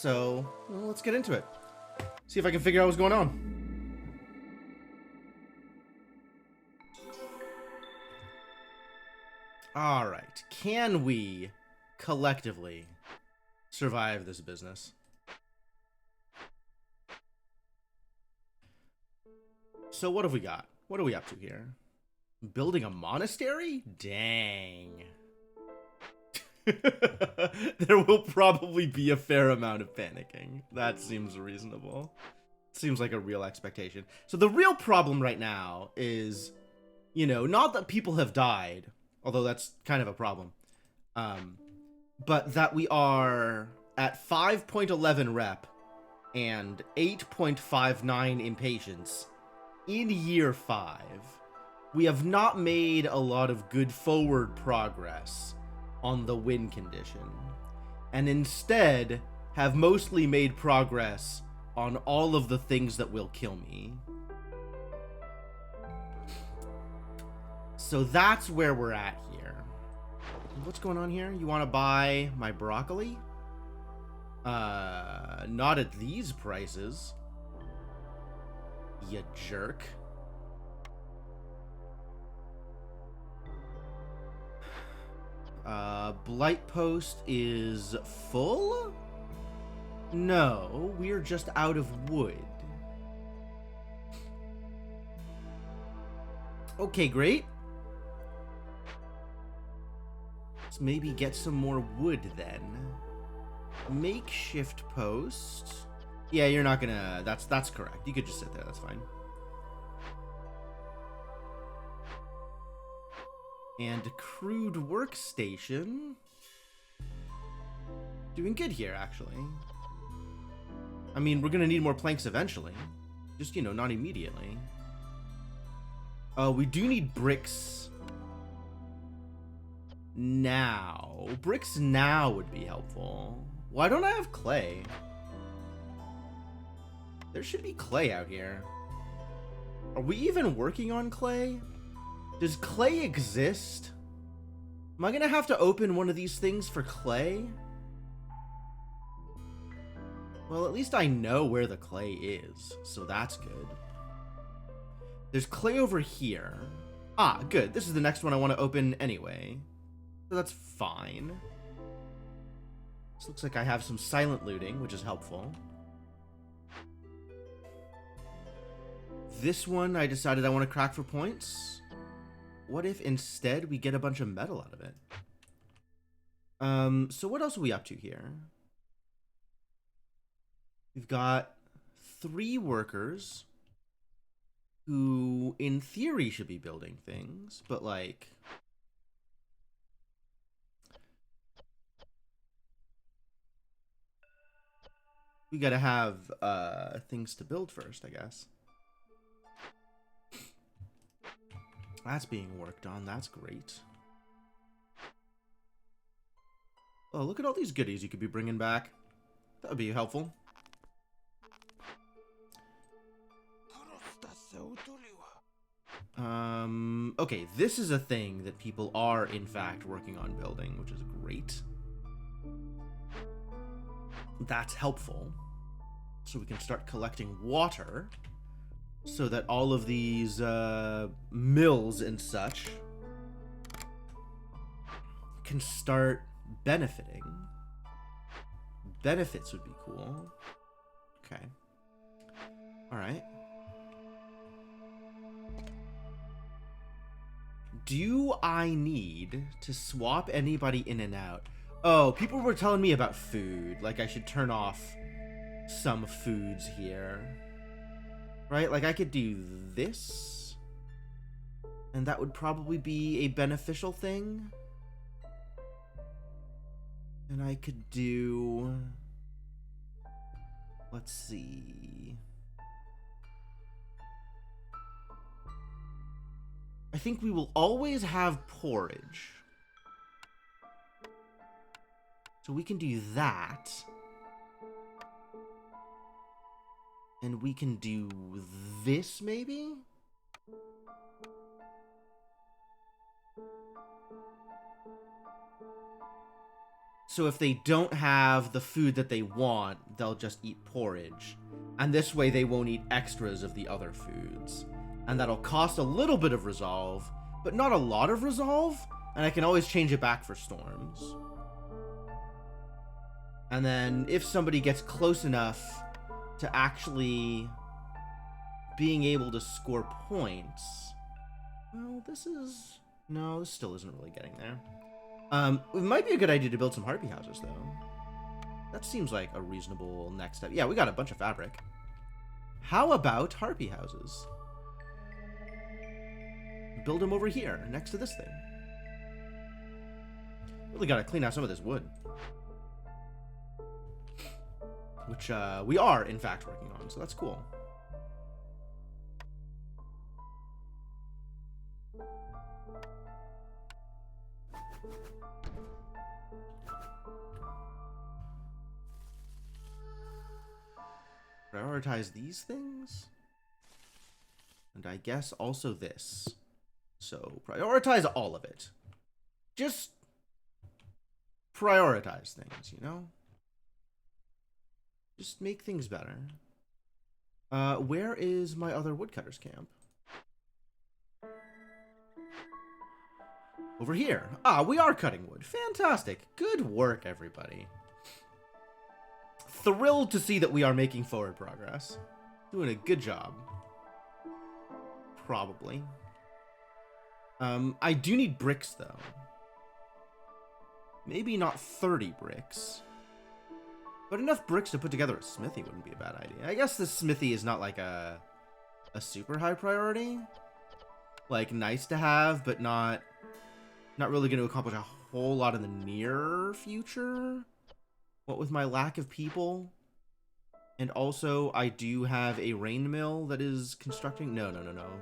so well, let's get into it. See if I can figure out what's going on. Alright, can we collectively survive this business? So what have we got? What are we up to here? Building a monastery? Dang. There will probably be a fair amount of panicking. That seems reasonable. Seems like a real expectation. So the real problem right now is, you know, not that people have died, although that's kind of a problem, but that we are at 5.11 rep and 8.59 impatience in year 5. We have not made a lot of good forward progress on the win condition, and instead have mostly made progress on all of the things that will kill me. So that's where we're at here. What's going on here? You want to buy my broccoli? Not at these prices. You jerk. Blight Post is full? No, we're just out of wood. Okay, great. Let's maybe get some more wood then. Makeshift post. Yeah, you're not gonna... That's correct. You could just sit there, that's fine. And crude workstation. Doing good here, actually. I mean, we're gonna need more planks eventually. Just, you know, not immediately. We do need bricks now. Bricks now would be helpful. Why don't I have clay? There should be clay out here. Are we even working on clay? Does clay exist? Am I gonna have to open one of these things for clay? Well, at least I know where the clay is, so that's good. There's clay over here. Ah, good. This is the next one I want to open anyway. So that's fine. This looks like I have some silent looting, which is helpful. This one I decided I want to crack for points. What if instead we get a bunch of metal out of it? So what else are we up to here? We've got 3 workers who, in theory, should be building things, but, like... we gotta have, things to build first, I guess. That's being worked on. That's great. Oh, look at all these goodies you could be bringing back. That would be helpful. Okay, this is a thing that people are, in fact, working on building, which is great. That's helpful. So we can start collecting water, so that all of these mills and such can start benefiting. Benefits would be cool. Okay. Alright. Do I need to swap anybody in and out? Oh, people were telling me about food. Like I should turn off some foods here. Right? Like I could do this. And that would probably be a beneficial thing. And I could do... let's see... I think we will always have porridge. So we can do that. And we can do this, maybe? So if they don't have the food that they want, they'll just eat porridge. And this way they won't eat extras of the other foods. And that'll cost a little bit of resolve, but not a lot of resolve. And I can always change it back for storms. And then if somebody gets close enough to actually being able to score points... Well, this is... No, this still isn't really getting there. It might be a good idea to build some harpy houses, though. That seems like a reasonable next step. Yeah, we got a bunch of fabric. How about harpy houses? Build them over here, next to this thing. Really gotta clean out some of this wood. Which, we are, in fact, working on, so that's cool. Prioritize these things. And I guess also this. So, prioritize all of it. Just prioritize things, you know? Just make things better. Where is my other woodcutter's camp? Over here. Ah, we are cutting wood. Fantastic. Good work, everybody. Thrilled to see that we are making forward progress. Doing a good job. Probably. I do need bricks, though. Maybe not 30 bricks. But enough bricks to put together a smithy wouldn't be a bad idea. I guess the smithy is not like a super high priority. Like, nice to have, but not really going to accomplish a whole lot in the near future. What with my lack of people. And also, I do have a rain mill that is constructing. No.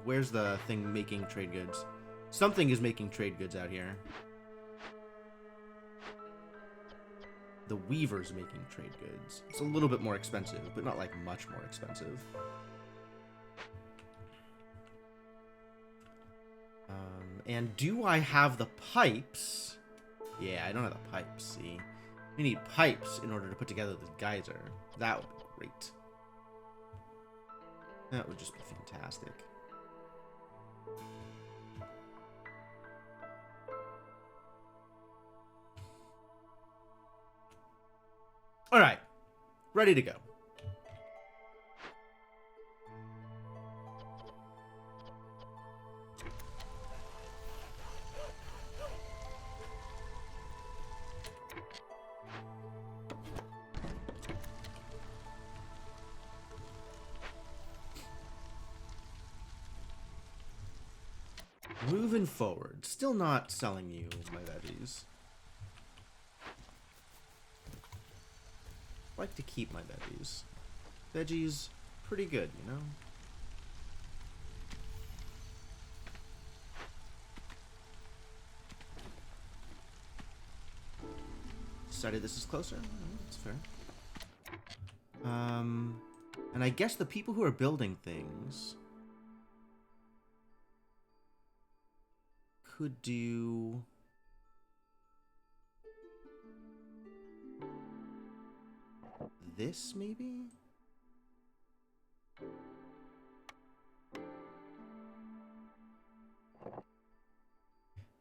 Where's the thing making trade goods? Something is making trade goods out here. The weaver's making trade goods. It's a little bit more expensive, but not like much more expensive. And do I have the pipes? Yeah, I don't have the pipes, see? We need pipes in order to put together the geyser. That would be great. That would just be fantastic. All right, ready to go. Moving forward, still not selling you my veggies. Like to keep my veggies. Veggies, pretty good, you know? Decided this is closer. That's fair. And I guess the people who are building things could do... this, maybe?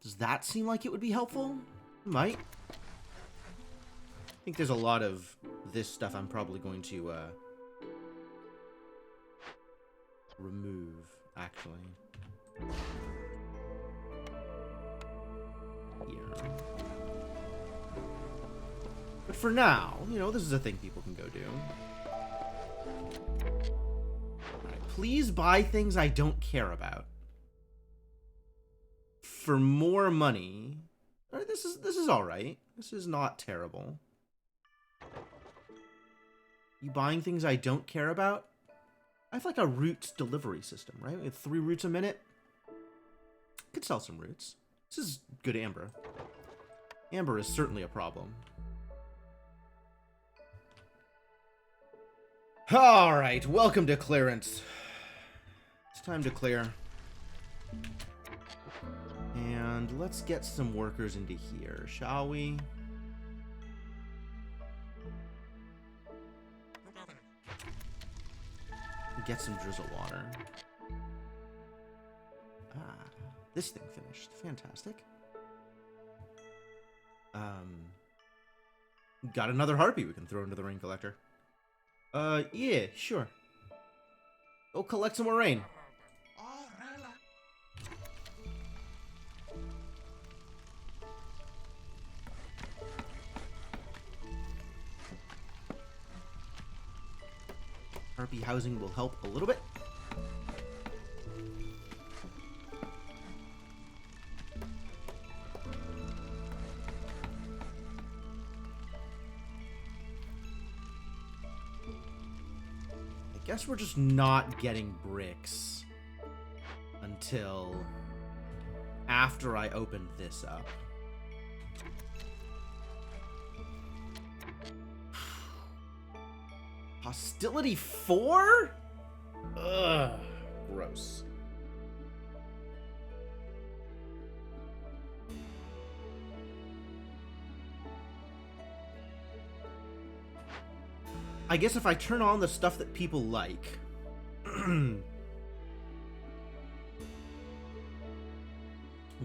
Does that seem like it would be helpful? Might. I think there's a lot of this stuff I'm probably going to remove, actually. Here. But for now, you know, this is a thing people can go do. Alright, please buy things I don't care about. For more money. Alright, this is alright. This is not terrible. You buying things I don't care about? I have like a roots delivery system, right? We have 3 roots a minute. Could sell some roots. This is good amber. Amber is certainly a problem. Alright, welcome to clearance. It's time to clear. And let's get some workers into here, shall we? get some drizzle water. Ah, this thing finished. Fantastic. Got another harpy we can throw into the rain collector. Yeah, sure. Go collect some more rain. Harpy housing will help a little bit. I guess we're just not getting bricks until after I open this up. Hostility 4? Ugh, gross. I guess if I turn on the stuff that people like.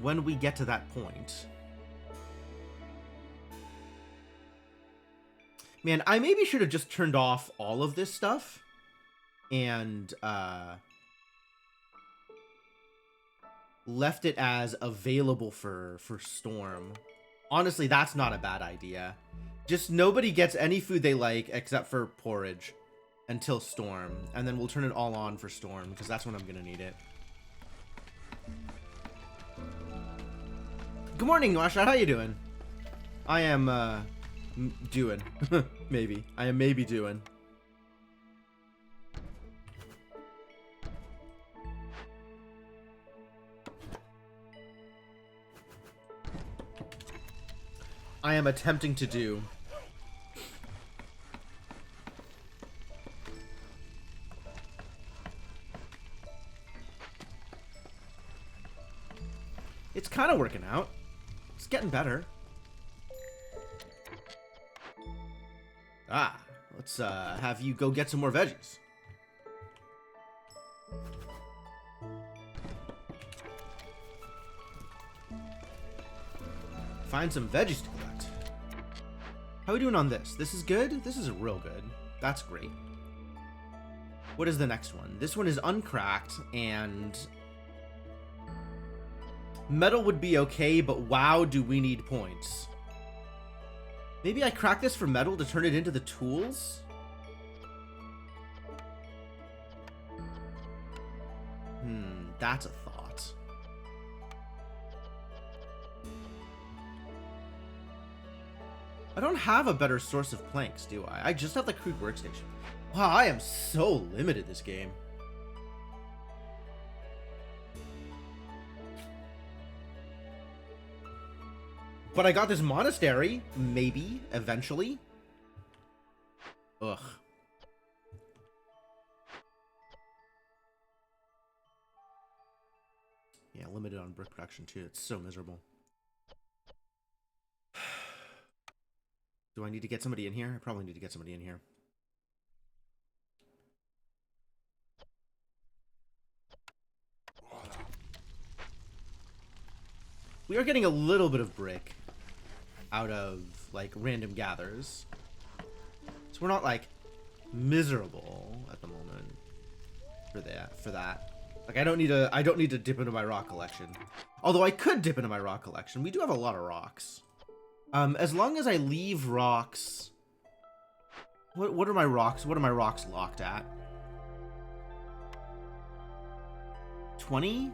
When we get to that point. Man, I maybe should have just turned off all of this stuff. And, left it as available for Storm. Honestly, that's not a bad idea. Just nobody gets any food they like except for porridge until Storm. And then we'll turn it all on for Storm, because that's when I'm gonna need it. Good morning, Nwasha. How you doing? I am, doing. Maybe. I am maybe doing. I am attempting to do. It's kind of working out. It's getting better. Ah, let's have you go get some more veggies. Find some veggies to collect. How are we doing on this? This is good? This is real good. That's great. What is the next one? This one is uncracked, and metal would be okay, but wow, do we need points. Maybe I crack this for metal to turn it into the tools? That's a thought. I don't have a better source of planks, do I? I just have the crude workstation. Wow, I am so limited this game. But I got this monastery, maybe, eventually. Ugh. Yeah, limited on brick production too. It's so miserable. Do I need to get somebody in here? I probably need to get somebody in here. We are getting a little bit of brick out of, like, random gathers. So we're not, like, miserable at the moment for that. Like, I don't need to dip into my rock collection. Although I could dip into my rock collection. We do have a lot of rocks. As long as I leave rocks... What are my rocks? What are my rocks locked at? 20?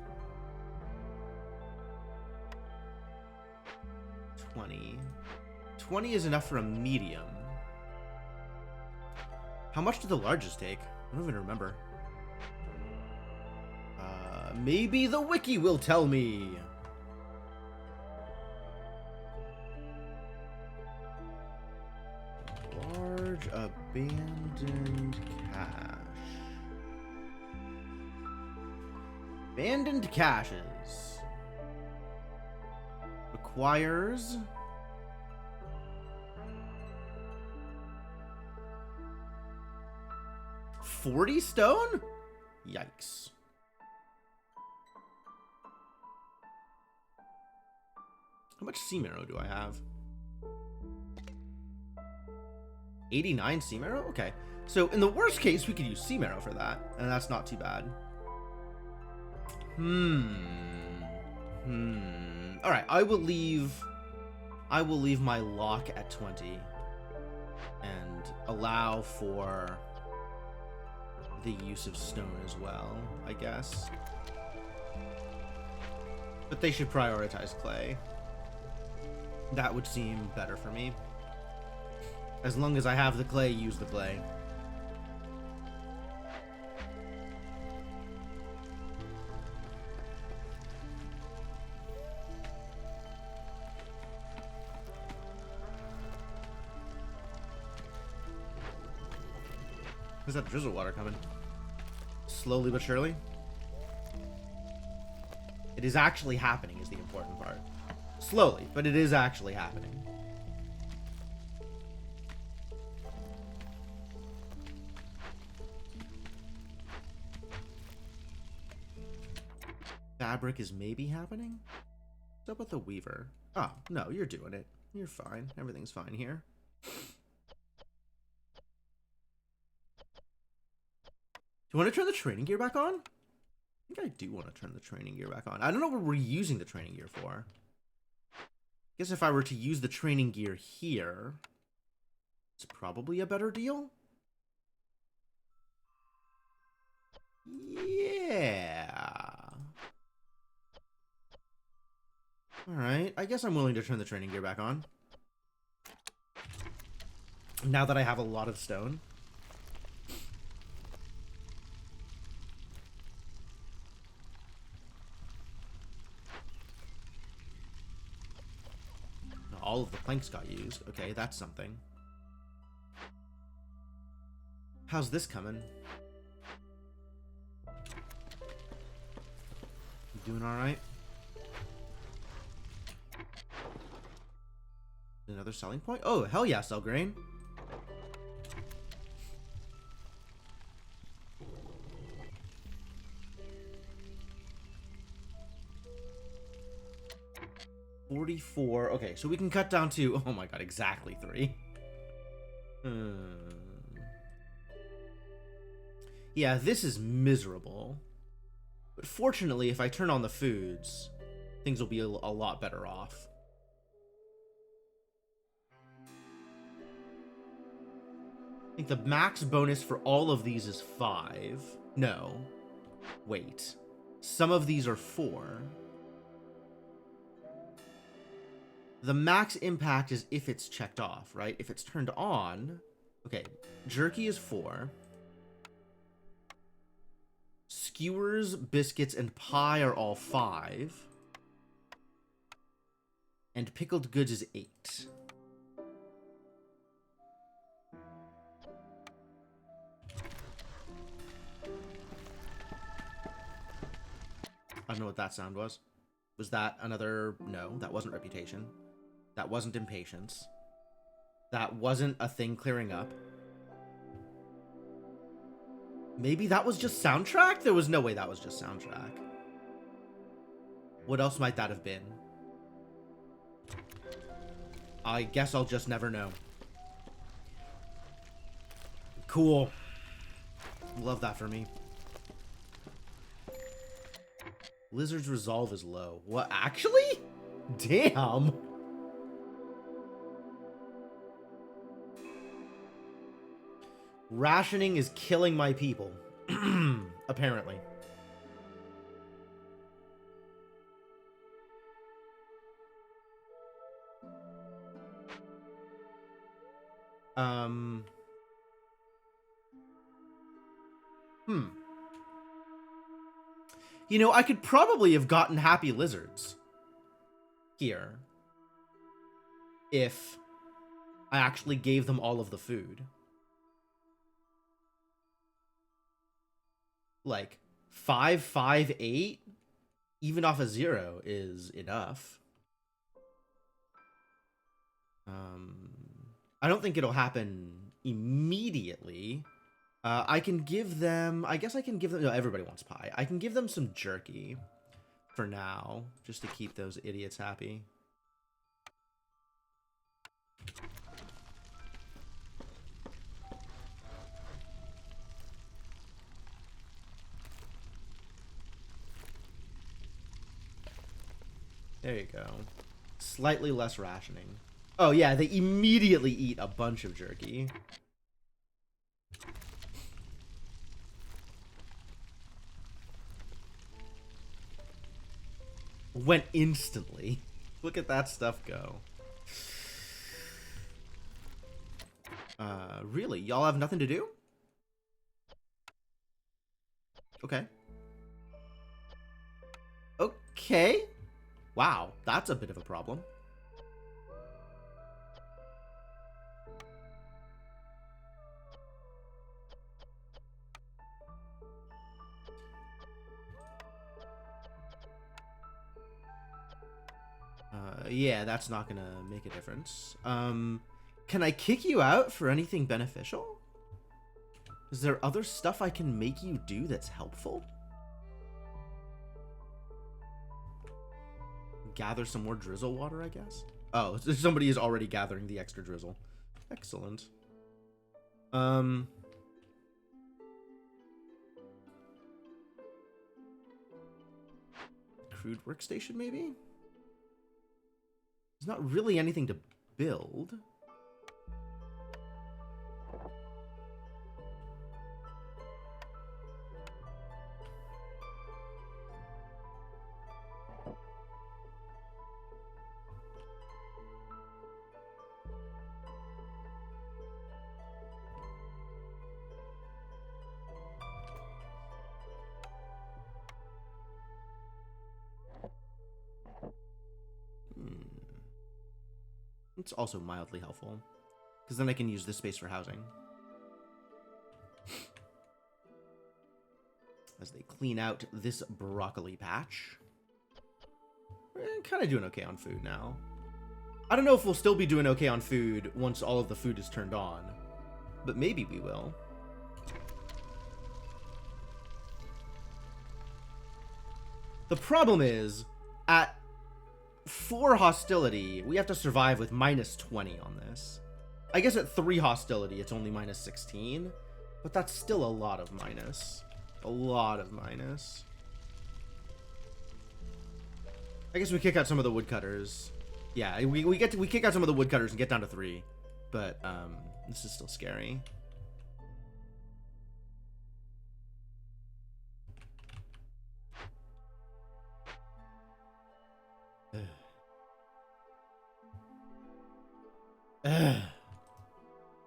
20 is enough for a medium. How much did the largest take? I don't even remember. Maybe the wiki will tell me. Large abandoned cache. Abandoned caches. Requires 40 stone? Yikes. How much sea marrow do I have? 89 sea marrow? Okay. So in the worst case, we could use sea marrow for that, and that's not too bad. All right, I will leave my lock at 20 and allow for the use of stone as well, I guess. But they should prioritize clay. That would seem better for me. As long as I have the clay, use the clay. Where's that drizzle water coming? Slowly but surely. It is actually happening is the important part. Slowly, but it is actually happening. Fabric is maybe happening? What's up with the weaver? Oh, no, you're doing it. You're fine. Everything's fine here. Do you want to turn the training gear back on? I think I do want to turn the training gear back on. I don't know what we're using the training gear for. I guess if I were to use the training gear here, it's probably a better deal. Yeah. Alright, I guess I'm willing to turn the training gear back on. Now that I have a lot of stone. All of the planks got used. Okay, that's something. How's this coming? You doing alright? Another selling point? Oh, hell yeah, sell grain. $44. Okay, so we can cut down to, oh my god, exactly 3. Yeah, this is miserable. But fortunately, if I turn on the foods, things will be a lot better off. I think the max bonus for all of these is 5. No. Wait. Some of these are 4. The max impact is if it's checked off, right? If it's turned on... Okay, jerky is 4. Skewers, biscuits, and pie are all 5. And pickled goods is 8. I don't know what that sound was. Was that another... No, that wasn't reputation. That wasn't impatience. That wasn't a thing clearing up. Maybe that was just soundtrack? There was no way that was just soundtrack. What else might that have been? I guess I'll just never know. Cool. Love that for me. Lizard's resolve is low. What? Actually? Damn. Rationing is killing my people. Apparently. You know, I could probably have gotten happy lizards here if I actually gave them all of the food. Like 5, 5, 8, even off a 0 is enough. I don't think it'll happen immediately. I can give them... I guess I can give them... No, everybody wants pie. I can give them some jerky for now, just to keep those idiots happy. There you go. Slightly less rationing. Oh yeah, they immediately eat a bunch of jerky. Went instantly. Look at that stuff go. Really? Y'all have nothing to do? Okay. Okay. Wow, that's a bit of a problem. Yeah, that's not gonna make a difference. Can I kick you out for anything beneficial? Is there other stuff I can make you do that's helpful? Gather some more drizzle water, I guess? Oh, somebody is already gathering the extra drizzle. Excellent. Crude workstation, maybe? There's not really anything to build. It's also mildly helpful, because then I can use this space for housing. As they clean out this broccoli patch. We're kind of doing okay on food now. I don't know if we'll still be doing okay on food once all of the food is turned on, but maybe we will. The problem is, at 4 hostility, we have to survive with -20 on this. I guess at 3 hostility, it's only -16, but that's still a lot of minus. A lot of minus. I guess we kick out some of the woodcutters. Yeah, we kick out some of the woodcutters and get down to 3, but this is still scary.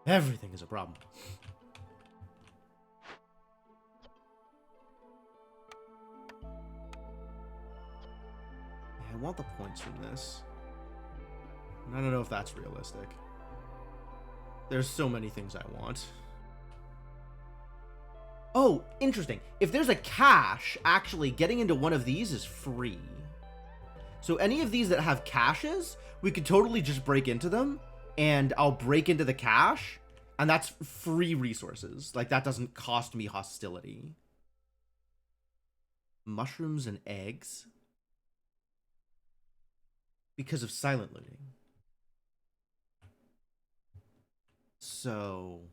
Everything is a problem. I want the points from this. And I don't know if that's realistic. There's so many things I want. Oh, interesting. If there's a cache, actually getting into one of these is free. So any of these that have caches, we could totally just break into them, and I'll break into the cache, and that's free resources. Like, that doesn't cost me hostility. Mushrooms and eggs. Because of silent looting. So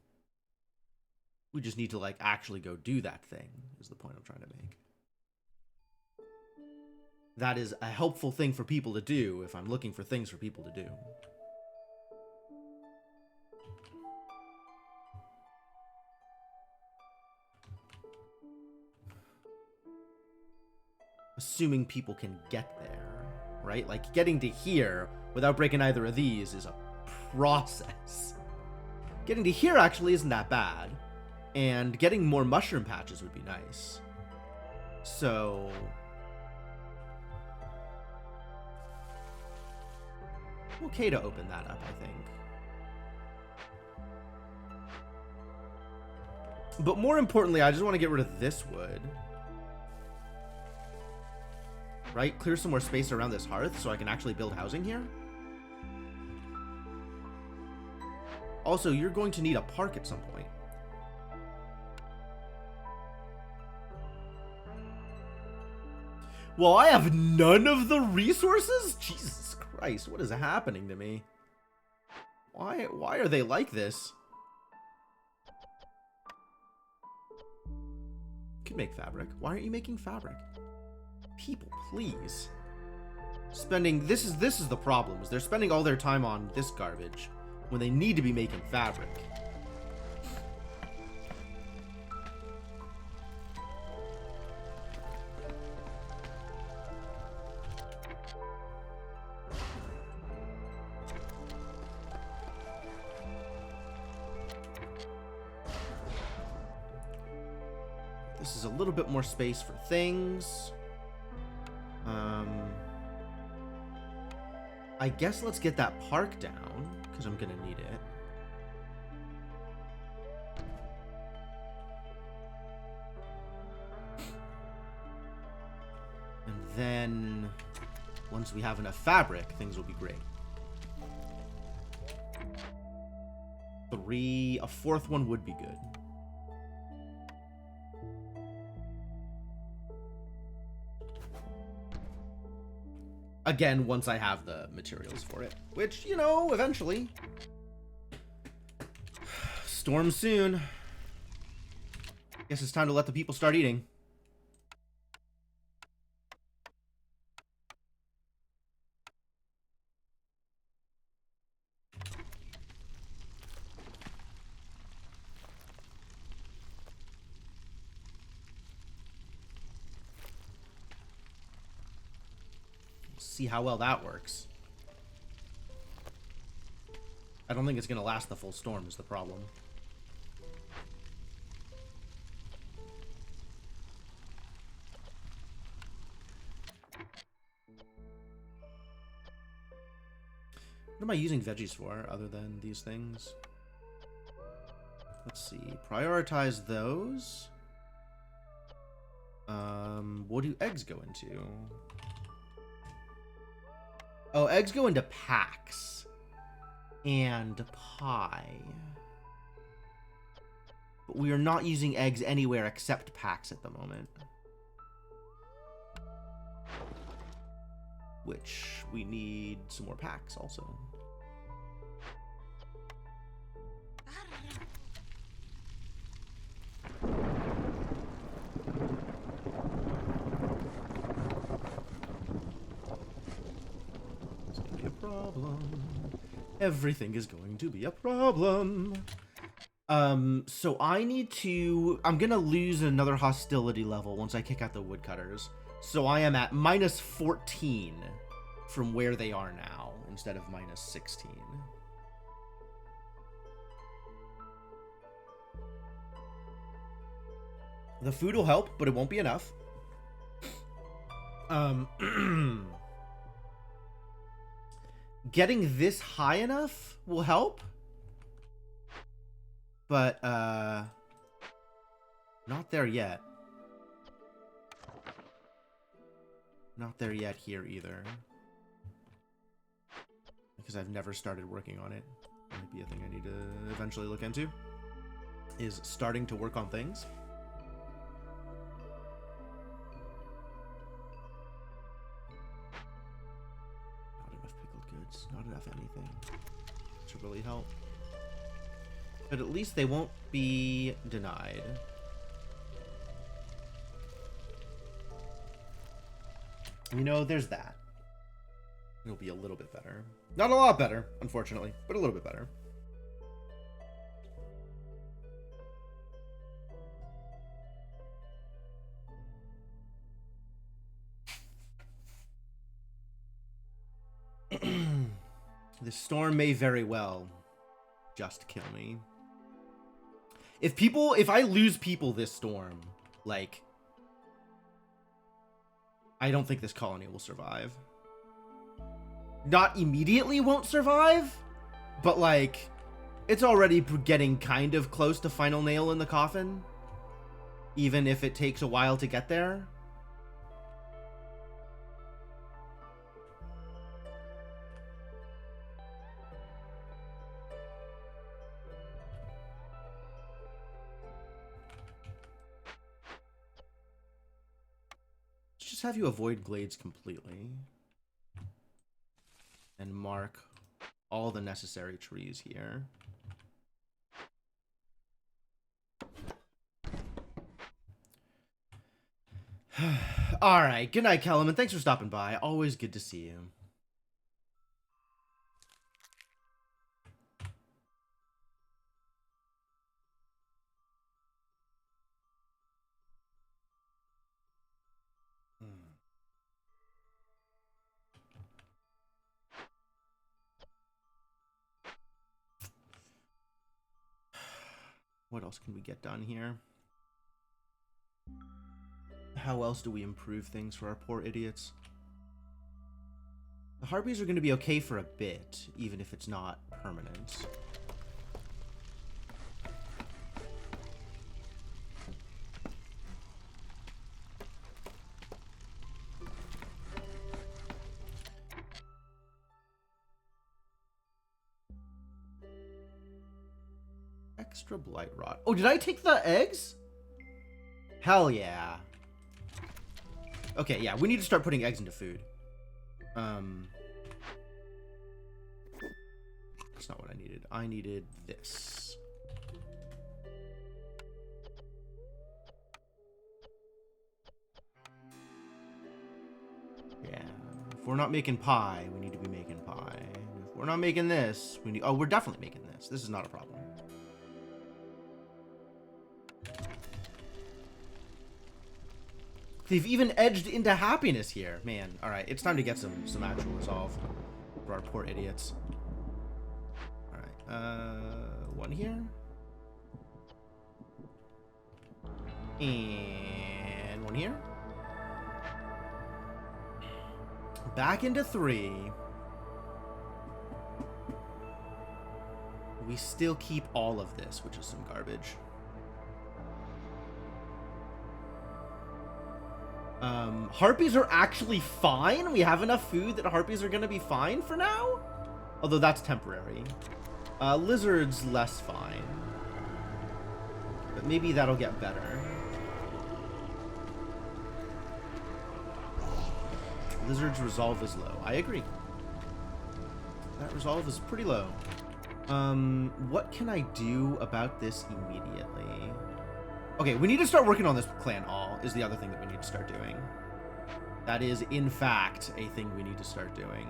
we just need to, like, actually go do that thing, is the point I'm trying to make. That is a helpful thing for people to do if I'm looking for things for people to do. Assuming people can get there, right? Like, getting to here without breaking either of these is a process. Getting to here actually isn't that bad. And getting more mushroom patches would be nice. So okay to open that up, I think. But more importantly, I just want to get rid of this wood. Right? Clear some more space around this hearth so I can actually build housing here. Also, you're going to need a park at some point. Well, I have none of the resources? Jesus Christ, what is happening to me? Why are they like this? You can make fabric. Why aren't you making fabric? People, please. This is the problem. Is they're spending all their time on this garbage when they need to be making fabric. This is a little bit more space for things. I guess let's get that park down, because I'm gonna need it. And then, once we have enough fabric, things will be great. A fourth one would be good. Again, once I have the materials for it. Which, you know, eventually. Storm soon. Guess it's time to let the people start eating. See how well that works. I don't think it's gonna last the full storm is the problem. What am I using veggies for other than these things? Let's see. Prioritize those. What do eggs go into? Oh, eggs go into packs and pie. But we are not using eggs anywhere except packs at the moment. Which we need some more packs also. Everything is going to be a problem. So I need to... I'm gonna lose another hostility level once I kick out the woodcutters. So I am at minus 14 from where they are now, instead of minus 16. The food will help, but it won't be enough. Getting this high enough will help. But, not there yet. Not there yet here either. Because I've never started working on it. Might be a thing I need to eventually look into. Is starting to work on things. Not enough anything to really help. But at least they won't be denied. You know, there's that. It'll be a little bit better. Not a lot better, unfortunately, but a little bit better. The storm may very well just kill me. If I lose people this storm, like, I don't think this colony will survive. Not immediately won't survive, but like, it's already getting kind of close to final nail in the coffin. Even if it takes a while to get there. just have you avoid glades completely. And mark all the necessary trees here. Alright, good night, Kellerman. Thanks for stopping by. Always good to see you. What else can we get done here? How else do we improve things for our poor idiots? The Harpies are going to be okay for a bit, even if it's not permanent. Extra blight rot. Oh, did I take the eggs? Hell yeah. Okay, yeah, we need to start putting eggs into food. That's not what I needed. I needed this. Yeah. If we're not making pie, we need to be making pie. If we're not making this, we need... Oh, we're definitely making this. This is not a problem. They've even edged into happiness here. Man, alright, it's time to get some actual resolve for our poor idiots. Alright, one here. And one here. Back into 3. We still keep all of this, which is some garbage. Harpies are actually fine. We have enough food that harpies are going to be fine for now. Although that's temporary. Lizards less fine. But maybe that'll get better. Lizards' resolve is low. I agree. That resolve is pretty low. What can I do about this immediately? Okay, we need to start working on this clan hall is the other thing that we need to start doing. That is, in fact, a thing we need to start doing.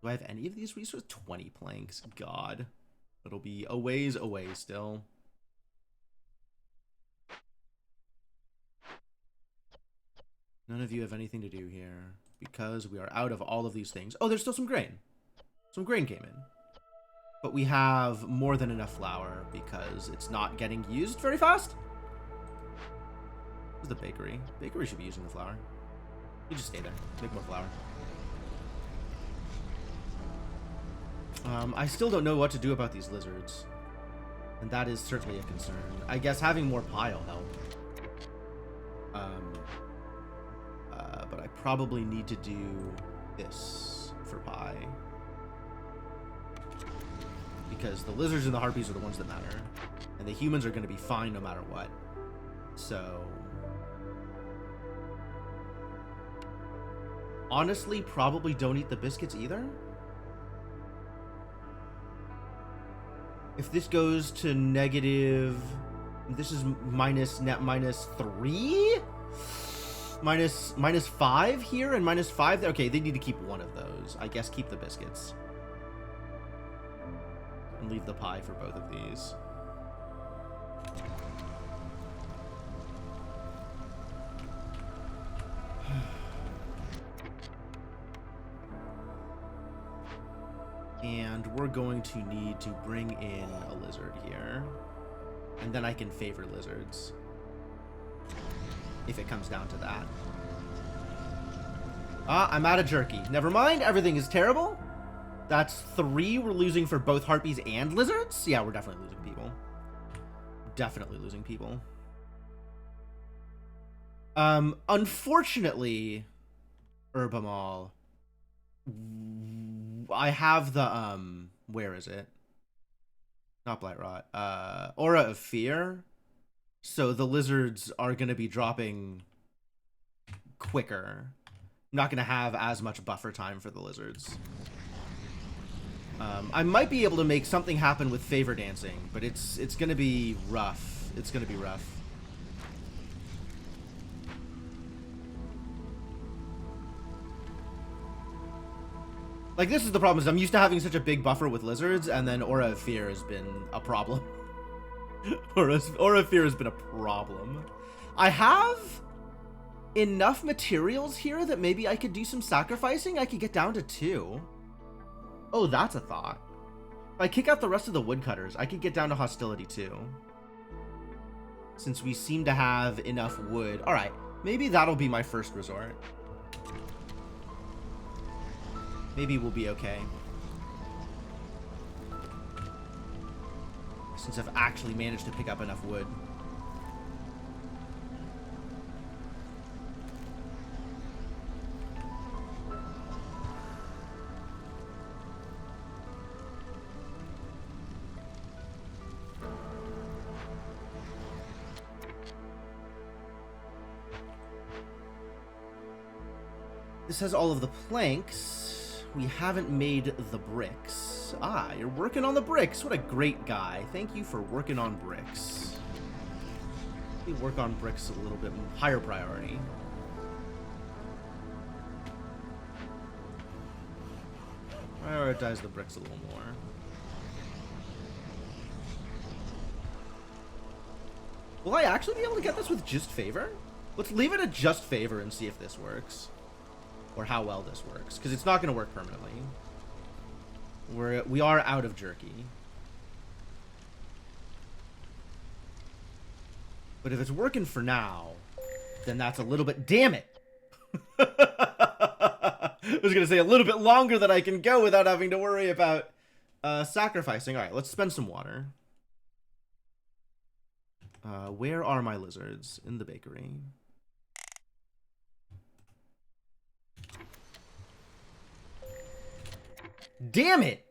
Do I have any of these resources? 20 planks. God. It'll be a ways away still. None of you have anything to do here because we are out of all of these things. Oh, there's still some grain. Some grain came in. But we have more than enough flour because it's not getting used very fast. Where's the bakery? Bakery should be using the flour. You just stay there. Make more flour. I still don't know what to do about these lizards. And that is certainly a concern. I guess having more pie will help. But I probably need to do this for pie. Because the lizards and the harpies are the ones that matter. And the humans are going to be fine no matter what. So... honestly, probably don't eat the biscuits either. If this goes to negative... this is net minus 3? Minus 5 here and minus 5 there? Okay, they need to keep one of those. I guess keep the biscuits. And leave the pie for both of these. And we're going to need to bring in a lizard here. And then I can favor lizards. If it comes down to that. Ah, I'm out of jerky. Never mind, everything is terrible. That's 3 we're losing for both harpies and lizards? Yeah, we're definitely losing people. definitely losing people. Unfortunately, Urbamal, I have the, where is it? Not Blightrot. Aura of Fear. So the lizards are going to be dropping quicker. I'm not going to have as much buffer time for the lizards. I might be able to make something happen with Favor Dancing, but it's going to be rough. It's going to be rough. Like, this is the problem, is I'm used to having such a big buffer with lizards, and then Aura of Fear has been a problem. Aura of Fear has been a problem. I have enough materials here that maybe I could do some sacrificing. I could get down to 2. Oh, that's a thought. If I kick out the rest of the woodcutters, I could get down to hostility 2. Since we seem to have enough wood. Alright, maybe that'll be my first resort. Maybe we'll be okay. Since I've actually managed to pick up enough wood. This has all of the planks. We haven't made the bricks. Ah, you're working on the bricks. What a great guy. Thank you for working on bricks. We work on bricks a little bit higher priority. Prioritize the bricks a little more. Will I actually be able to get this with just favor? Let's leave it at just favor and see if this works. Or how well this works, because it's not going to work permanently. We are out of jerky. But if it's working for now, then that's a little bit... Damn it! I was going to say a little bit longer that I can go without having to worry about sacrificing. Alright, let's spend some water. Where are my lizards? In the bakery. Damn it!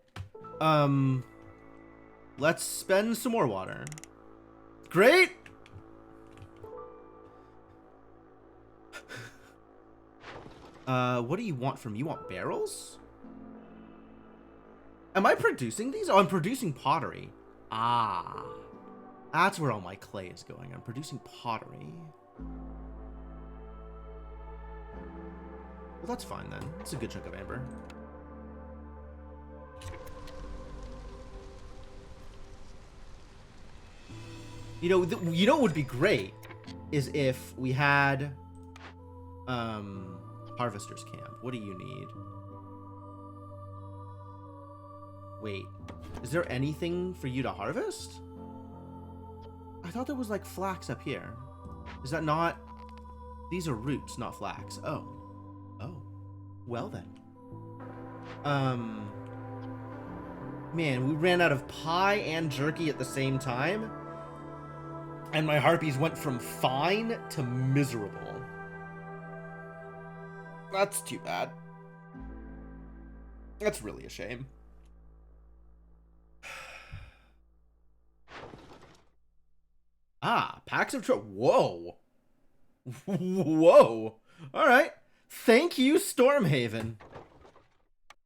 Let's spend some more water. Great! What do you want from me? You want barrels? Am I producing these? Oh, I'm producing pottery. Ah. That's where all my clay is going. I'm producing pottery. Well, that's fine then. It's a good chunk of amber. You know what would be great is if we had Harvester's Camp. What do you need? Wait, is there anything for you to harvest? I thought there was like flax up here. Is that not? These are roots, not flax. Oh. Oh. Well then. Man, we ran out of pie and jerky at the same time. And my harpies went from fine to miserable. That's too bad. That's really a shame. Ah, packs of Whoa. Whoa. Alright. Thank you, Stormhaven.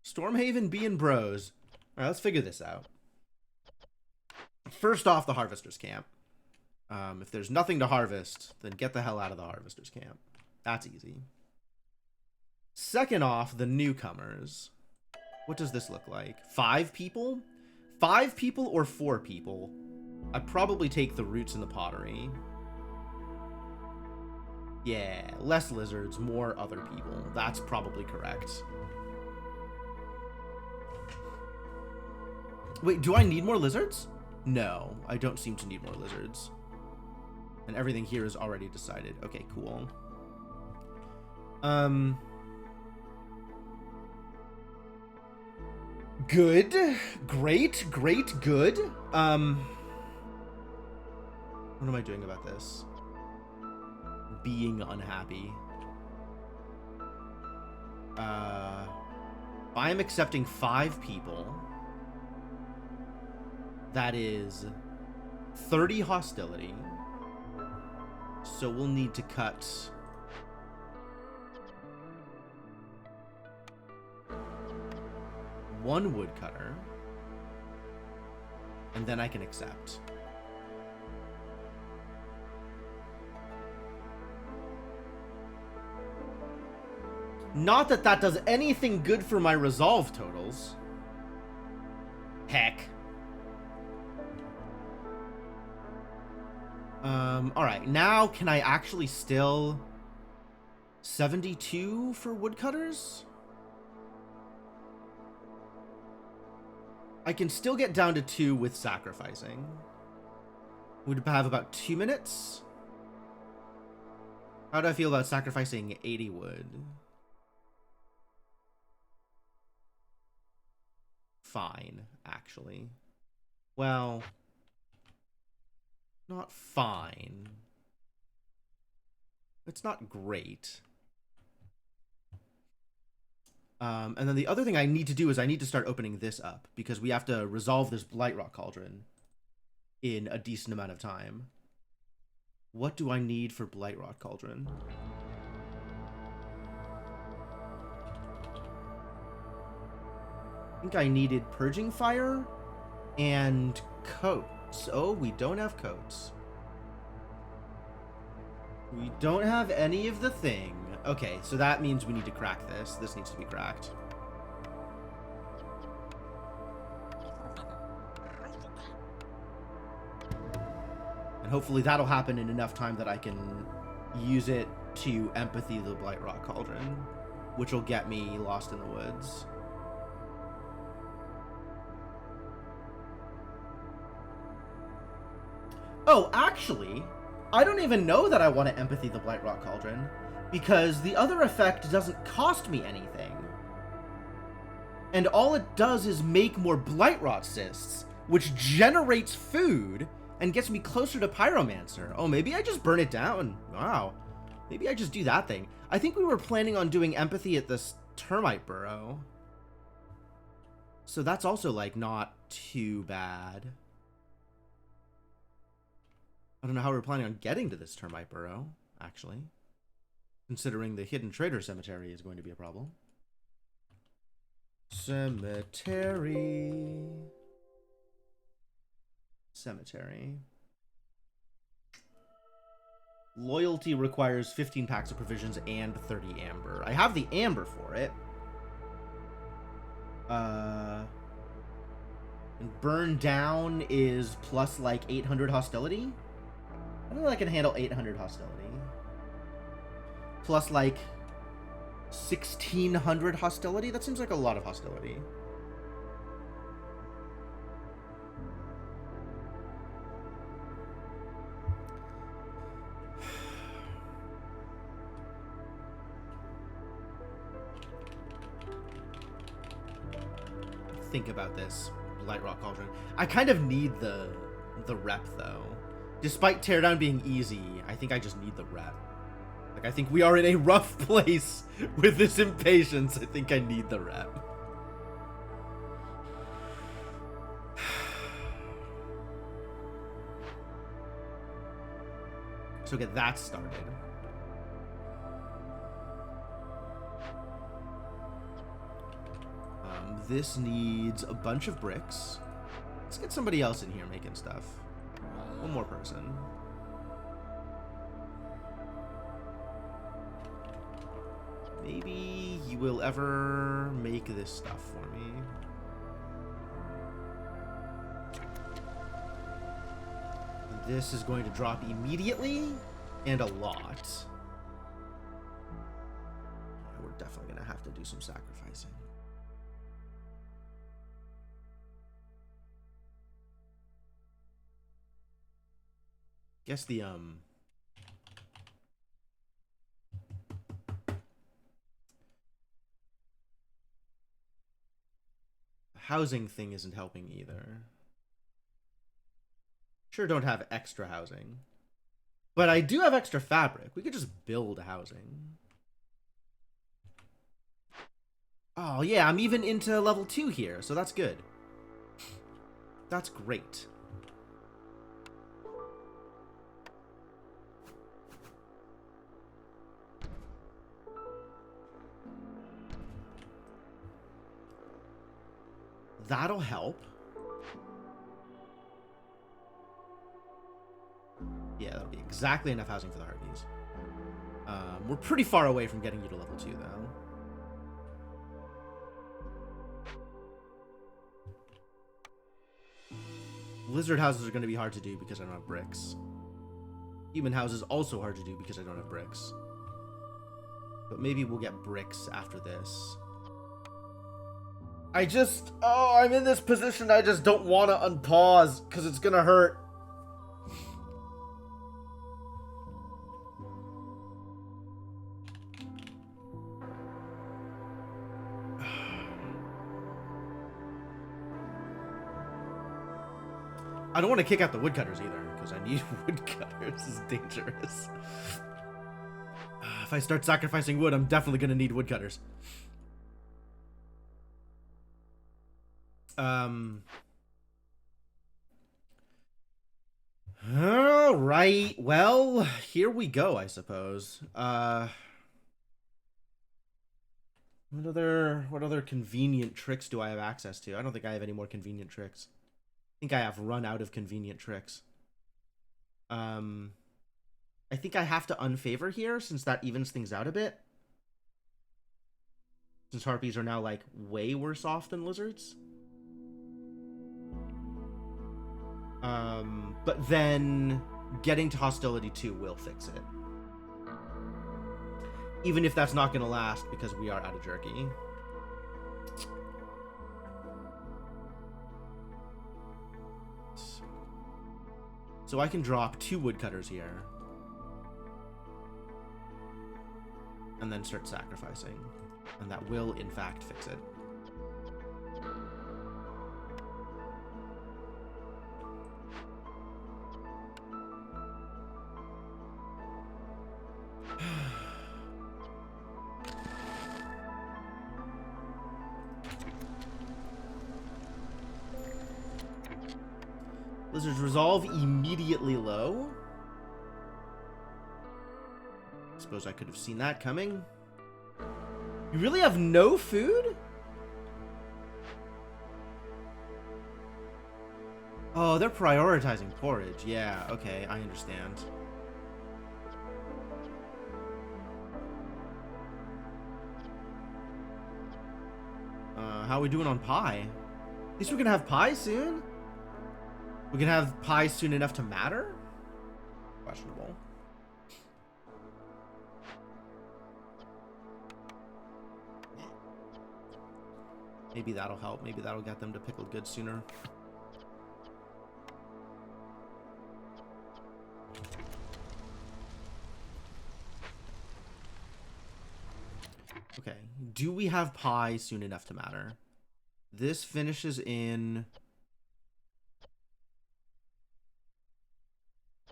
Stormhaven being bros. Alright, let's figure this out. First off, the Harvester's Camp. If there's nothing to harvest, then get the hell out of the Harvester's Camp. That's easy. Second off, the newcomers. What does this look like? 5 people? 5 people or 4 people? I'd probably take the roots and the pottery. Yeah, less lizards, more other people. That's probably correct. Wait, do I need more lizards? No, I don't seem to need more lizards. And everything here is already decided. Okay, cool. Good. Great, great, good. What am I doing about this? Being unhappy. I am accepting 5 people. That is 30 hostility. So we'll need to cut 1 woodcutter. And then I can accept. Not that that does anything good for my resolve totals. Heck. Alright, now can I actually still 72 for woodcutters? I can still get down to 2 with sacrificing. Would have about 2 minutes. How do I feel about sacrificing 80 wood? Fine, actually. Well, not fine. It's not great. And then the other thing I need to do is I need to start opening this up because we have to resolve this Blightrock Cauldron in a decent amount of time. What do I need for Blightrock Cauldron? I think I needed Purging Fire and coats. Oh, we don't have coats. We don't have any of the thing. Okay, so that means we need to crack this. This needs to be cracked. And hopefully that'll happen in enough time that I can use it to empathy the Blightrock Cauldron, which will get me Lost in the Woods. Oh, actually, I don't even know that I want to empathy the Blightrock Cauldron, because the other effect doesn't cost me anything. And all it does is make more Blightrot cysts, which generates food and gets me closer to Pyromancer. Oh, maybe I just burn it down. Wow. Maybe I just do that thing. I think we were planning on doing empathy at this termite burrow. So that's also, like, not too bad. I don't know how we're planning on getting to this termite burrow, actually. Considering the hidden trader cemetery is going to be a problem. Cemetery. Loyalty requires 15 packs of provisions and 30 amber. I have the amber for it. And burn down is plus like 800 hostility. I don't know if I can handle 800 hostility. Plus like 1600 hostility? That seems like a lot of hostility. Think about this, Blightrock Cauldron. I kind of need the rep though. Despite Teardown being easy, I think I just need the rep. Like, I think we are in a rough place with this impatience. I think I need the rep. So get that started. This needs a bunch of bricks. Let's get somebody else in here making stuff. One more person. Maybe you will ever make this stuff for me. This is going to drop immediately and a lot. We're definitely going to have to do some sacrificing. Guess the housing thing isn't helping either. Sure, don't have extra housing, But I do have extra fabric. We could just build housing. Oh, yeah, I'm even into level 2 here, so that's good. That's great. That'll help. Yeah, that'll be exactly enough housing for the Harpies. We're pretty far away from getting you to level 2, though. Lizard houses are going to be hard to do because I don't have bricks. Human houses also hard to do because I don't have bricks. But maybe we'll get bricks after this. I'm in this position I just don't want to unpause because it's going to hurt. I don't want to kick out the woodcutters either, because I need woodcutters. This is dangerous. If I start sacrificing wood, I'm definitely going to need woodcutters. Alright, well, here we go, I suppose. What other convenient tricks do I have access to? I don't think I have any more convenient tricks. I think I have run out of convenient tricks. I think I have to unfavor here, since that evens things out a bit. Since harpies are now, like, way worse off than lizards. But then getting to hostility 2 will fix it. Even if that's not going to last, because we are out of jerky. So I can drop 2 woodcutters here. And then start sacrificing. And that will, in fact, fix it. Lizard's resolve immediately low. Suppose I could have seen that coming. You really have no food? Oh, they're prioritizing porridge. Yeah, okay, I understand. How are we doing on pie? At least we're gonna have pie soon? We can have pie soon enough to matter? Questionable. Maybe that'll help. Maybe that'll get them to pickled goods sooner. Okay. Do we have pie soon enough to matter? This finishes in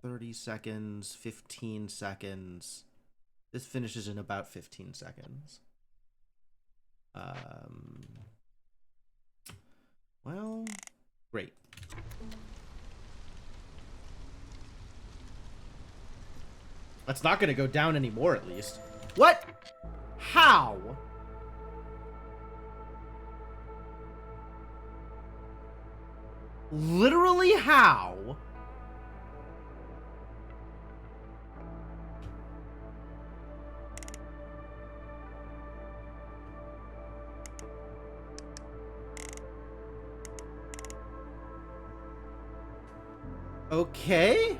30 seconds, 15 seconds. This finishes in about 15 seconds. Well, great. That's not going to go down anymore, at least. What? How? Literally how? Okay.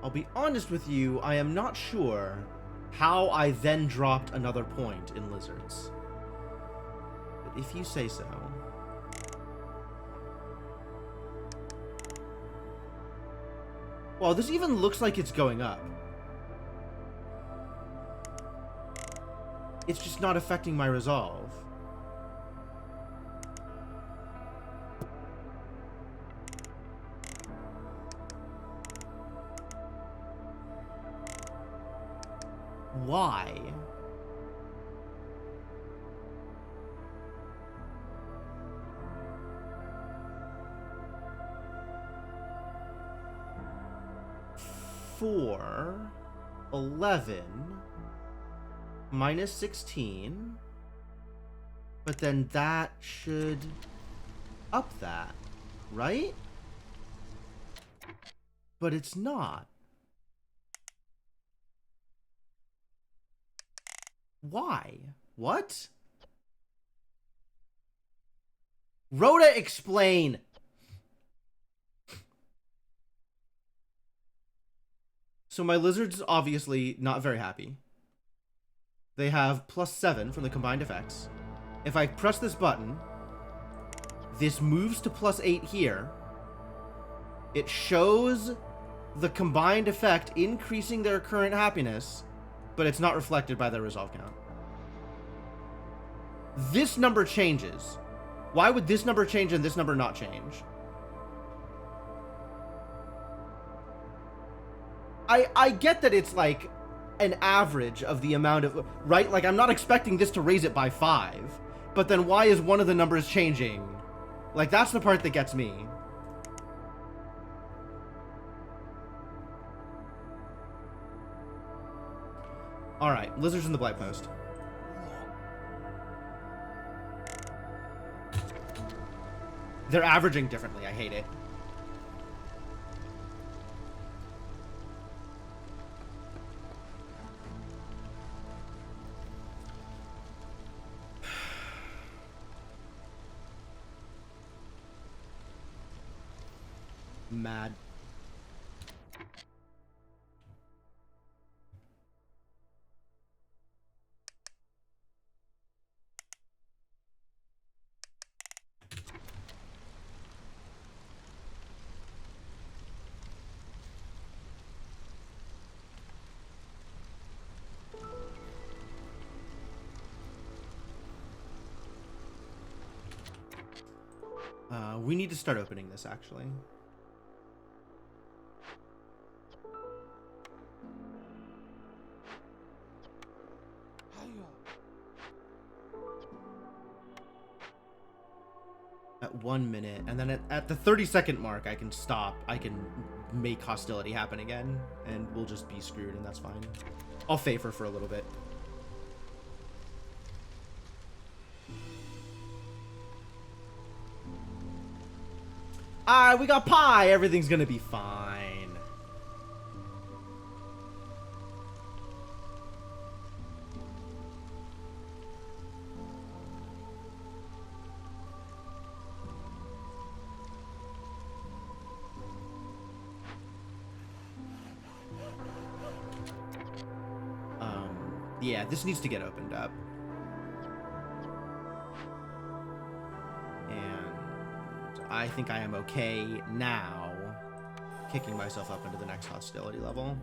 I'll be honest with you, I am not sure how I then dropped another point in lizards. But if you say so. Well, this even looks like it's going up. It's just not affecting my resolve. Why? Four, 11, minus 16, but then that should up that, right? But it's not. Why? What? Rhoda, explain. So my lizard's obviously not very happy. They have +7 from the combined effects. If I press this button, this moves to +8 here. It shows the combined effect increasing their current happiness, but it's not reflected by their resolve count. This number changes. Why would this number change and this number not change? I get that it's like an average of the amount of, right? Like, I'm not expecting this to raise it by 5, but then why is one of the numbers changing? Like, that's the part that gets me. All right, lizards in the blight post. They're averaging differently. I hate it. Mad. We need to start opening this, actually. At 1 minute, and then at the 30-second mark, I can stop. I can make hostility happen again, and we'll just be screwed, and that's fine. I'll favor for a little bit. We got pie. Everything's gonna be fine. Yeah, this needs to get opened up. I think I am okay now kicking myself up into the next hostility level.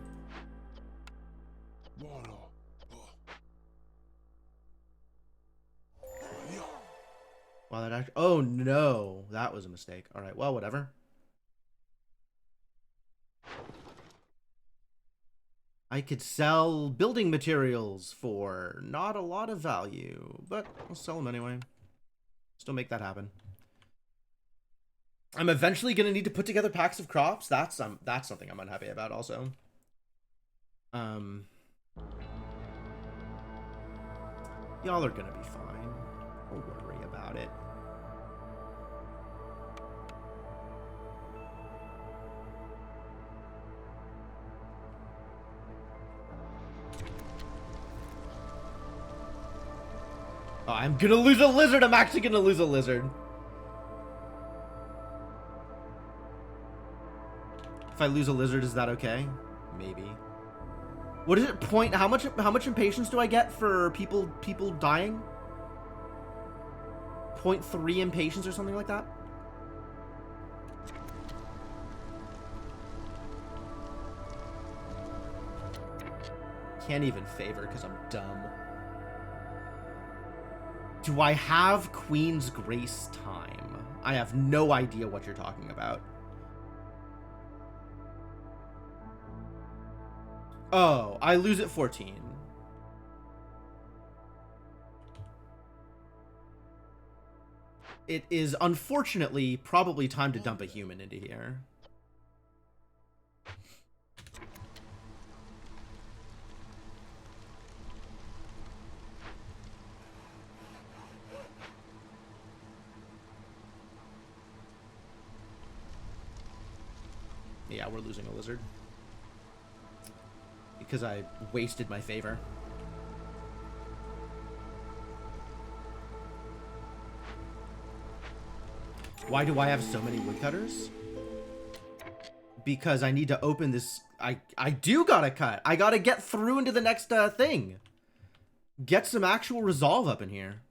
Wow, that actually... Oh, no. That was a mistake. All right, well, whatever. I could sell building materials for not a lot of value, but I'll sell them anyway. Still make that happen. I'm eventually going to need to put together packs of crops. That's something I'm unhappy about also. Y'all are going to be fine. Don't worry about it. Oh, I'm going to lose a lizard. I'm actually going to lose a lizard. If I lose a lizard, is that okay? Maybe. What is it? How much impatience do I get for people dying? 0.3 impatience or something like that? can't even favor because I'm dumb. Do I have Queen's Grace time? I have no idea what you're talking about. Oh, I lose at 14. It is unfortunately probably time to dump a human into here. Yeah, we're losing a lizard. Because I wasted my favor. Why do I have so many woodcutters? Because I need to open this... I do gotta cut. I gotta get through into the next thing. Get some actual resolve up in here.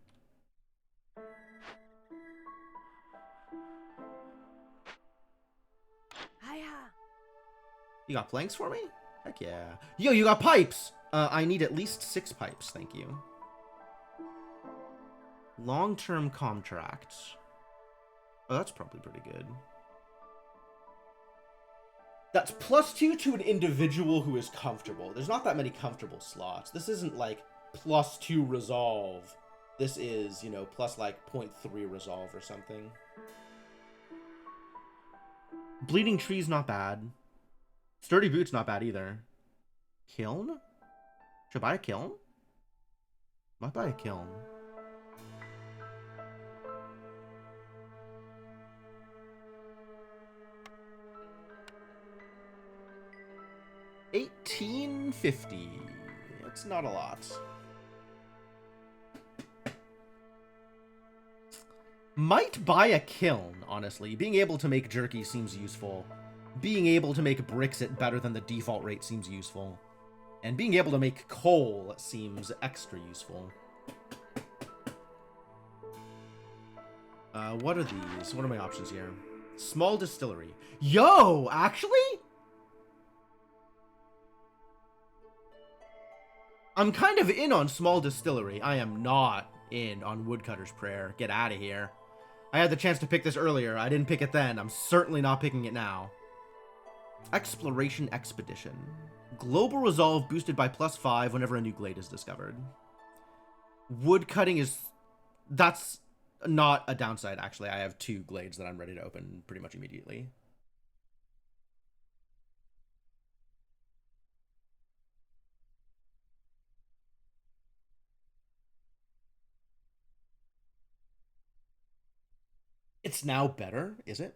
You got planks for me? Heck yeah. Yo, you got pipes! I need at least 6 pipes, thank you. Long-term contract. Oh, that's probably pretty good. That's +2 to an individual who is comfortable. There's not that many comfortable slots. This isn't like +2 resolve. This is, you know, plus like 0.3 resolve or something. Bleeding Tree's not bad. Sturdy Boot's not bad either. Kiln? Should I buy a kiln? Might buy a kiln. $18.50. That's not a lot. Might buy a kiln, honestly. Being able to make jerky seems useful. Being able to make bricks at better than the default rate seems useful. And being able to make coal seems extra useful. What are these? What are my options here? Small distillery. Yo, actually? I'm kind of in on small distillery. I am not in on Woodcutter's Prayer. Get out of here. I had the chance to pick this earlier. I didn't pick it then. I'm certainly not picking it now. Exploration Expedition. Global Resolve boosted by +5 whenever a new glade is discovered. Wood cutting is... That's not a downside, actually. I have 2 glades that I'm ready to open pretty much immediately. It's now better, is it?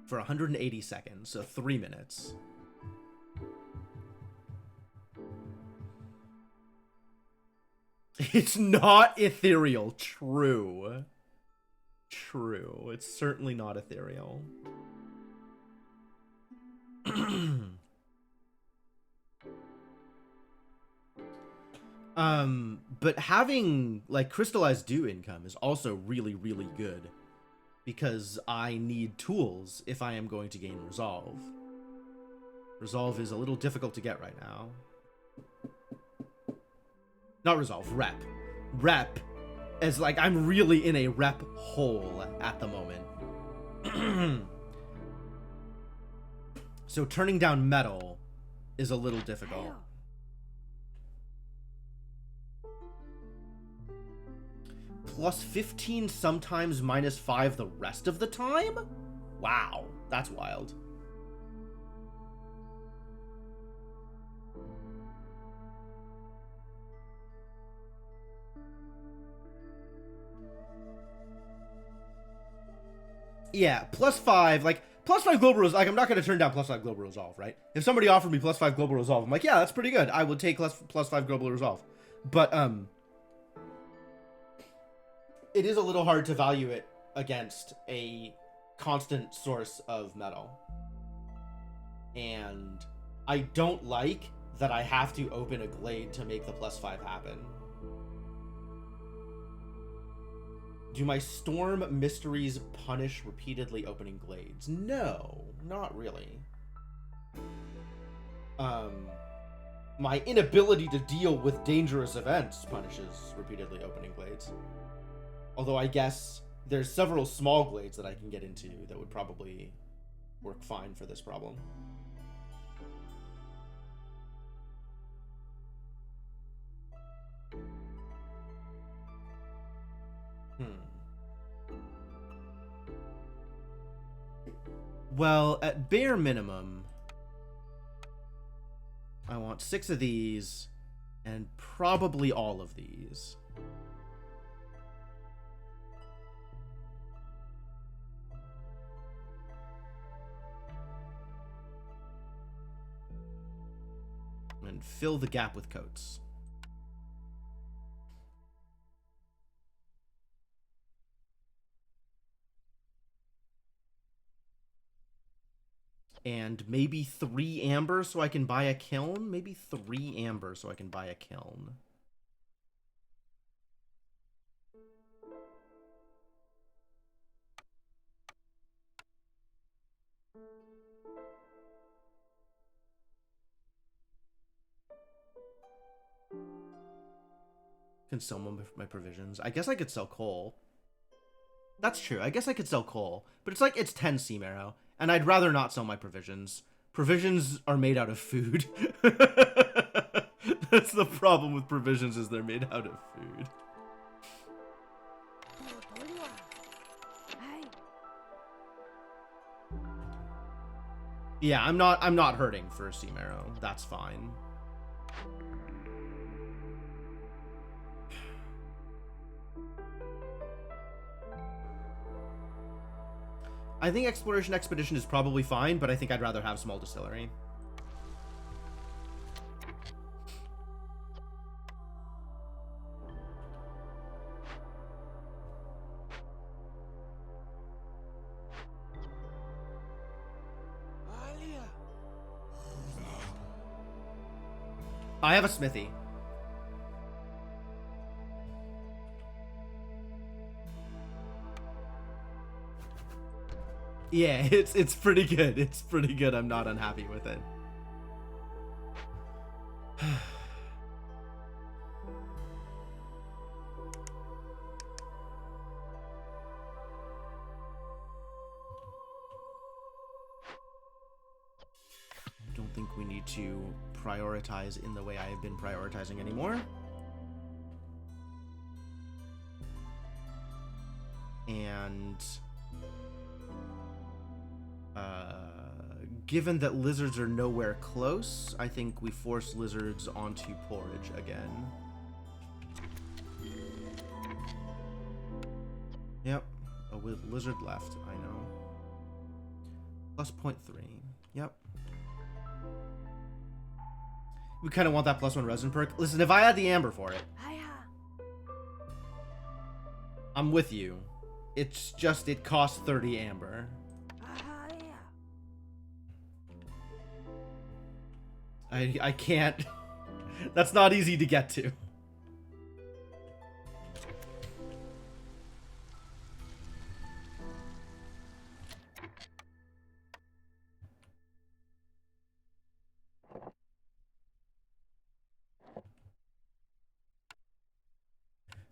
For 180 seconds, so 3 minutes. It's not ethereal. True. True. It's certainly not ethereal. But having, like, crystallized dew income is also really, really good. Because I need tools if I am going to gain resolve. Resolve is a little difficult to get right now. Not resolve, rep. Rep, as like I'm really in a rep hole at the moment. So turning down metal is a little difficult. +15 sometimes, -5 the rest of the time? Wow, that's wild. Yeah, +5, like, +5 global resolve, like, I'm not going to turn down +5 global resolve, right? If somebody offered me +5 global resolve, I'm like, yeah, that's pretty good. I would take +5 global resolve. But, it is a little hard to value it against a constant source of metal. And I don't like that I have to open a glade to make the +5 happen. Do my storm mysteries punish repeatedly opening glades? No, not really. Um, my inability to deal with dangerous events punishes repeatedly opening glades. Although I guess there's several small glades that I can get into that would probably work fine for this problem. Well, at bare minimum, I want 6 of these, and probably all of these. And fill the gap with coats. And maybe 3 amber so I can buy a kiln? Maybe 3 amber so I can buy a kiln. Can sell my provisions. I guess I could sell coal. That's true. I guess I could sell coal. But it's like, it's 10 seam arrow. And I'd rather not sell my provisions. Provisions are made out of food. That's the problem with provisions, is they're made out of food. Yeah, I'm not hurting for a seam arrow. That's fine. I think Exploration Expedition is probably fine, but I think I'd rather have Small Distillery. I have a smithy. Yeah, it's pretty good. It's pretty good. I'm not unhappy with it. I don't think we need to prioritize in the way I have been prioritizing anymore. And given that lizards are nowhere close, I think we force lizards onto porridge again. Yep, a lizard left, I know. Plus 0.3, yep. We kind of want that +1 resin perk. Listen, if I had the amber for it, I'm with you. It's just, it costs 30 amber. I can't. That's not easy to get to.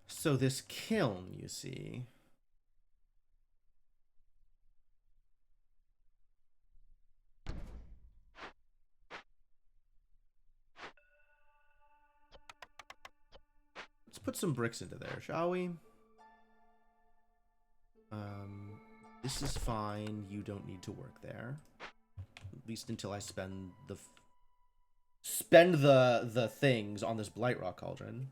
So this kiln, you see. Let's put some bricks into there, shall we? This is fine. You don't need to work there. At least until I spend the things on this Blightrock Cauldron.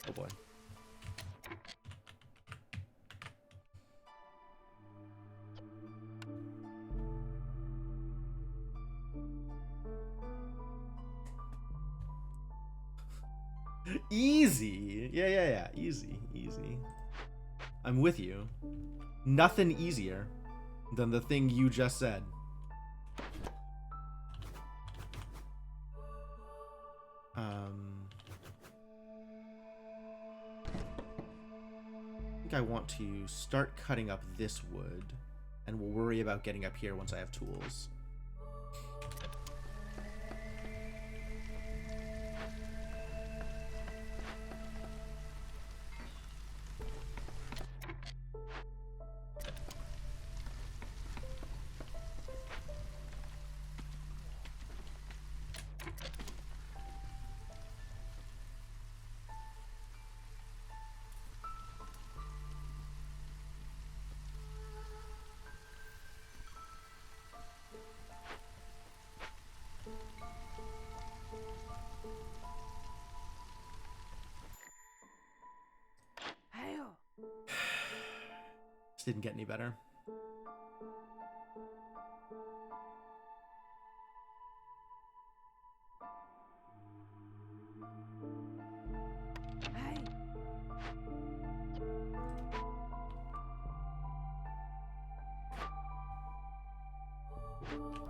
Oh boy. Easy. Yeah. Easy. I'm with you. Nothing easier than the thing you just said. I think I want to start cutting up this wood, and we'll worry about getting up here once I have tools. Just didn't get any better.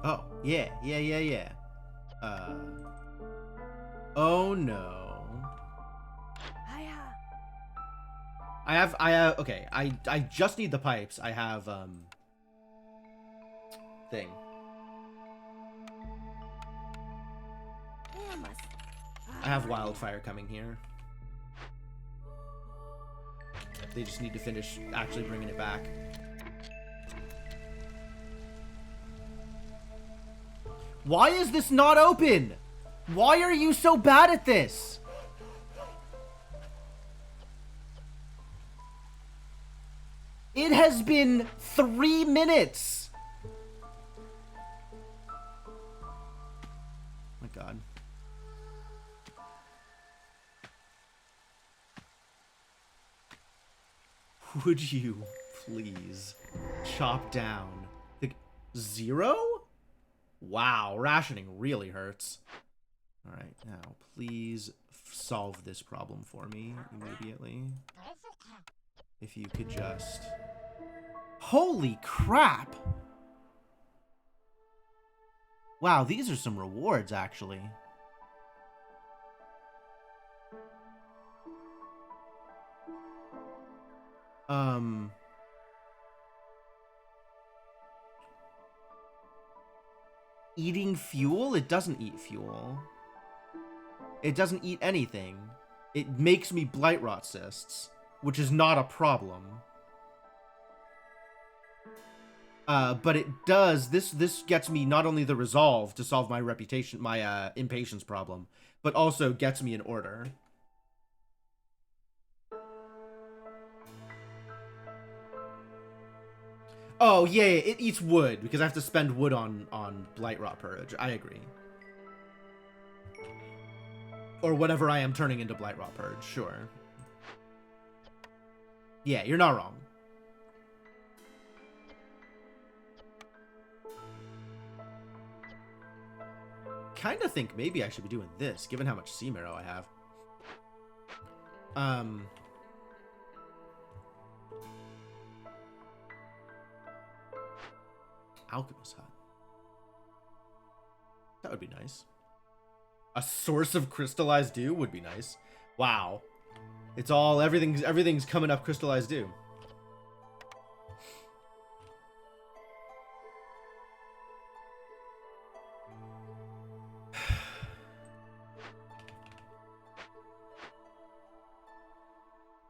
Oh, yeah. Oh no. Okay, I just need the pipes. I have, thing. I have wildfire coming here. They just need to finish actually bringing it back. Why is this not open? Why are you so bad at this? It has been 3 minutes. My God. Would you please chop down the 0? Wow, rationing really hurts. All right, now please solve this problem for me immediately. If you could just... Holy crap! Wow, these are some rewards, actually. Eating fuel? It doesn't eat fuel. It doesn't eat anything. It makes me blight rot cysts, which is not a problem. But it does, this gets me not only the resolve to solve my reputation, my impatience problem, but also gets me an order. Oh, yeah, it eats wood, because I have to spend wood on Blight Rot Purge. I agree. Or whatever I am turning into Blight Rot Purge, sure. Yeah, you're not wrong. Kind of think maybe I should be doing this, given how much Sea Marrow I have. Alchemist Hut. That would be nice. A source of crystallized dew would be nice. Wow. It's all, everything's coming up crystallized dew.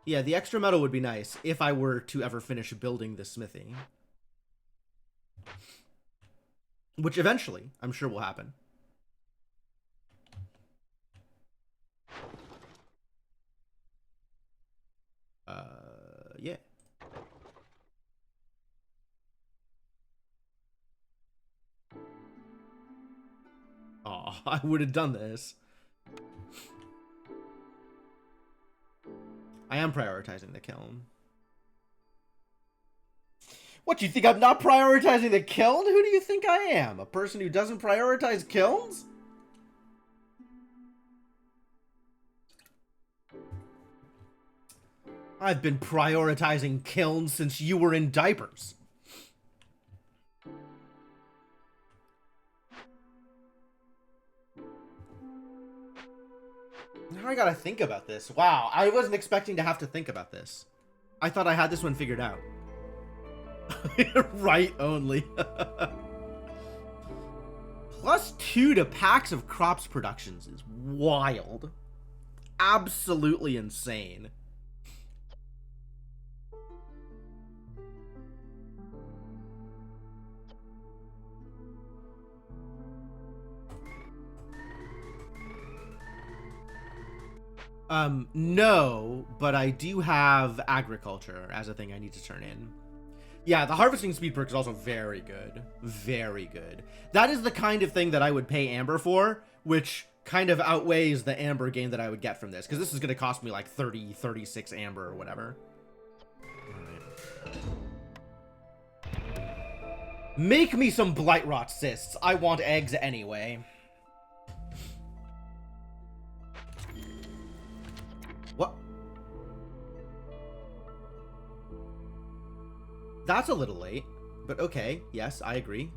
Yeah, the extra metal would be nice if I were to ever finish building the smithy. Which eventually, I'm sure will happen. Yeah. Oh, I would have done this. I am prioritizing the kiln. What, do you think I'm not prioritizing the kiln? Who do you think I am? A person who doesn't prioritize kilns? I've been prioritizing kilns since you were in diapers. Now I gotta think about this. Wow, I wasn't expecting to have to think about this. I thought I had this one figured out. Right only. +2 to packs of crops productions is wild. Absolutely insane. No, but I do have agriculture as a thing I need to turn in. Yeah, the harvesting speed perk is also very good. Very good. That is the kind of thing that I would pay Amber for, which kind of outweighs the Amber gain that I would get from this, because this is going to cost me like 36 Amber or whatever. All right. Make me some blight rot cysts. I want eggs anyway. What? That's a little late, but okay. Yes, I agree.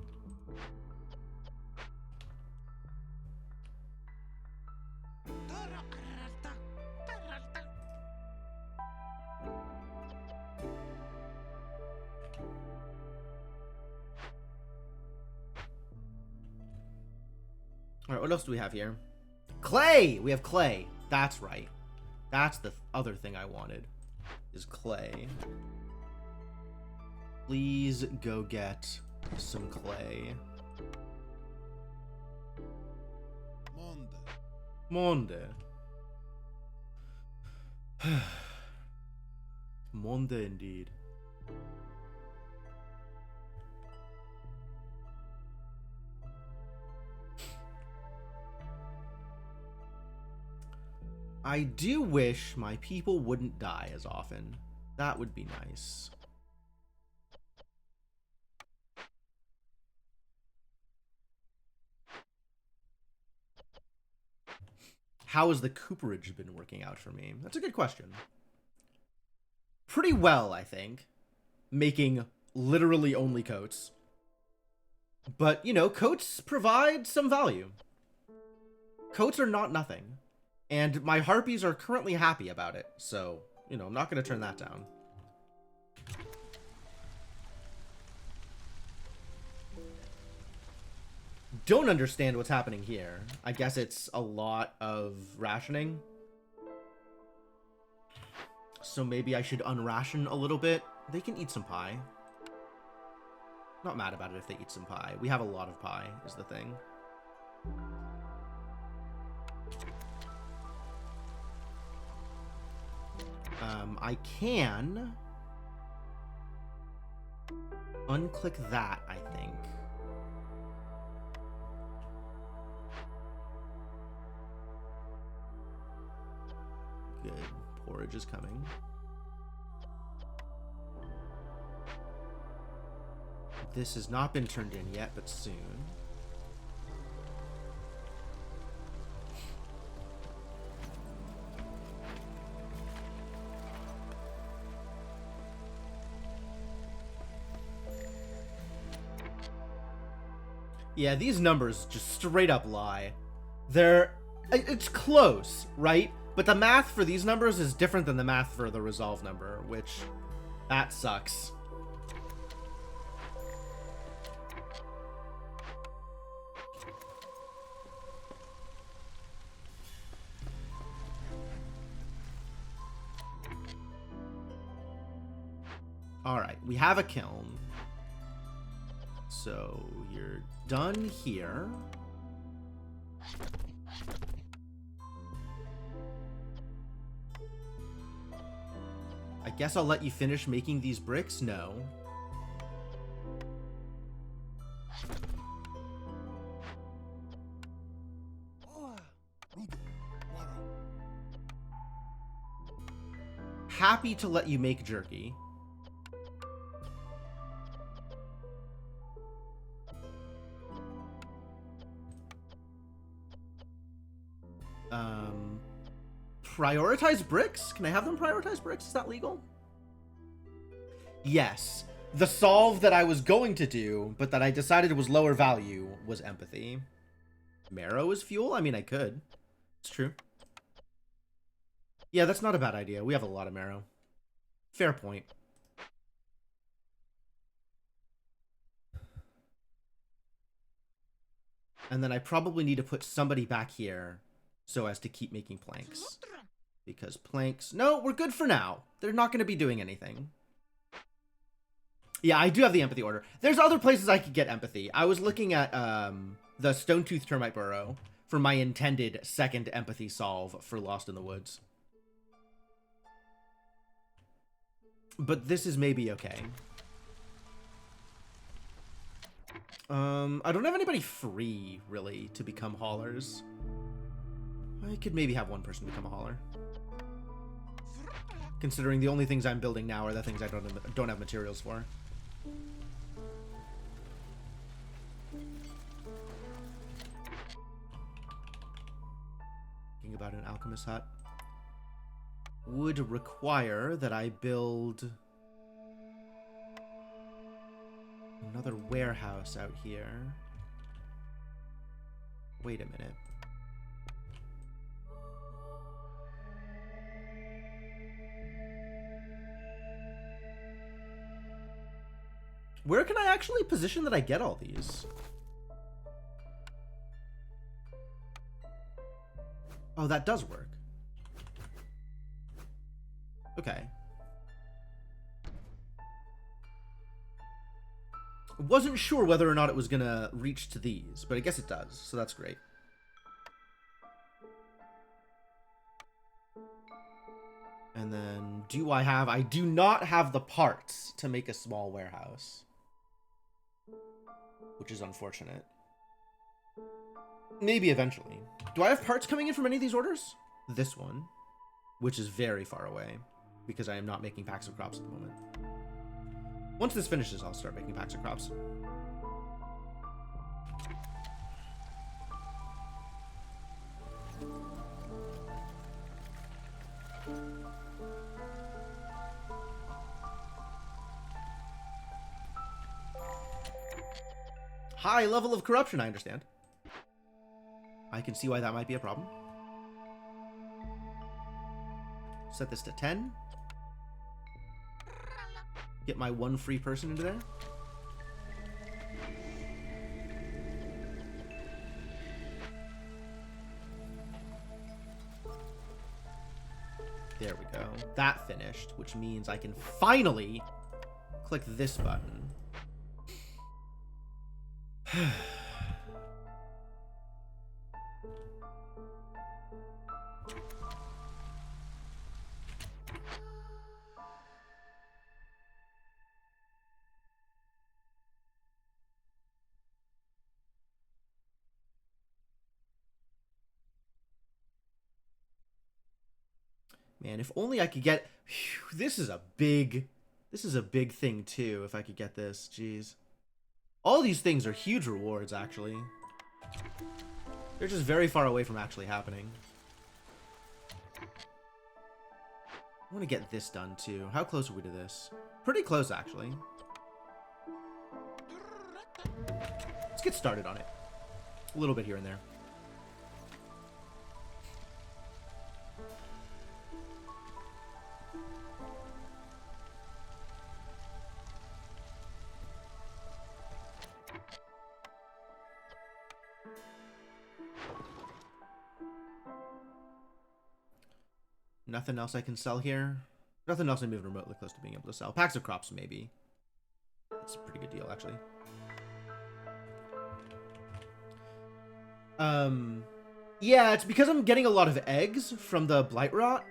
Alright, what else do we have here? Clay! We have clay. That's right. That's the other thing I wanted. Is clay. Please go get some clay. Monde. Monde indeed. I do wish my people wouldn't die as often. That would be nice. How has the cooperage been working out for me? That's a good question. Pretty well, I think. Making literally only coats. But, you know, coats provide some value. Coats are not nothing. And my harpies are currently happy about it. So, you know, I'm not going to turn that down. Don't understand what's happening here. I guess it's a lot of rationing. So maybe I should unration a little bit. They can eat some pie. Not mad about it if they eat some pie. We have a lot of pie, is the thing. I can unclick that, I think. Good. Porridge is coming. This has not been turned in yet, but soon. Yeah, these numbers just straight up lie. It's close, right? But the math for these numbers is different than the math for the resolve number, which, that sucks. Alright, we have a kiln. So, you're done here. I guess I'll let you finish making these bricks? No. Happy to let you make jerky. Prioritize bricks? Can I have them prioritize bricks? Is that legal? Yes. The solve that I was going to do, but that I decided was lower value, was empathy. Marrow is fuel? I mean, I could. It's true. Yeah, that's not a bad idea. We have a lot of marrow. Fair point. And then I probably need to put somebody back here so as to keep making planks. Because planks... No, we're good for now. They're not going to be doing anything. Yeah, I do have the empathy order. There's other places I could get empathy. I was looking at the Stonetooth Termite Burrow for my intended second empathy solve for Lost in the Woods. But this is maybe okay. I don't have anybody free, really, to become haulers. I could maybe have one person become a hauler. Considering the only things I'm building now are the things I don't have materials for. thinking about an alchemist hut would require that I build another warehouse out here. Wait a minute. Where can I actually position that I get all these? Oh, that does work. Okay. Wasn't sure whether or not it was gonna reach to these, but I guess it does, so that's great. And then, I do not have the parts to make a small warehouse, which is unfortunate. Maybe eventually. Do I have parts coming in from any of these orders? This one, which is very far away, because I am not making packs of crops at the moment. Once this finishes, I'll start making packs of crops. High level of corruption, I understand. I can see why that might be a problem. Set this to 10. Get my one free person into there. There we go. That finished, which means I can finally click this button. Man, if only I could get... Whew, this is a big thing, too, if I could get this. Jeez. All these things are huge rewards, actually. They're just very far away from actually happening. I want to get this done, too. How close are we to this? Pretty close, actually. Let's get started on it. A little bit here and there. Nothing else I can sell here. Nothing else I'm even remotely close to being able to sell. Packs of crops, maybe. That's a pretty good deal, actually. Yeah, it's because I'm getting a lot of eggs from the blight rot.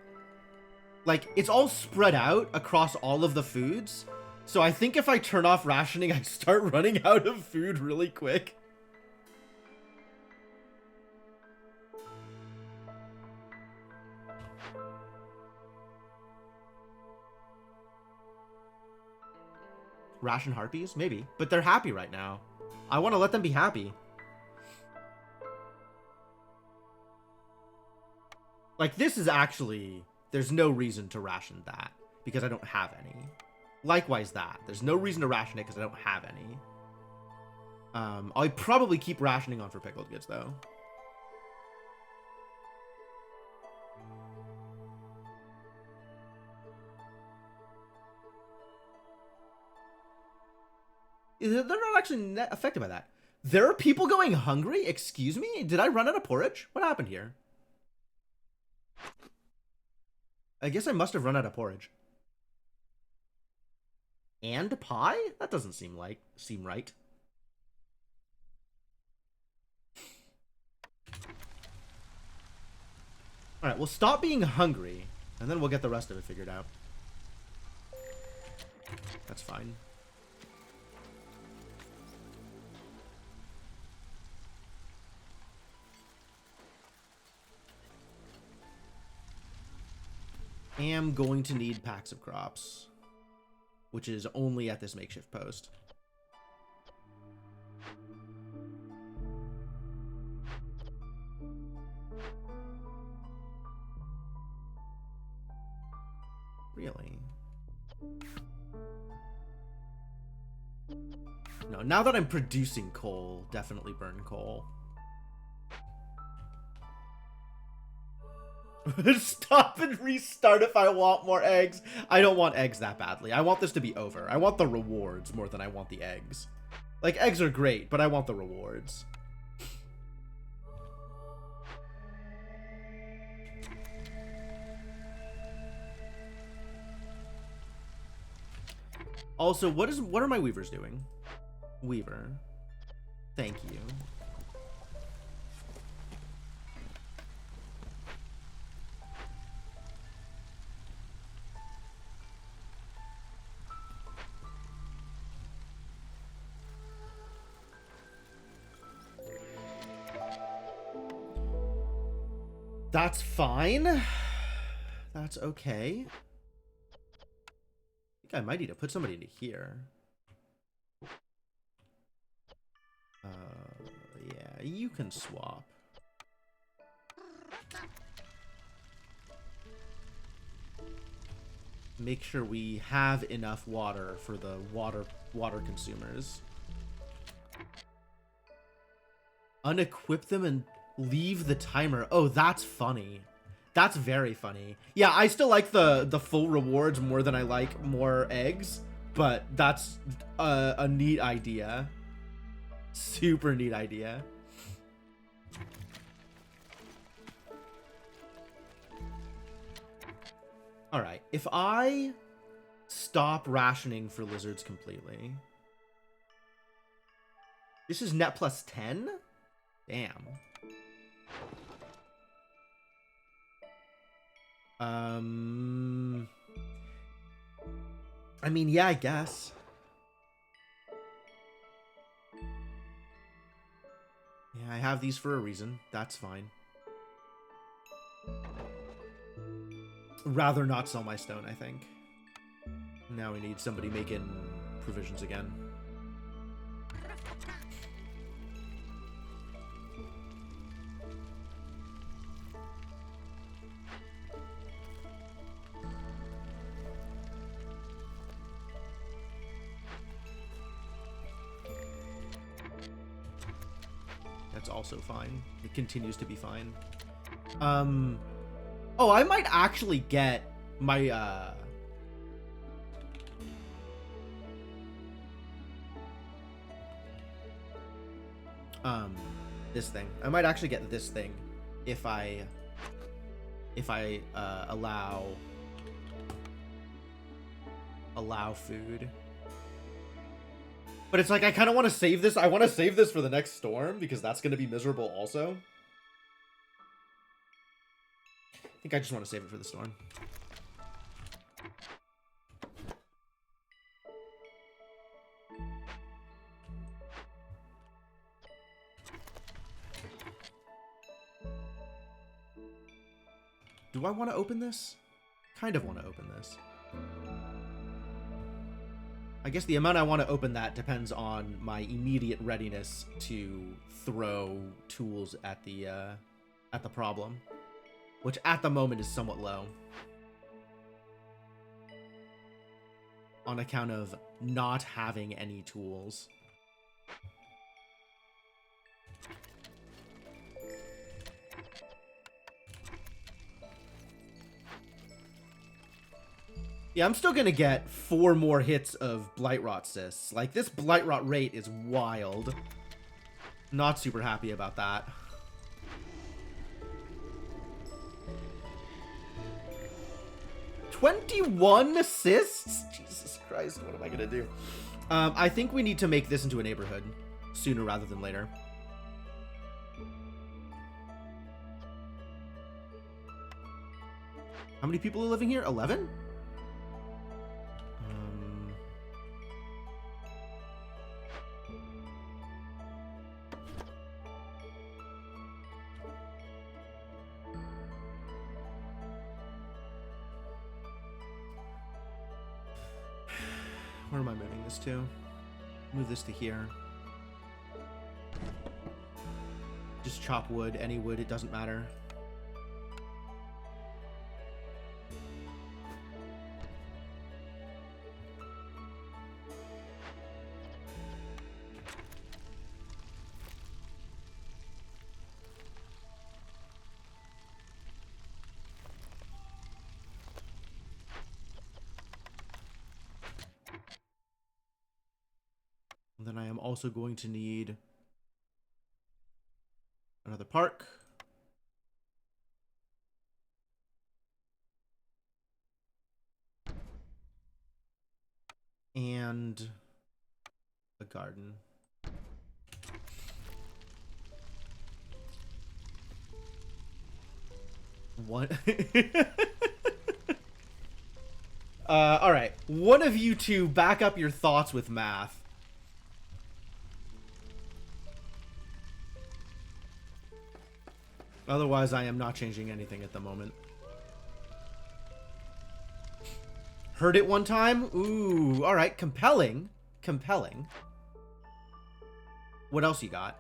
Like, it's all spread out across all of the foods. So I think if I turn off rationing, I start running out of food really quick. Ration harpies? Maybe. But they're happy right now. I want to let them be happy. Like, this is actually... There's no reason to ration that, because I don't have any. Likewise that. There's no reason to ration it, because I don't have any. I'll probably keep rationing on for pickled goods, though. They're not actually affected by that. There are people going hungry? Excuse me? Did I run out of porridge? What happened here? I guess I must have run out of porridge. And pie? That doesn't seem right. Alright, we'll stop being hungry, and then we'll get the rest of it figured out. That's fine. Am going to need packs of crops, which is only at this makeshift post. No, now that I'm producing coal, definitely burn coal. Stop and restart if I want more eggs. I don't want eggs that badly. I want this to be over. I want the rewards more than I want the eggs. Like, eggs are great, but I want the rewards. Also, what are my weavers doing? Weaver. Thank you. That's fine. That's okay. I think I might need to put somebody into here. Yeah, you can swap. Make sure we have enough water for the water consumers. Unequip them and leave the timer. Oh, that's funny. That's very funny. Yeah, I still like the full rewards more than I like more eggs, but that's a neat idea. Super neat idea. All right, if I stop rationing for lizards completely. This is net plus 10? Damn. I mean, yeah, I guess. Yeah, I have these for a reason. That's fine. Rather not sell my stone, I think. Now we need somebody making provisions again. That's also fine. It continues to be fine. Oh, I might actually get my, this thing. I might actually get this thing if I allow food. But it's like, I kind of want to save this. I want to save this for the next storm because that's going to be miserable also. I think I just want to save it for the storm. Do I want to open this? Kind of want to open this. I guess the amount I want to open that depends on my immediate readiness to throw tools at the problem, which at the moment is somewhat low on account of not having any tools. Yeah, I'm still gonna get 4 more hits of Blightrot cysts. Like, this Blightrot rate is wild. Not super happy about that. "21 assists? Jesus Christ, what am I gonna do?" I think we need to make this into a neighborhood sooner rather than later. How many people are living here? 11? Where am I moving this to? Move this to here. Just chop wood, any wood, it doesn't matter. And then I am also going to need another park. And a garden. What? All right. One of you two back up your thoughts with math. Otherwise, I am not changing anything at the moment. Heard it one time? Ooh, all right. Compelling. Compelling. What else you got?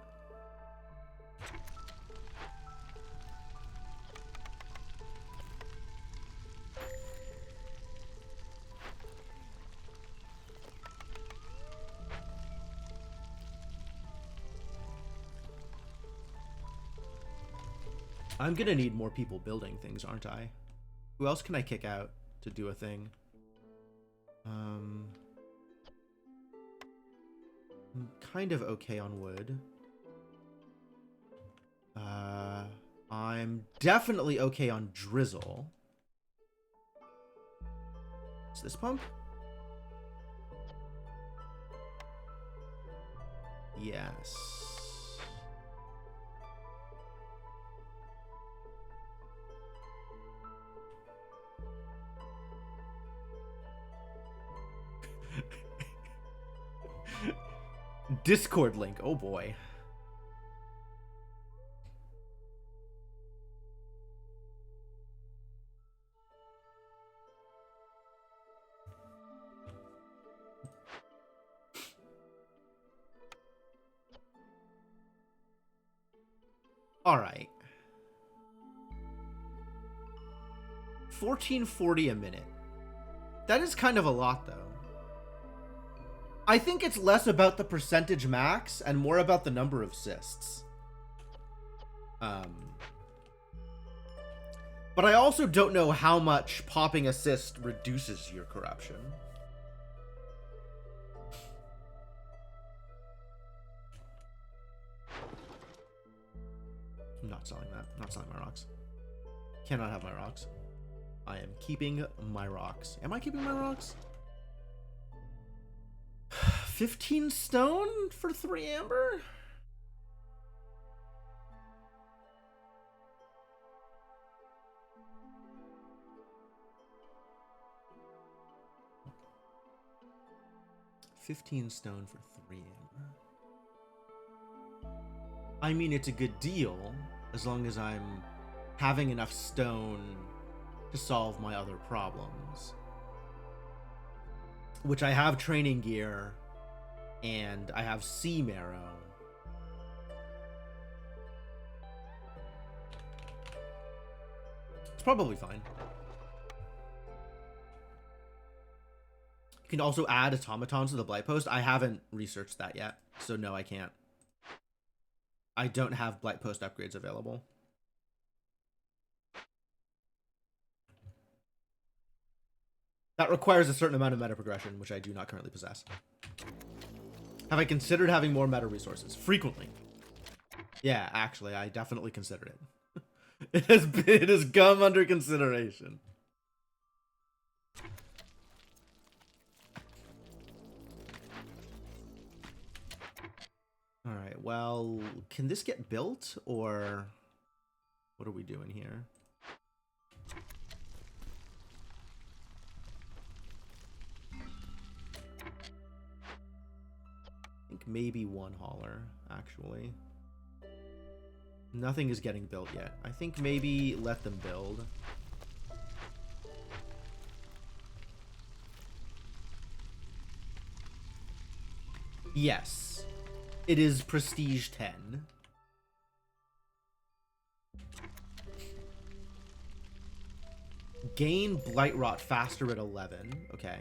I'm gonna need more people building things, aren't I? Who else can I kick out to do a thing? I'm kind of okay on wood. I'm definitely okay on drizzle. Is this pump? Yes. Discord link. Oh boy. All right. 1440 a minute. That is kind of a lot, though. I think it's less about the percentage max and more about the number of cysts. But I also don't know how much popping a cyst reduces your corruption. I'm not selling that. I'm not selling my rocks. Cannot have my rocks. I am keeping my rocks. Am I keeping my rocks? 15 stone for 3 amber? $15 stone for 3 amber. I mean, it's a good deal as long as I'm having enough stone to solve my other problems. Which I have training gear and I have sea marrow. It's probably fine. You can also add automatons to the blight post. I haven't researched that yet, so no, I can't. I don't have blight post upgrades available. That requires a certain amount of meta progression, which I do not currently possess. Have I considered having more meta resources? Frequently. Yeah, actually, I definitely considered it. It has come under consideration. All right, well, can this get built, or what are we doing here? I think maybe one hauler, actually. Nothing is getting built yet. I think maybe let them build. Yes. It is Prestige 10. Gain Blight Rot faster at 11. Okay.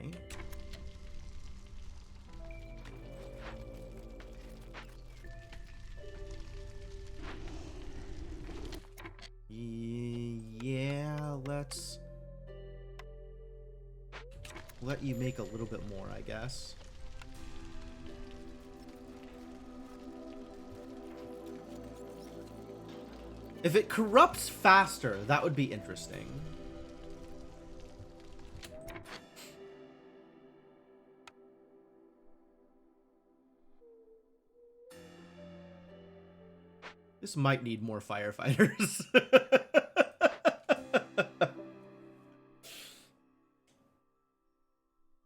Yeah, let's let you make a little bit more, I guess. If it corrupts faster, that would be interesting. This might need more firefighters.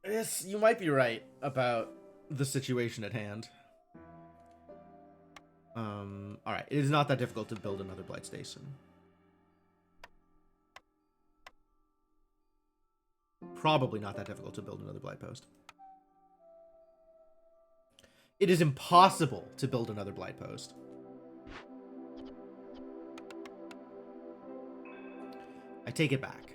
Yes, you might be right about the situation at hand. Alright, it is not that difficult to build another Blight Station. Probably not that difficult to build another Blight Post. It is impossible to build another Blight Post. I take it back.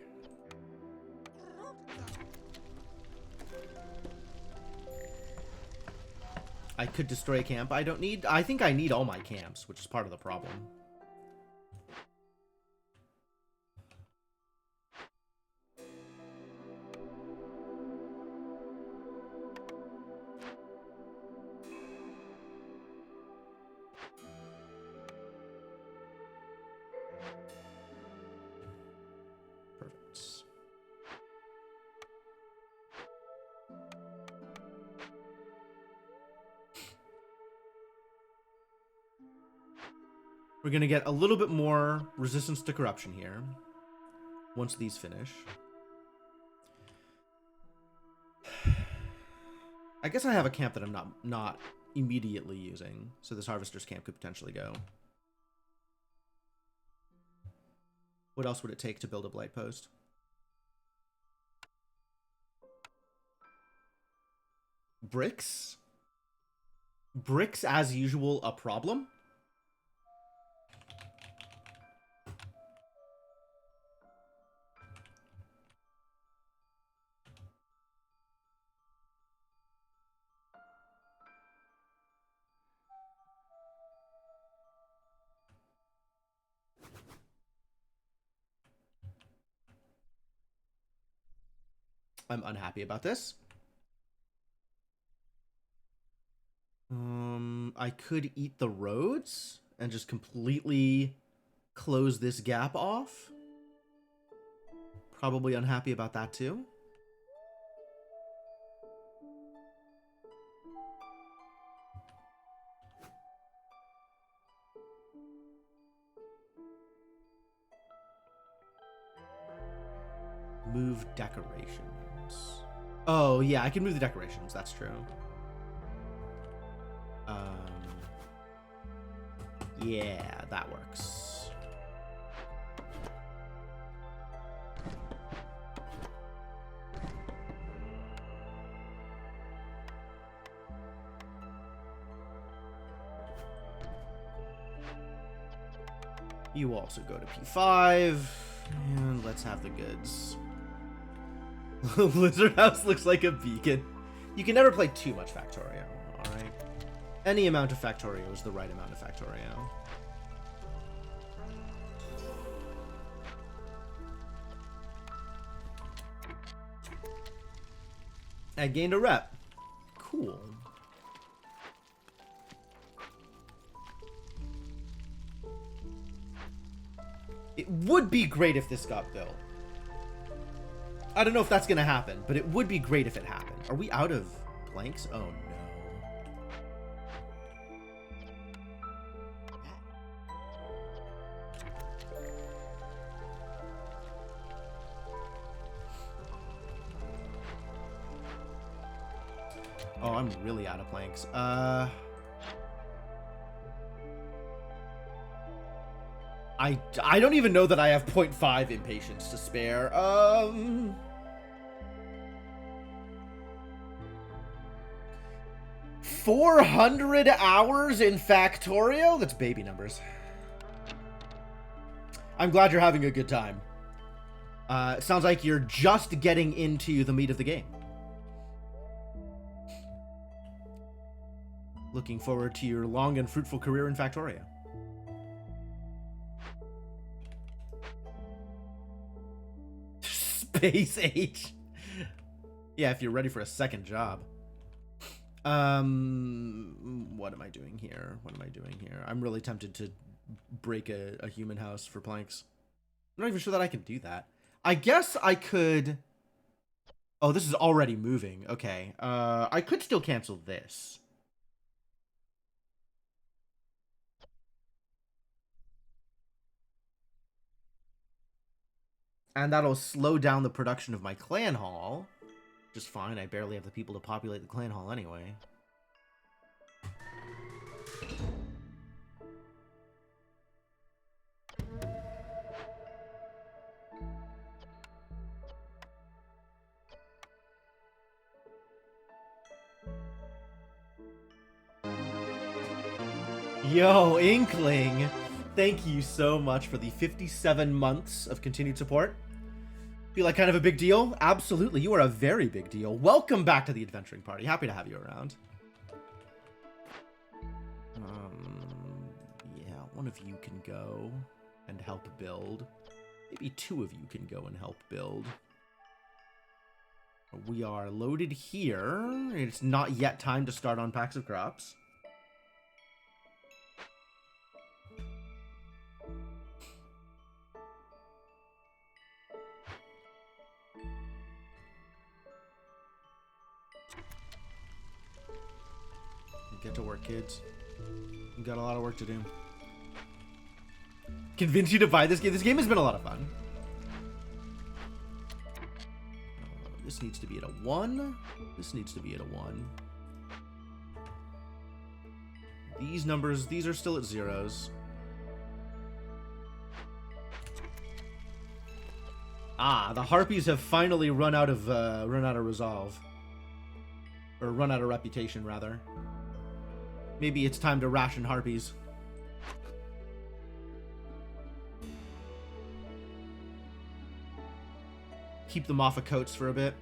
I could destroy a camp. I think I need all my camps, which is part of the problem. Perfect. We're going to get a little bit more resistance to corruption here once these finish. I guess I have a camp that I'm not immediately using, so this harvester's camp could potentially go. What else would it take to build a Blight Post? Bricks? Bricks, as usual, a problem? I'm unhappy about this. I could eat the roads and just completely close this gap off. Probably unhappy about that too. Move decorations. Oh, yeah, I can move the decorations. That's true. Yeah, that works. You also go to P5, and let's have the goods. Lizard House looks like a beacon. You can never play too much Factorio, alright? Any amount of Factorio is the right amount of Factorio. I gained a rep. Cool. It would be great if this got built. I don't know if that's gonna happen, but it would be great if it happened. Are we out of planks? Oh no. Oh, I'm really out of planks. I don't even know that I have 0.5 impatience to spare. 400 hours in Factorio? That's baby numbers. I'm glad you're having a good time. It sounds like you're just getting into the meat of the game. Looking forward to your long and fruitful career in Factorio. Space Age. Yeah, if you're ready for a second job. What am I doing here? What am I doing here? I'm really tempted to break a human house for planks. I'm not even sure that I can do that. I guess I could... Oh, this is already moving. Okay. I could still cancel this. And that'll slow down the production of my clan hall. Just fine, I barely have the people to populate the clan hall anyway. Yo, Inkling! Thank you so much for the 57 months of continued support. Feel like kind of a big deal? Absolutely, you are a very big deal. Welcome back to the adventuring party. Happy to have you around. Yeah, one of you can go and help build. Maybe two of you can go and help build. We are loaded here. It's not yet time to start on packs of crops. Get to work, kids. You got a lot of work to do. Convince you to buy this game? This game has been a lot of fun. This needs to be at a 1. This needs to be at a 1. These numbers, these are still at zeros. Ah, the Harpies have finally run out of resolve. Or run out of reputation, rather. Maybe it's time to ration Harpies. Keep them off of coats for a bit.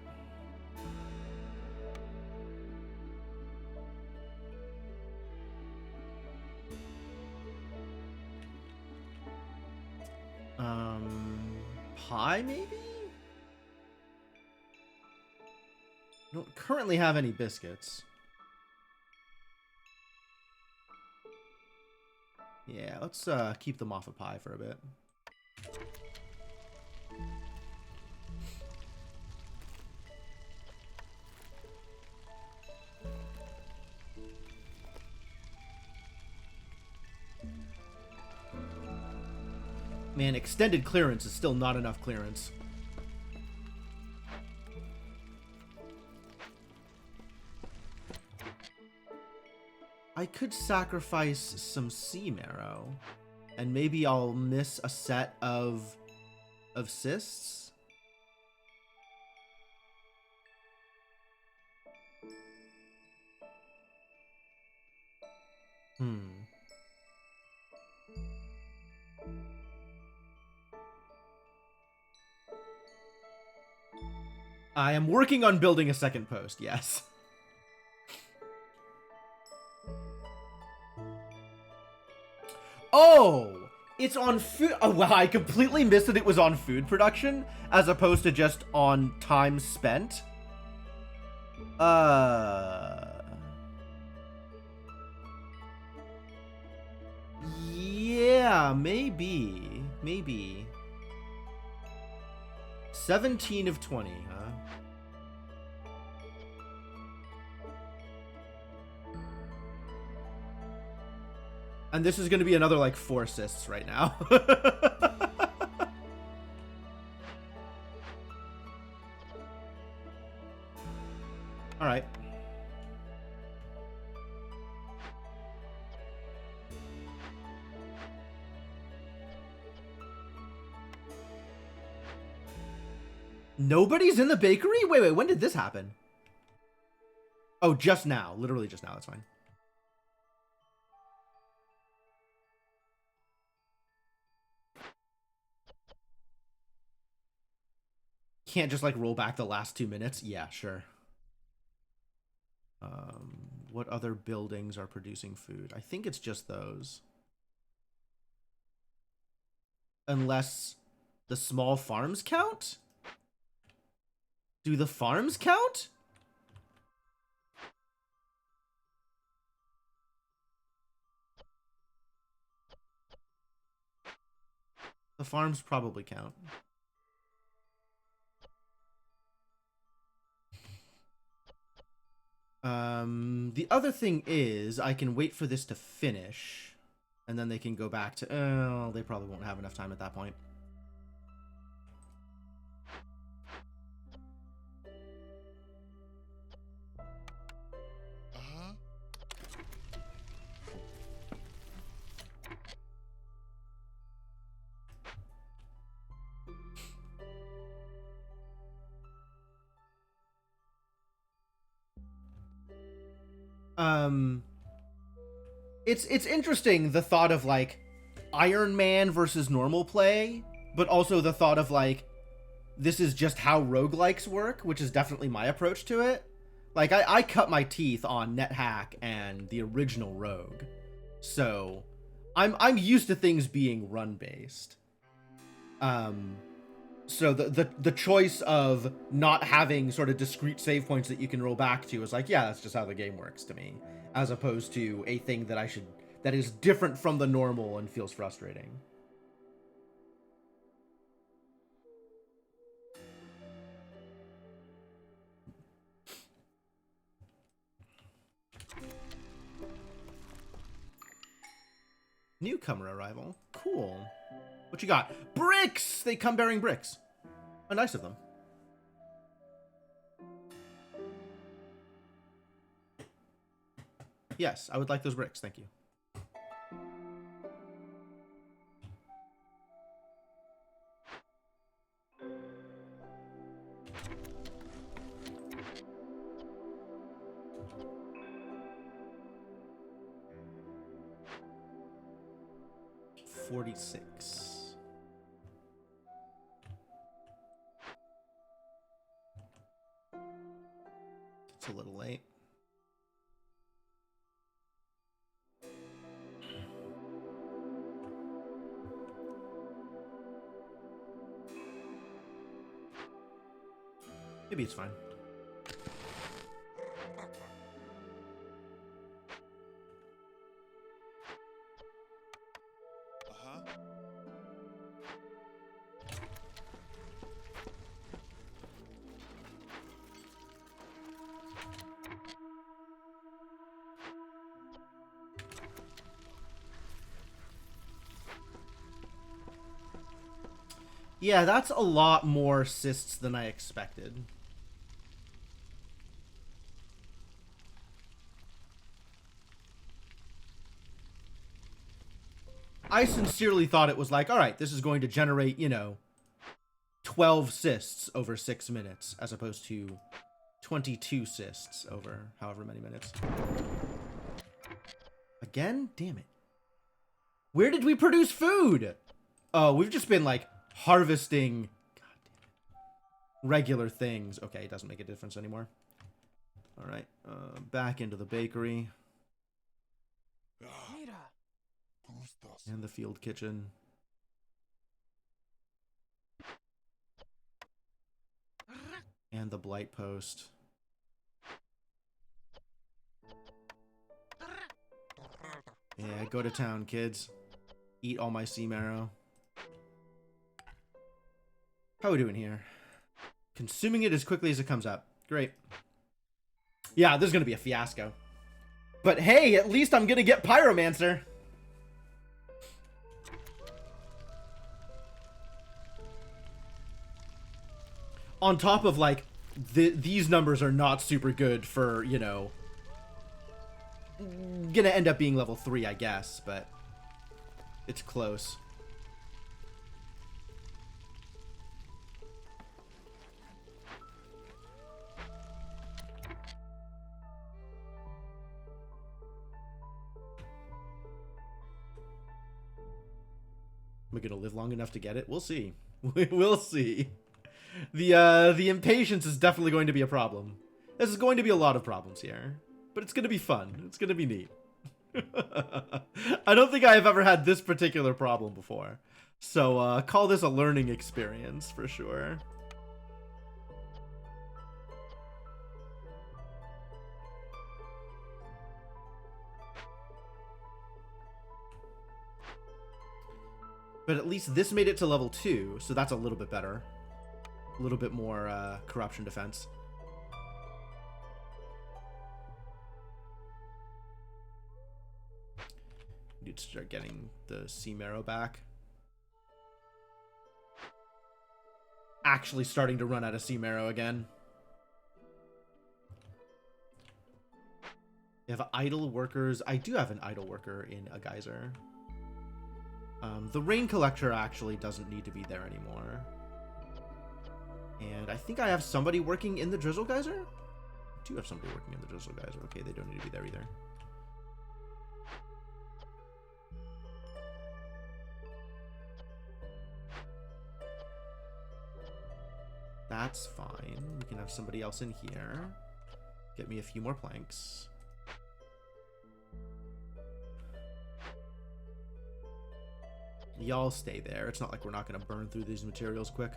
Pie, maybe? Don't currently have any biscuits. Yeah, let's keep them off of pie for a bit. Man, extended clearance is still not enough clearance. I could sacrifice some sea marrow, and maybe I'll miss a set of cysts. I am working on building a second post, yes. Oh, it's on food. Oh, wow, I completely missed that it was on food production as opposed to just on time spent. Yeah, maybe. 17 of 20, huh? And this is going to be another, like, 4 assists right now. Alright. Nobody's in the bakery? Wait, when did this happen? Oh, just now. Literally just now. That's fine. Can't just, like, roll back the last 2 minutes? Yeah, sure. What other buildings are producing food? I think it's just those. Unless the small farms count? Do the farms count? The farms probably count. The other thing is I can wait for this to finish, and then they can go back to... Oh, they probably won't have enough time at that point. It's interesting, the thought of like Iron Man versus normal play, but also the thought of like this is just how roguelikes work, which is definitely my approach to it. Like I cut my teeth on NetHack and the original Rogue, so I'm used to things being run based. So the choice of not having sort of discrete save points that you can roll back to is like, yeah, that's just how the game works to me, as opposed to a thing that is different from the normal and feels frustrating. Newcomer arrival. Cool. What you got? Bricks! They come bearing bricks. Oh, nice of them. Yes, I would like those bricks. Thank you. $46. It's a little late. Maybe it's fine. Yeah, that's a lot more cysts than I expected. I sincerely thought it was like, all right, this is going to generate, 12 cysts over 6 minutes, as opposed to 22 cysts over however many minutes. Again? Damn it. Where did we produce food? Oh, we've just been, like, harvesting... God damn it. Regular things. Okay, it doesn't make a difference anymore. Alright, back into the bakery. And the field kitchen. And the blight post. Yeah, go to town, kids. Eat all my sea marrow. How are we doing here? Consuming it as quickly as it comes up. Great. Yeah, this is gonna be a fiasco. But hey, at least I'm gonna get Pyromancer. On top of, like, these numbers are not super good for, gonna end up being level 3, I guess, but it's close. Am I gonna live long enough to get it? We'll see. We'll see. The impatience is definitely going to be a problem. This is going to be a lot of problems here. But it's gonna be fun. It's gonna be neat. I don't think I have ever had this particular problem before. So, call this a learning experience for sure. But at least this made it to level 2, so that's a little bit better. A little bit more corruption defense. Need to start getting the sea marrow back. Actually starting to run out of sea marrow again. You have idle workers. I do have an idle worker in a geyser. The rain collector actually doesn't need to be there anymore. And I think I have somebody working in the drizzle geyser? I do have somebody working in the drizzle geyser. Okay, they don't need to be there either. That's fine. We can have somebody else in here. Get me a few more planks. Y'all stay there. It's not like we're not going to burn through these materials quick.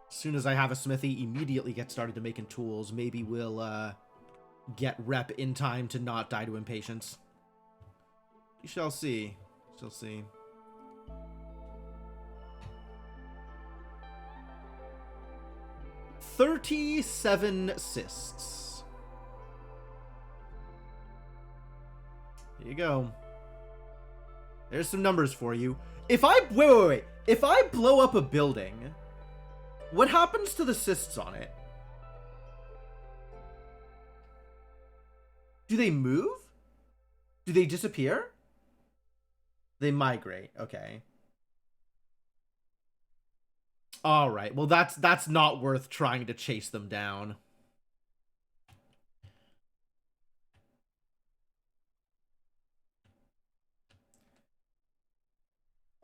As soon as I have a smithy, immediately get started to making tools. Maybe we'll get rep in time to not die to impatience. You shall see. Shall see. $37 cysts. There you go. There's some numbers for you. If I wait. If I blow up a building, what happens to the cysts on it? Do they move? Do they disappear? They migrate. Okay. All right. Well, that's not worth trying to chase them down.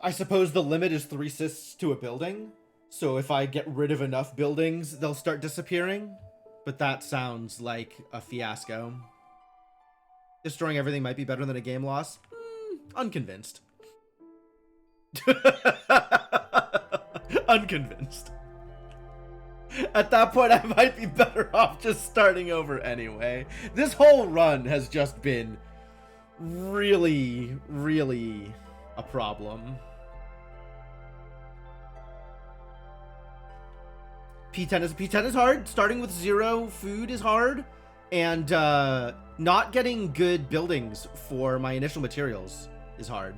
I suppose the limit is 3 cysts to a building. So if I get rid of enough buildings, they'll start disappearing. But that sounds like a fiasco. Destroying everything might be better than a game loss. Unconvinced. Unconvinced. At that point, I might be better off just starting over anyway. This whole run has just been really, really a problem. P10 is hard. Starting with 0 food is hard. And not getting good buildings for my initial materials is hard.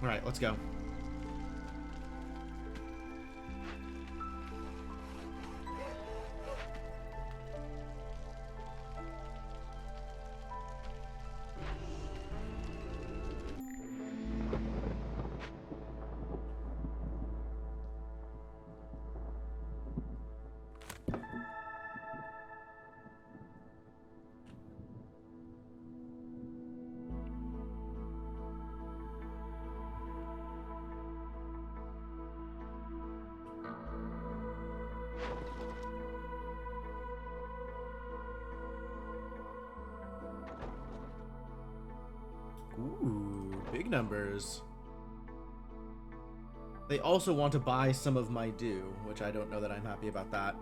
All right, let's go. Ooh, big numbers. They also want to buy some of my due, which I don't know that I'm happy about that.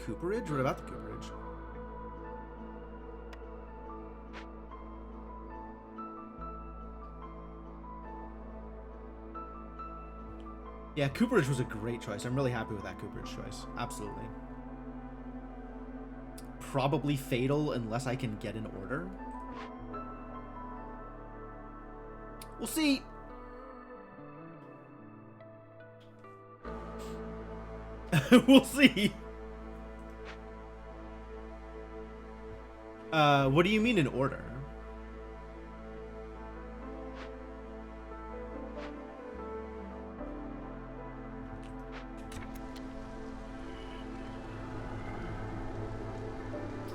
Cooperage? What about the cooperage? Yeah, cooperage was a great choice. I'm really happy with that cooperage choice. Absolutely. Probably fatal unless I can get an order. We'll see. We'll see. What do you mean an order?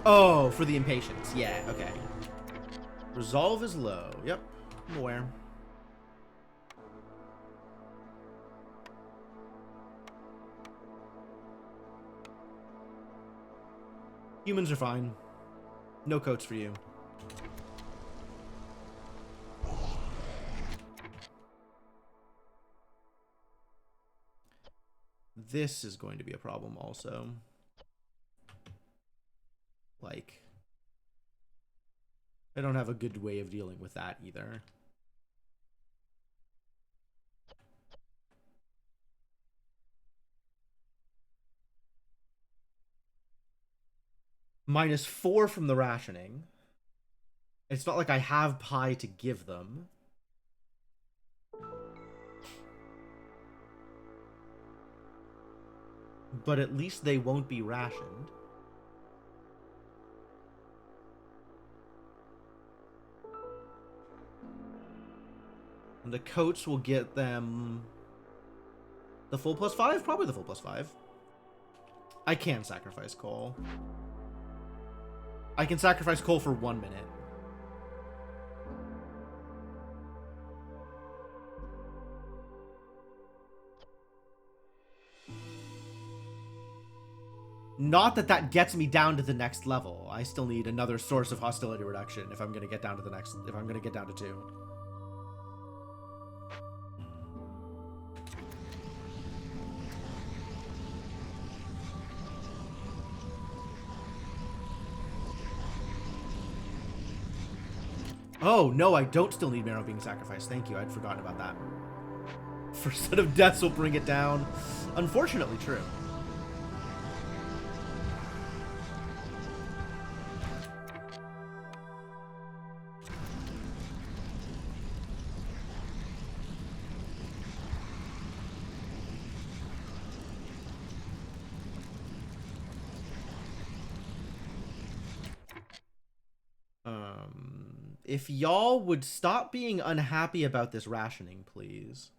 Oh, for the impatience. Yeah, okay. Resolve is low. Yep, I'm aware. Humans are fine. No coats for you. this is going to be a problem also. Like, I don't have a good way of dealing with that either. -4 from the rationing. It's not like I have pie to give them. But at least they won't be rationed. And the coach will get them the full +5? Probably the full +5. I can sacrifice coal. I can sacrifice coal for 1 minute. Not that that gets me down to the next level. I still need another source of hostility reduction if I'm gonna get down to the next, if I'm gonna get down to 2. Oh, no, I don't still need marrow being sacrificed. Thank you, I'd forgotten about that. First set of deaths will bring it down. Unfortunately true. If y'all would stop being unhappy about this rationing, please.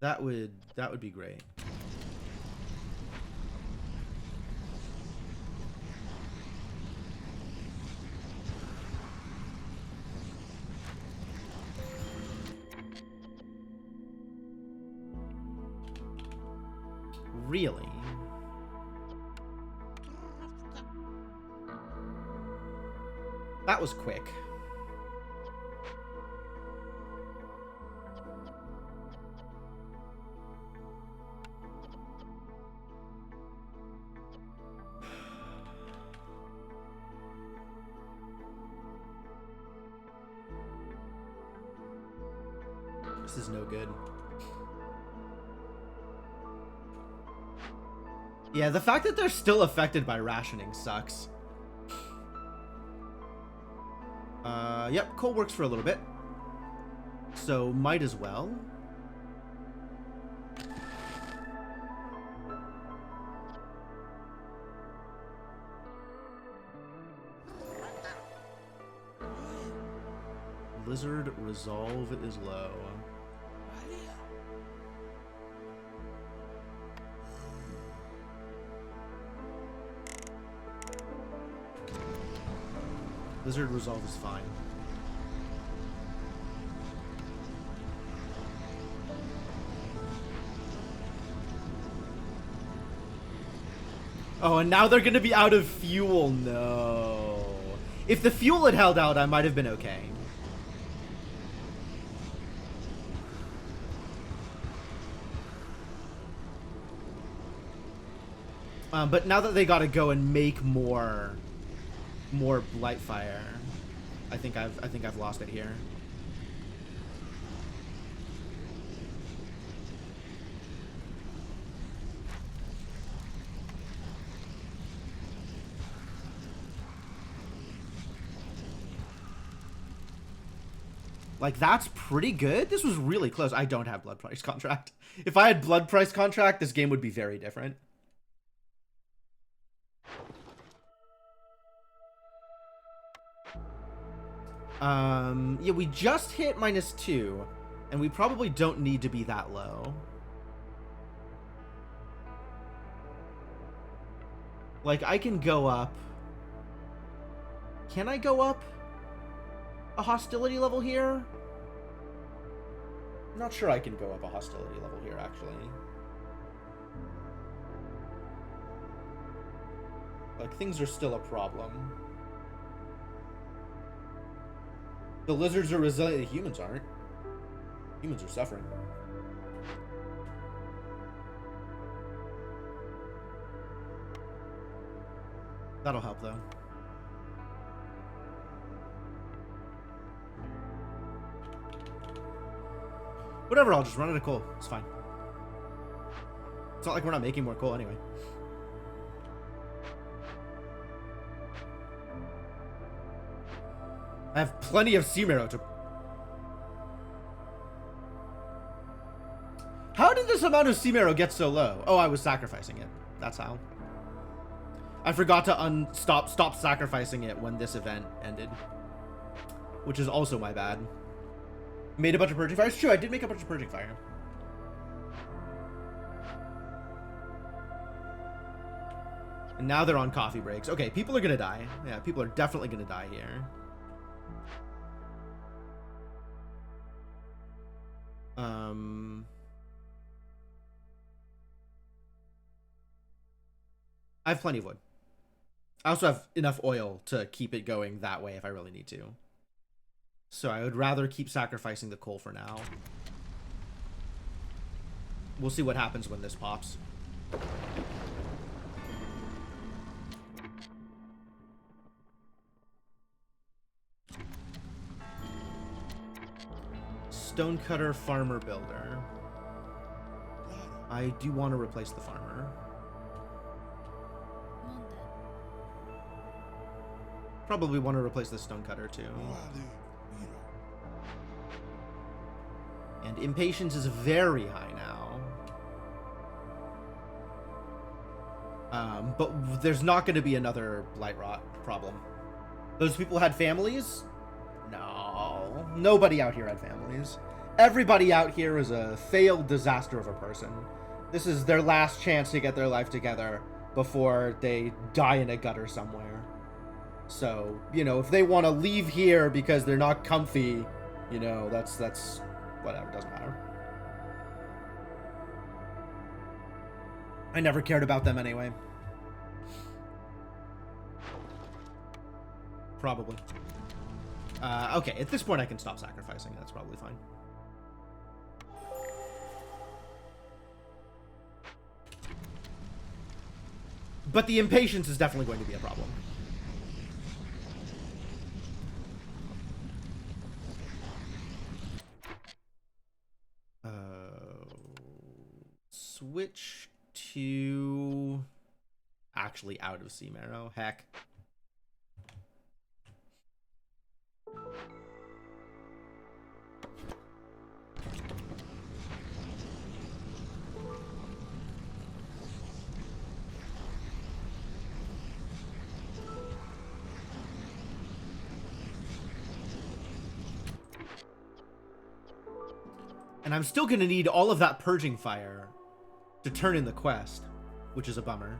That would be great. Really? That was quick. This is no good. Yeah, the fact that they're still affected by rationing sucks. Yep, coal works for a little bit. So, might as well. Blizzard resolve is low. Blizzard resolve is fine. Oh, and now they're gonna be out of fuel. No. If the fuel had held out, I might have been okay. But now that they gotta go and make more Blightfire, I think I've lost it here. Like, that's pretty good. This was really close. I don't have Blood Price Contract. If I had Blood Price Contract, this game would be very different. Yeah, we just hit -2, and we probably don't need to be that low. Like, I can go up. Can I go up a hostility level here? I'm not sure I can go up a hostility level here, actually. Like, things are still a problem. The lizards are resilient, the humans aren't. Humans are suffering. That'll help, though. Whatever, I'll just run out of coal. It's fine. It's not like we're not making more coal anyway. I have plenty of sea marrow to... How did this amount of sea marrow get so low? Oh, I was sacrificing it. That's how. I forgot to stop sacrificing it when this event ended. Which is also my bad. Made a bunch of purging fire. It's true, I did make a bunch of purging fire. And now they're on coffee breaks. Okay, people are gonna die. Yeah, people are definitely gonna die here. I have plenty of wood. I also have enough oil to keep it going that way if I really need to. So I would rather keep sacrificing the coal for now. We'll see what happens when this pops. Stonecutter, farmer, builder. I do want to replace the farmer. Probably want to replace the stonecutter too. And impatience is very high now. But there's not going to be another blight rot problem. Those people had families? No. Nobody out here had families. Everybody out here is a failed disaster of a person. This is their last chance to get their life together before they die in a gutter somewhere. So, you know, if they want to leave here because they're not comfy, you know, that's whatever, doesn't matter. I never cared about them anyway. Probably. Okay, at this point I can stop sacrificing. That's probably fine. But the impatience is definitely going to be a problem. Switch to... Actually out of sea marrow. Heck. And I'm still gonna need all of that purging fire to turn in the quest, which is a bummer.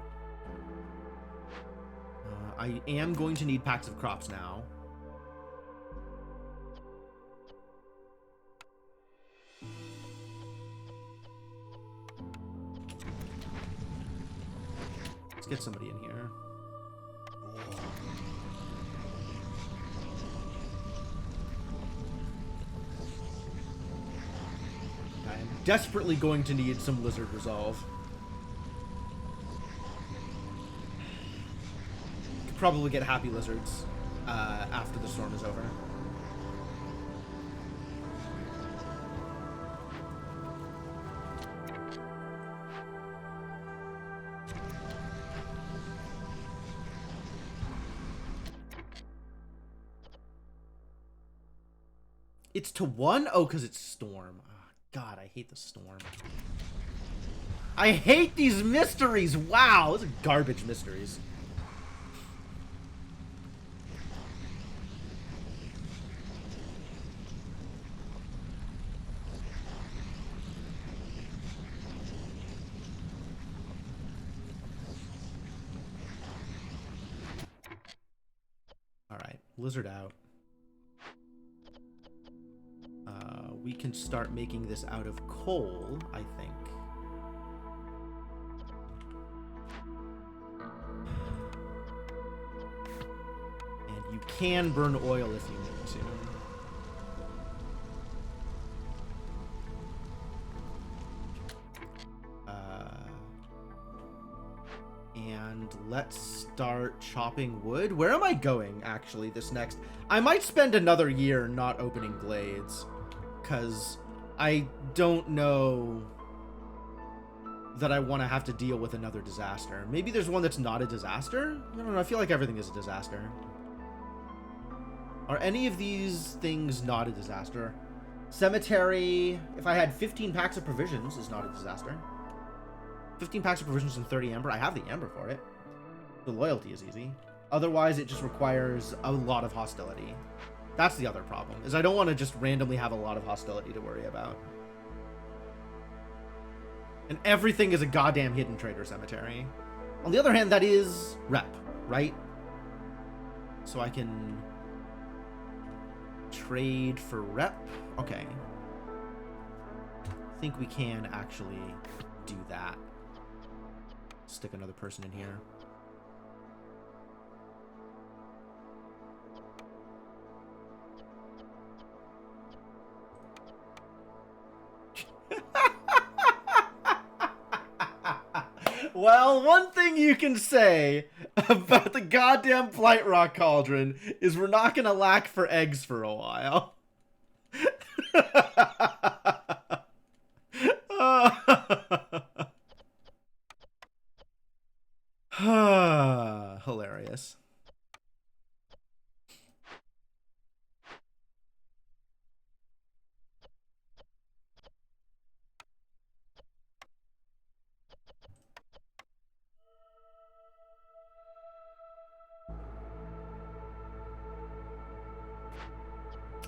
I am going to need packs of crops now. Let's get somebody in here. I am desperately going to need some lizard resolve. Could probably get happy lizards after the storm is over. It's to 1? Oh, because it's storm. Oh, God, I hate the storm. I hate these mysteries. Wow, those are garbage mysteries. All right, lizard out. We can start making this out of coal, I think. And you can burn oil if you need to. And let's start chopping wood. Where am I going, actually, this next? I might spend another year not opening glades, because I don't know that I want to have to deal with another disaster. Maybe there's one that's not a disaster? I don't know, I feel like everything is a disaster. Are any of these things not a disaster? Cemetery, if I had 15 packs of provisions, is not a disaster. 15 packs of provisions and 30 amber. I have the amber for it. The loyalty is easy. Otherwise, it just requires a lot of hostility. That's the other problem, is I don't want to just randomly have a lot of hostility to worry about. And everything is a goddamn hidden trader cemetery. On the other hand, that is rep, right? So I can trade for rep. Okay. I think we can actually do that. Stick another person in here. Well, one thing you can say about the goddamn Blightrock Cauldron is we're not gonna lack for eggs for a while. Hilarious.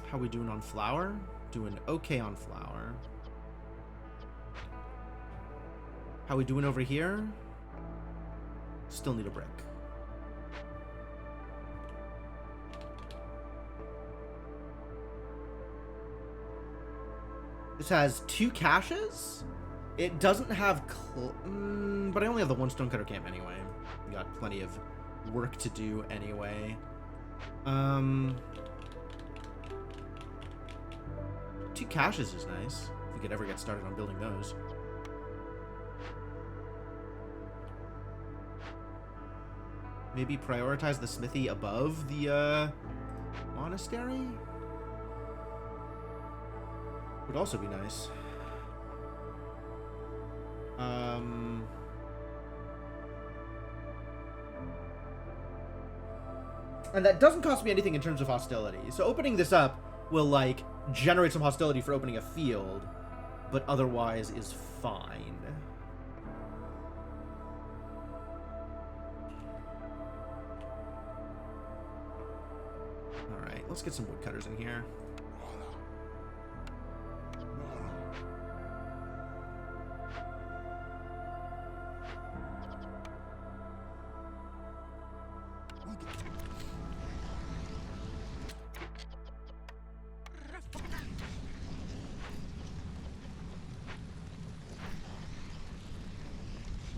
How we doing on flour? Doing okay on flour. How we doing over here? Still need a brick. This has 2 caches. It doesn't have, but I only have the 1 stonecutter camp anyway. We got plenty of work to do anyway. 2 caches is nice. If we could ever get started on building those. Maybe prioritize the smithy above the monastery? Would also be nice. And that doesn't cost me anything in terms of hostility. So opening this up will, like, generate some hostility for opening a field, but otherwise is fine. Alright, let's get some woodcutters in here.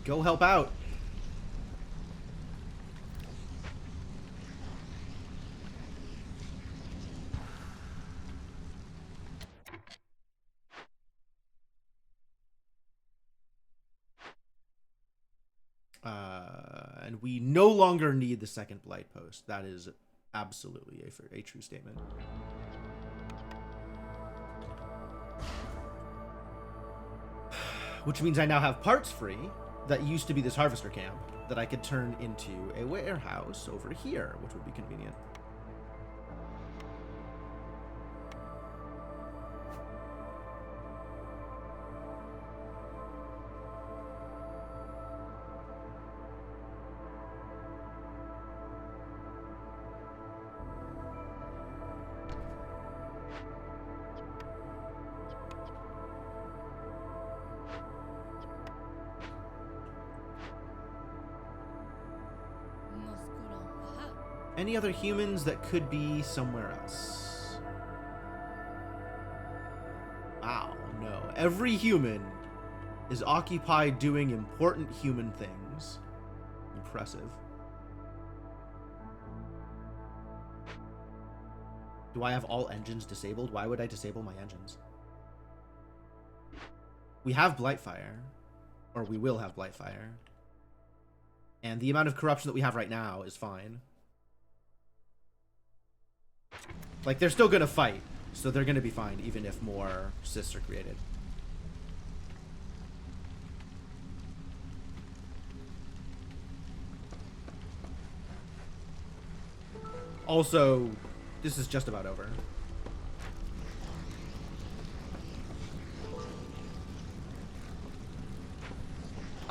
Go help out. And we no longer need the second blight post. That is absolutely a true statement. Which means I now have parts free that used to be this harvester camp that I could turn into a warehouse over here, which would be convenient. Any other humans that could be somewhere else? Wow, no. Every human is occupied doing important human things. Impressive. Do I have all engines disabled? Why would I disable my engines? We have Blightfire. Or we will have Blightfire. And the amount of corruption that we have right now is fine. Like, they're still gonna fight, so they're gonna be fine, even if more cysts are created. Also, this is just about over.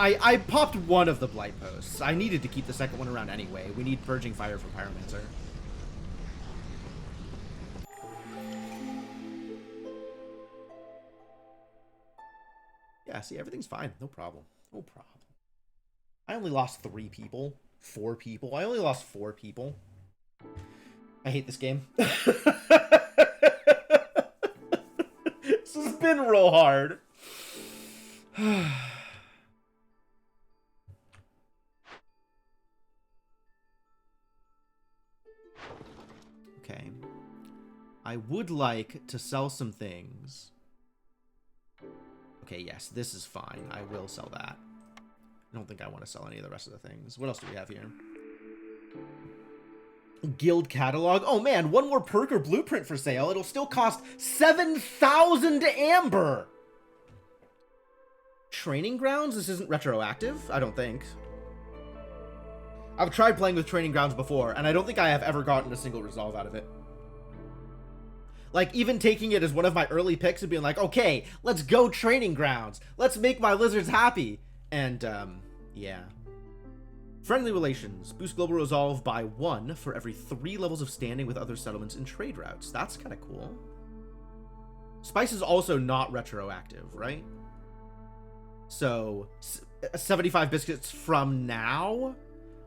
I popped one of the Blight Posts. I needed to keep the second one around anyway. We need Purging Fire for Pyromancer. Yeah, see, everything's fine. No problem. No problem. I only lost 3 people. 4 people. I only lost 4 people. I hate this game. This has been real hard. Okay. I would like to sell some things. Okay, yes, this is fine. I will sell that. I don't think I want to sell any of the rest of the things. What else do we have here? Guild catalog. Oh man, one more perk or blueprint for sale. It'll still cost 7,000 amber. Training grounds? This isn't retroactive? I don't think. I've tried playing with training grounds before, and I don't think I have ever gotten a single resolve out of it. Like, even taking it as one of my early picks and being like, okay, let's go training grounds. Let's make my lizards happy. And, yeah. Friendly relations. Boost global resolve by 1 for every 3 levels of standing with other settlements and trade routes. That's kind of cool. Spice is also not retroactive, right? So, 75 biscuits from now,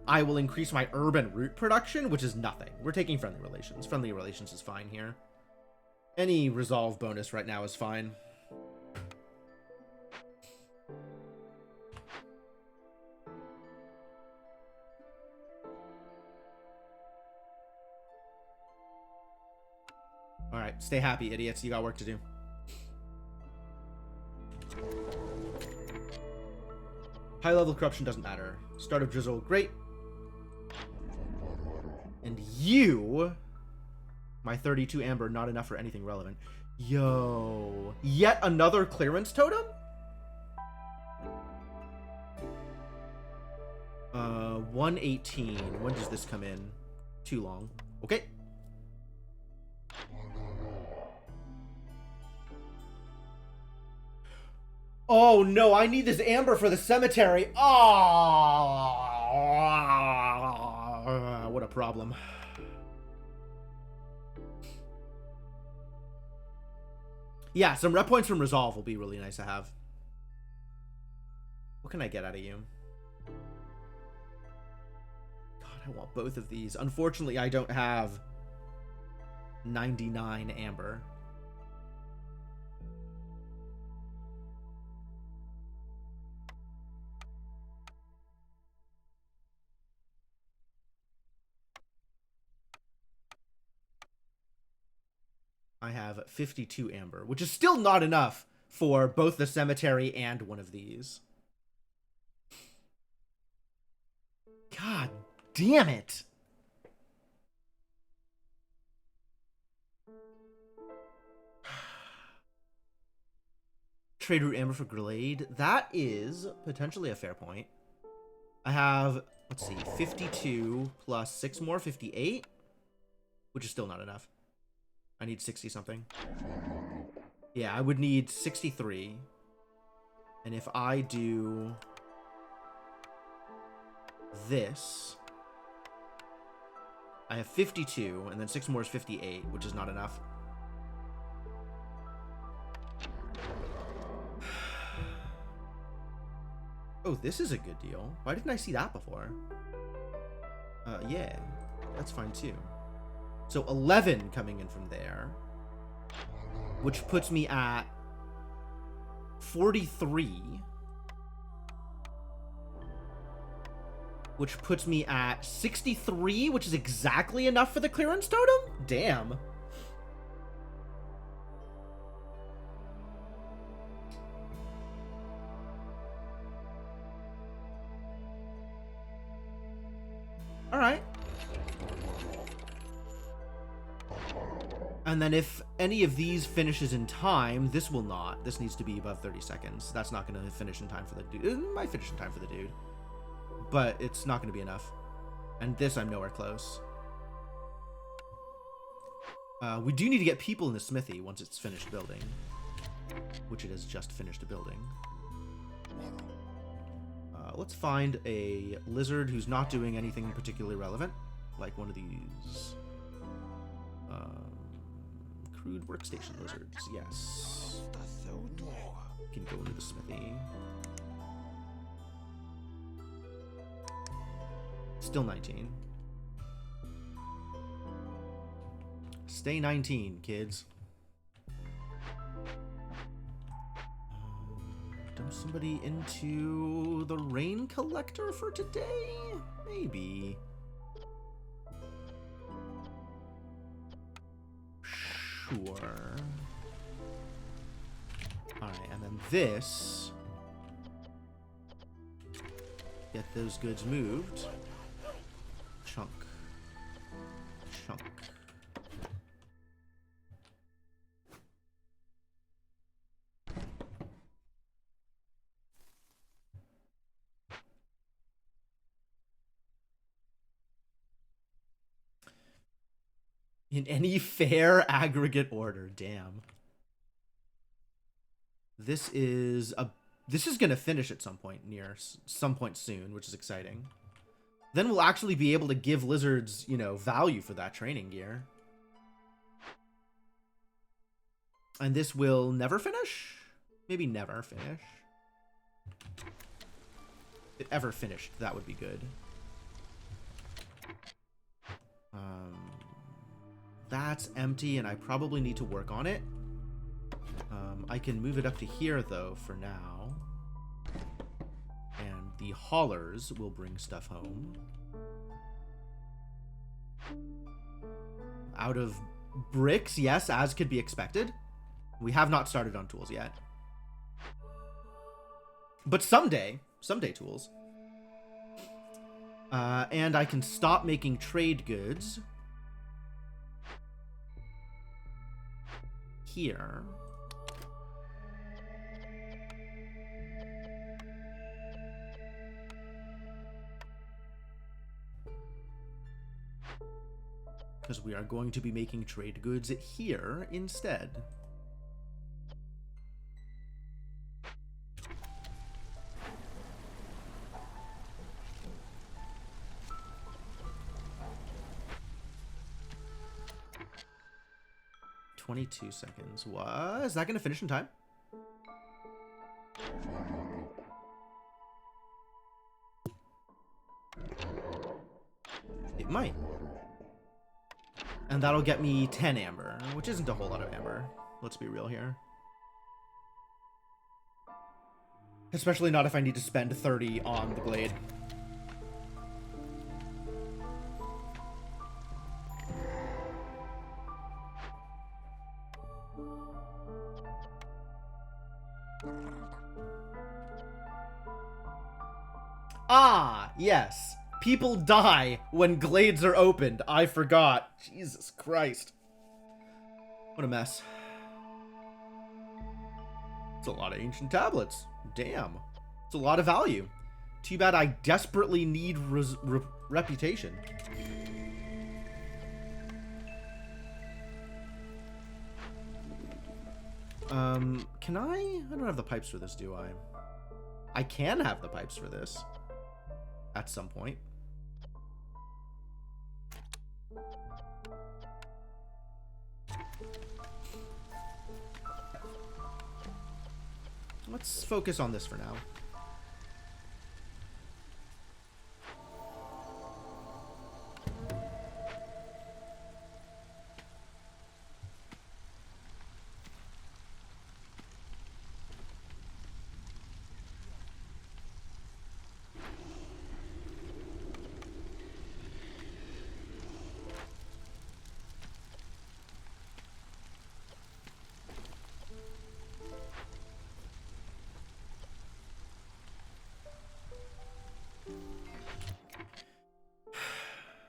I will increase my urban root production, which is nothing. We're taking friendly relations. Friendly relations is fine here. Any resolve bonus right now is fine. Alright, stay happy, idiots. You got work to do. High level corruption doesn't matter. Start of drizzle, great. And you... My 32 amber, not enough for anything relevant. Yo. Yet another clearance totem? 118. When does this come in? Too long. Okay. Oh no, I need this amber for the cemetery. Oh, what a problem. Yeah, some rep points from resolve will be really nice to have. What can I get out of you? God, I want both of these. Unfortunately, I don't have 99 amber. I have 52 amber, which is still not enough for both the cemetery and one of these. God damn it. Trade route amber for Glade. That is potentially a fair point. I have, let's see, 52 plus 6 more, 58, which is still not enough. I need 60 something. Yeah, I would need 63. And if I do this, I have 52, and then 6 more is 58, which is not enough. Oh, this is a good deal. Why didn't I see that before? Yeah, that's fine too. So 11 coming in from there, which puts me at 43, which puts me at 63, which is exactly enough for the clearance totem? Damn. And then if any of these finishes in time, this will not. This needs to be above 30 seconds. That's not going to finish in time for the dude. It might finish in time for the dude. But it's not going to be enough. And this, I'm nowhere close. We do need to get people in the smithy once it's finished building. Which it has just finished building. Let's find a lizard who's not doing anything particularly relevant. Like one of these... crude workstation lizards, yes. Can go into the smithy. Still 19. Stay 19, kids. Dump somebody into the rain collector for today? Maybe. Sure. Alright, and then this. Get those goods moved. Chunk. Chunk. In any fair aggregate order, damn. This is gonna finish at some point soon, which is exciting. Then we'll actually be able to give lizards, you know, value for that training gear. And this will never finish? Maybe never finish. If it ever finished, that would be good. That's empty, and I probably need to work on it. I can move it up to here, though, for now. And the haulers will bring stuff home. Out of bricks, yes, as could be expected. We have not started on tools yet. But someday tools. And I can stop making trade goods. Here. Because we are going to be making trade goods here instead. "22 seconds. What? Is that going to finish in time? It might. And that'll get me 10 amber, which isn't a whole lot of amber. Let's be real here. Especially not if I need to spend 30 on the blade. Ah, yes. People die when glades are opened. I forgot. Jesus Christ. What a mess. It's a lot of ancient tablets. Damn. It's a lot of value. Too bad I desperately need reputation. Can I don't have the pipes for this, do I? I can have the pipes for this. At some point. Let's focus on this for now.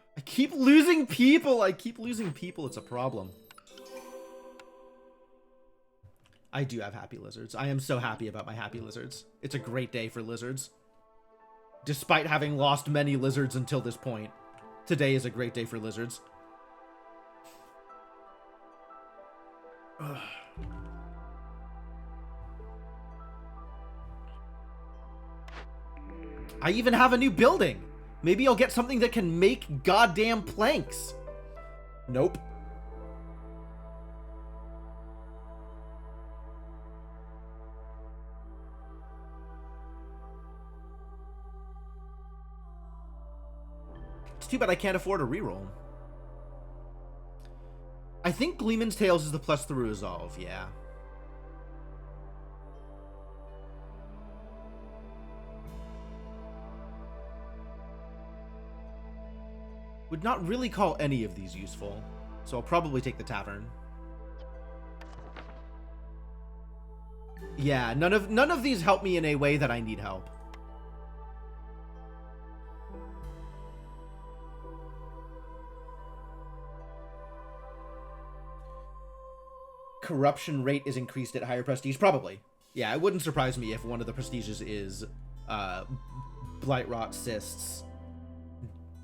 I keep losing people. It's a problem. I do have happy lizards. I am so happy about my happy lizards. It's a great day for lizards. Despite having lost many lizards until this point, today is a great day for lizards. Ugh. I even have a new building. Maybe I'll get something that can make goddamn planks. Nope. It's too bad I can't afford a reroll. I think Gleeman's Tales is the +3 resolve, yeah. Would not really call any of these useful, so I'll probably take the Tavern. Yeah, none of these help me in a way that I need help. Corruption rate is increased at higher prestige? Probably. Yeah, it wouldn't surprise me if one of the prestiges is Blightrot Cysts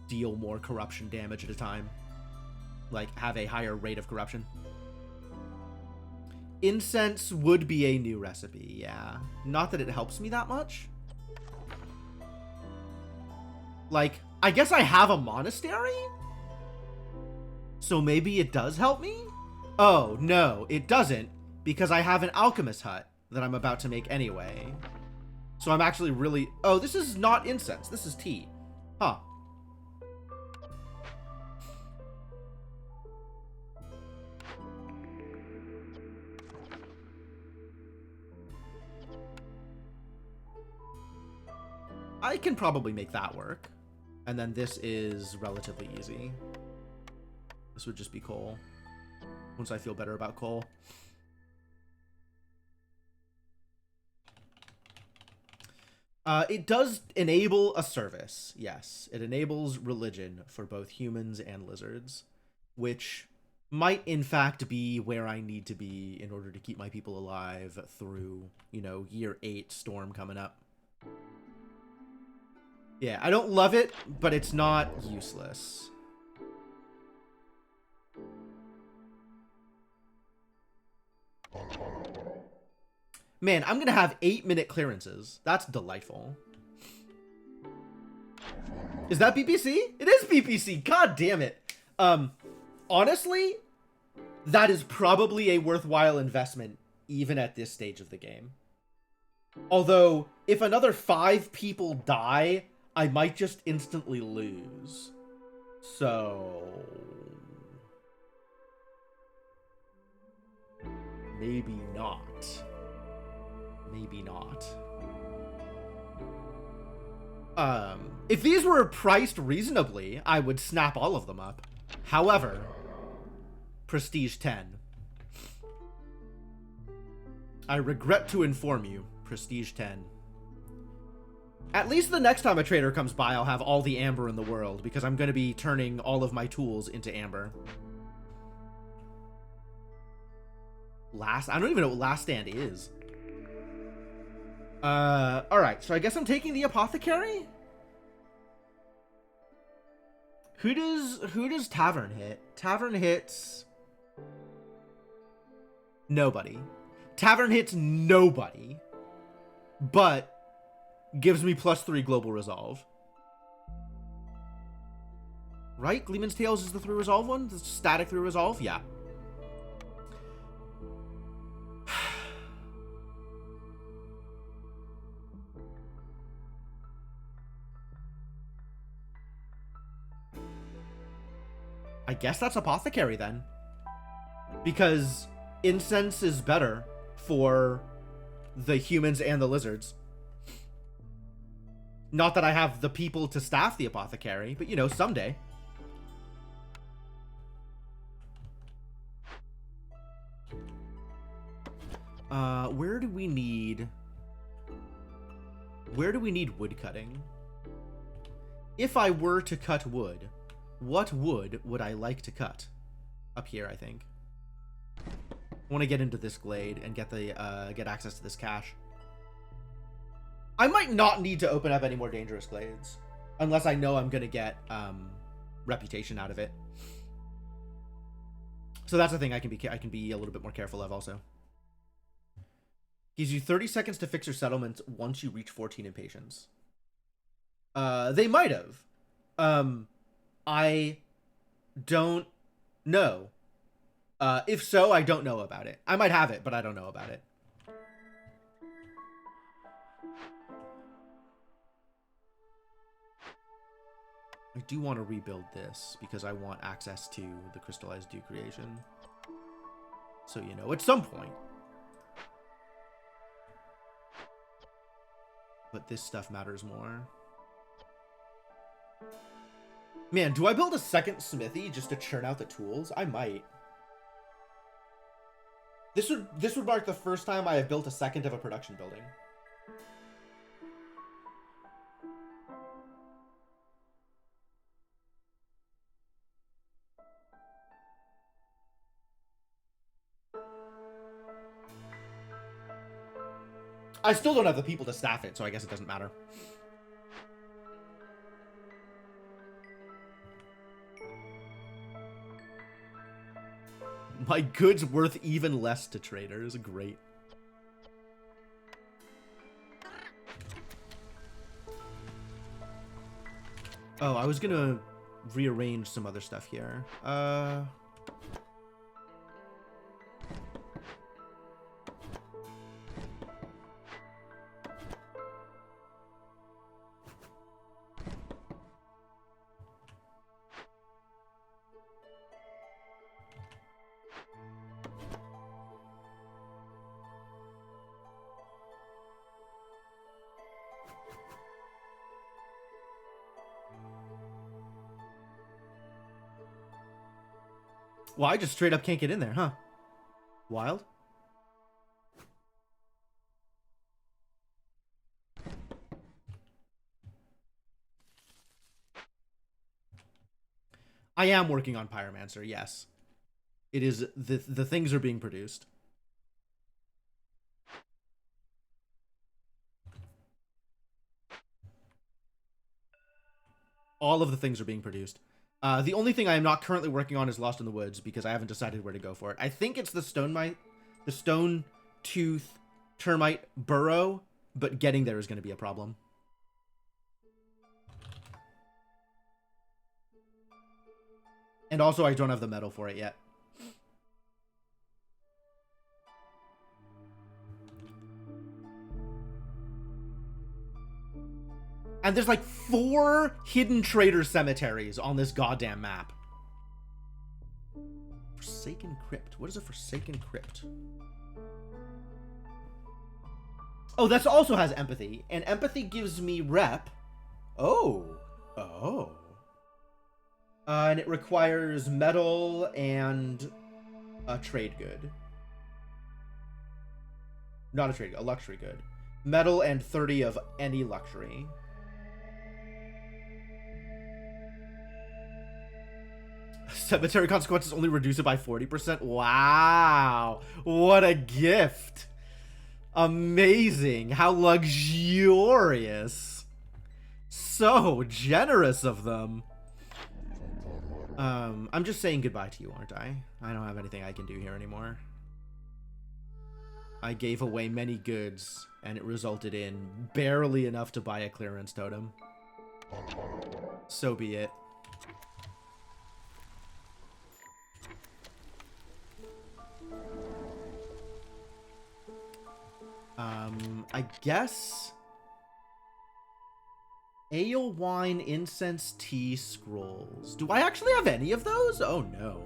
deal more corruption damage at a time. Like, have a higher rate of corruption. Incense would be a new recipe, yeah. Not that it helps me that much. Like, I guess I have a monastery? So maybe it does help me? Oh, no, it doesn't, because I have an alchemist hut that I'm about to make anyway. So I'm actually really... Oh, this is not incense. This is tea. Huh. I can probably make that work. And then this is relatively easy. This would just be coal. Once I feel better about coal. It does enable a service. Yes, it enables religion for both humans and lizards, which might in fact be where I need to be in order to keep my people alive through, you know, year 8 storm coming up. Yeah, I don't love it, but it's not useless. Man, I'm gonna have 8-minute clearances. That's delightful. Is that BPC? It is BPC. God damn it. Honestly, that is probably a worthwhile investment, even at this stage of the game. Although, if another 5 people die, I might just instantly lose. So... maybe not. Maybe not. If these were priced reasonably, I would snap all of them up. However, Prestige 10. I regret to inform you, Prestige 10. At least the next time a trader comes by, I'll have all the amber in the world, because I'm going to be turning all of my tools into amber. I don't even know what Last Stand is. Alright, so I guess I'm taking the Apothecary? Who does Tavern hit? Tavern hits... nobody. Tavern hits nobody. But gives me +3 global resolve. Right? Gleeman's Tales is the 3 resolve one? The static 3 resolve? Yeah. I guess that's Apothecary then. Because incense is better for the humans and the lizards. Not that I have the people to staff the Apothecary, but you know, someday. Where do we need wood cutting? If I were to cut wood, what wood would I like to cut? Up here, I think. I want to get into this glade and get the get access to this cache. I might not need to open up any more dangerous glades unless I know I'm gonna get reputation out of it. So that's the thing I can be a little bit more careful of also. Gives you 30 seconds to fix your settlements once you reach 14 impatience. They might have. I don't know. If so, I don't know about it. I might have it, but I don't know about it. I do want to rebuild this because I want access to the crystallized dew creation. So, you know, at some point. But this stuff matters more. Man, do I build a second smithy just to churn out the tools? I might. This would mark the first time I have built a second of a production building. I still don't have the people to staff it, so I guess it doesn't matter. My goods worth even less to traders. Great. Oh, I was gonna rearrange some other stuff here. Well, I just straight up can't get in there, huh? Wild. I am working on Pyromancer, yes. It is, the things are being produced. All of the things are being produced. The only thing I am not currently working on is Lost in the Woods because I haven't decided where to go for it. I think it's the stone tooth termite burrow, but getting there is going to be a problem. And also I don't have the metal for it yet. And there's like 4 hidden trader cemeteries on this goddamn map. Forsaken Crypt. What is a Forsaken Crypt? Oh, that also has empathy. And empathy gives me rep. Oh. Oh. And it requires metal and a trade good. Not a trade good, a luxury good. Metal and 30 of any luxury. Cemetery consequences only reduce it by 40%. Wow. What a gift. Amazing. How luxurious. So generous of them. I'm just saying goodbye to you, aren't I? I don't have anything I can do here anymore. I gave away many goods, and it resulted in barely enough to buy a clearance totem. So be it. I guess ale, wine, incense, tea, scrolls. Do I actually have any of those? Oh no.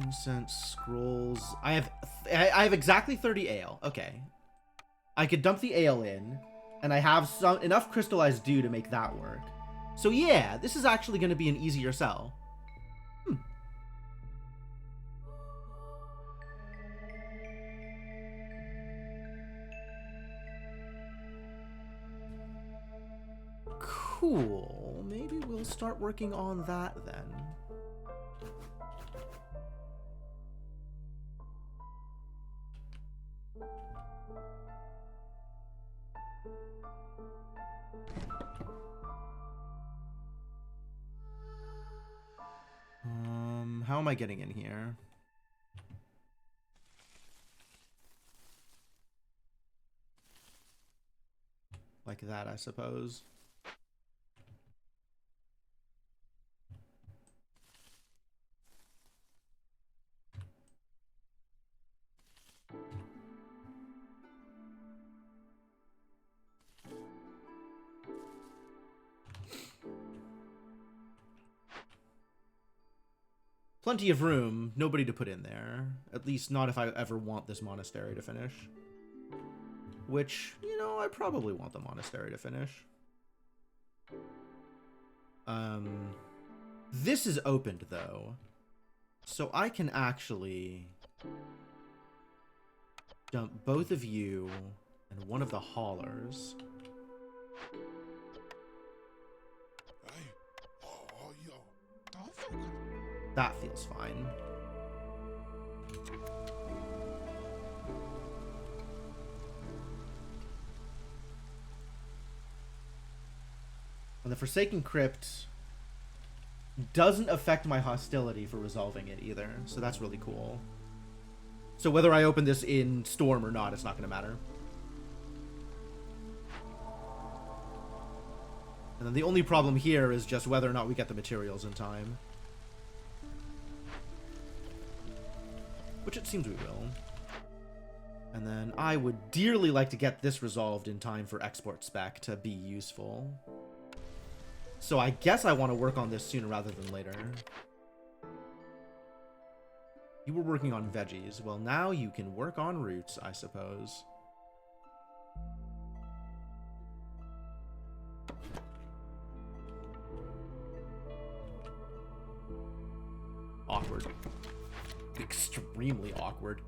Incense, scrolls. I have exactly 30 ale. Okay. I could dump the ale in, and I have enough crystallized dew to make that work. So yeah, this is actually going to be an easier sell. Cool. Maybe we'll start working on that then. How am I getting in here? Like that, I suppose. Plenty of room, nobody to put in there. At least not if I ever want this monastery to finish. Which, you know, I probably want the monastery to finish. This is opened, though. So I can actually dump both of you and one of the haulers. That feels fine. And the Forsaken Crypt doesn't affect my hostility for resolving it either, so that's really cool. So whether I open this in Storm or not, it's not going to matter. And then the only problem here is just whether or not we get the materials in time. Which it seems we will. And then I would dearly like to get this resolved in time for export spec to be useful. So I guess I want to work on this sooner rather than later. You were working on veggies. Well, now you can work on roots, I suppose. Awkward. Extremely awkward.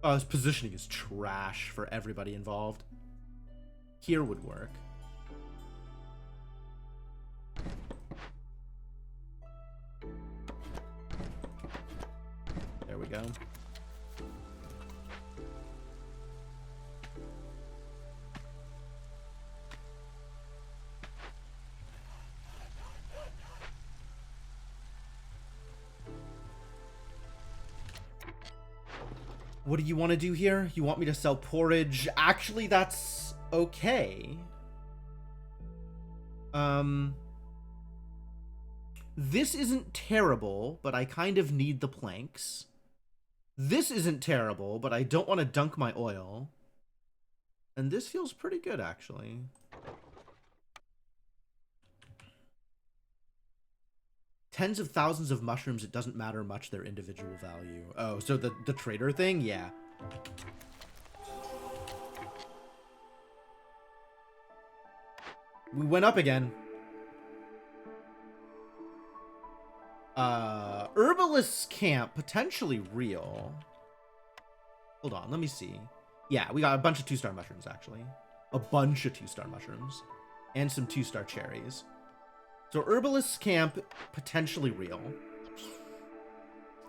Oh, this positioning is trash for everybody involved. Here would work. There we go. What do you want to do here? You want me to sell porridge? Actually, that's okay. This isn't terrible, but I kind of need the planks. This isn't terrible, but I don't want to dunk my oil. And this feels pretty good, actually. Tens of thousands of mushrooms, it doesn't matter much their individual value. Oh, so the trader thing? Yeah. We went up again. Herbalist's camp, potentially real. Hold on, let me see. Yeah, we got a bunch of 2-star mushrooms, actually. A bunch of 2-star mushrooms. And some 2-star cherries. So Herbalist's camp, potentially real.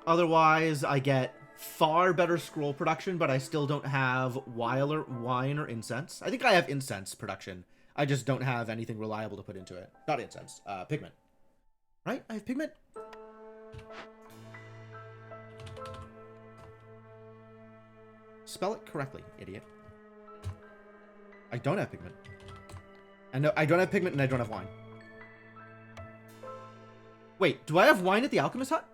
Otherwise, I get far better scroll production, but I still don't have wine or incense. I think I have incense production. I just don't have anything reliable to put into it. Not incense, pigment. Right? I have pigment? Spell it correctly, idiot. I don't have pigment. And no, I don't have pigment and I don't have wine. Wait, do I have wine at the Alchemist Hut?